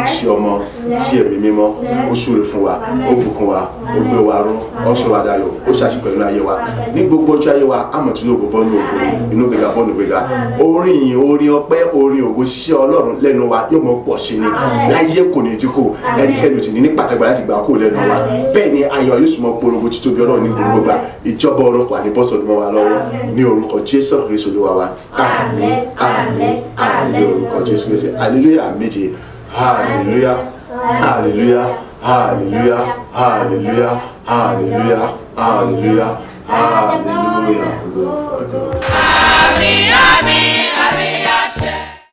tí ọmọ tí ẹ̀mí mímọ́ ó súre fún wa ó bùkún wa ó gbé wa ró ó sọ wa dayọ̀ ó ṣàṣì pẹ̀lú ayé wa ní gbogbo ọjọ́ ayé wa àmọ̀tún ògo bọ́ọ̀nù ògo inú gbéga bọ́ọ̀nù gbéga orin yìí orin ọpẹ́ orin ògo sí Ọlọ́run lẹ́nu wa yóò mọ̀ pọ̀ sí ni láyé kò ní dínkù ẹnikẹ́ni ò tí ní pàtàkì láti gbà kó lẹ́nu wa bẹ́ẹ̀ ni ayọ̀ yóò súnmọ́ polongo títóbi Ọlọ́run ní gbogbo gbà ìjọba ọ̀run wà ní bọ́sọ̀dún mọ́ wa lọ́wọ́ ní orúkọ Jésù Kristi Olúwa wa àmín àmín àmín orúkọ Jésù Kristi hallelujah méje hallelujah hallelujah hallelujah hallelujah hallelujah hallelujah hallelujah. Àmín àmín.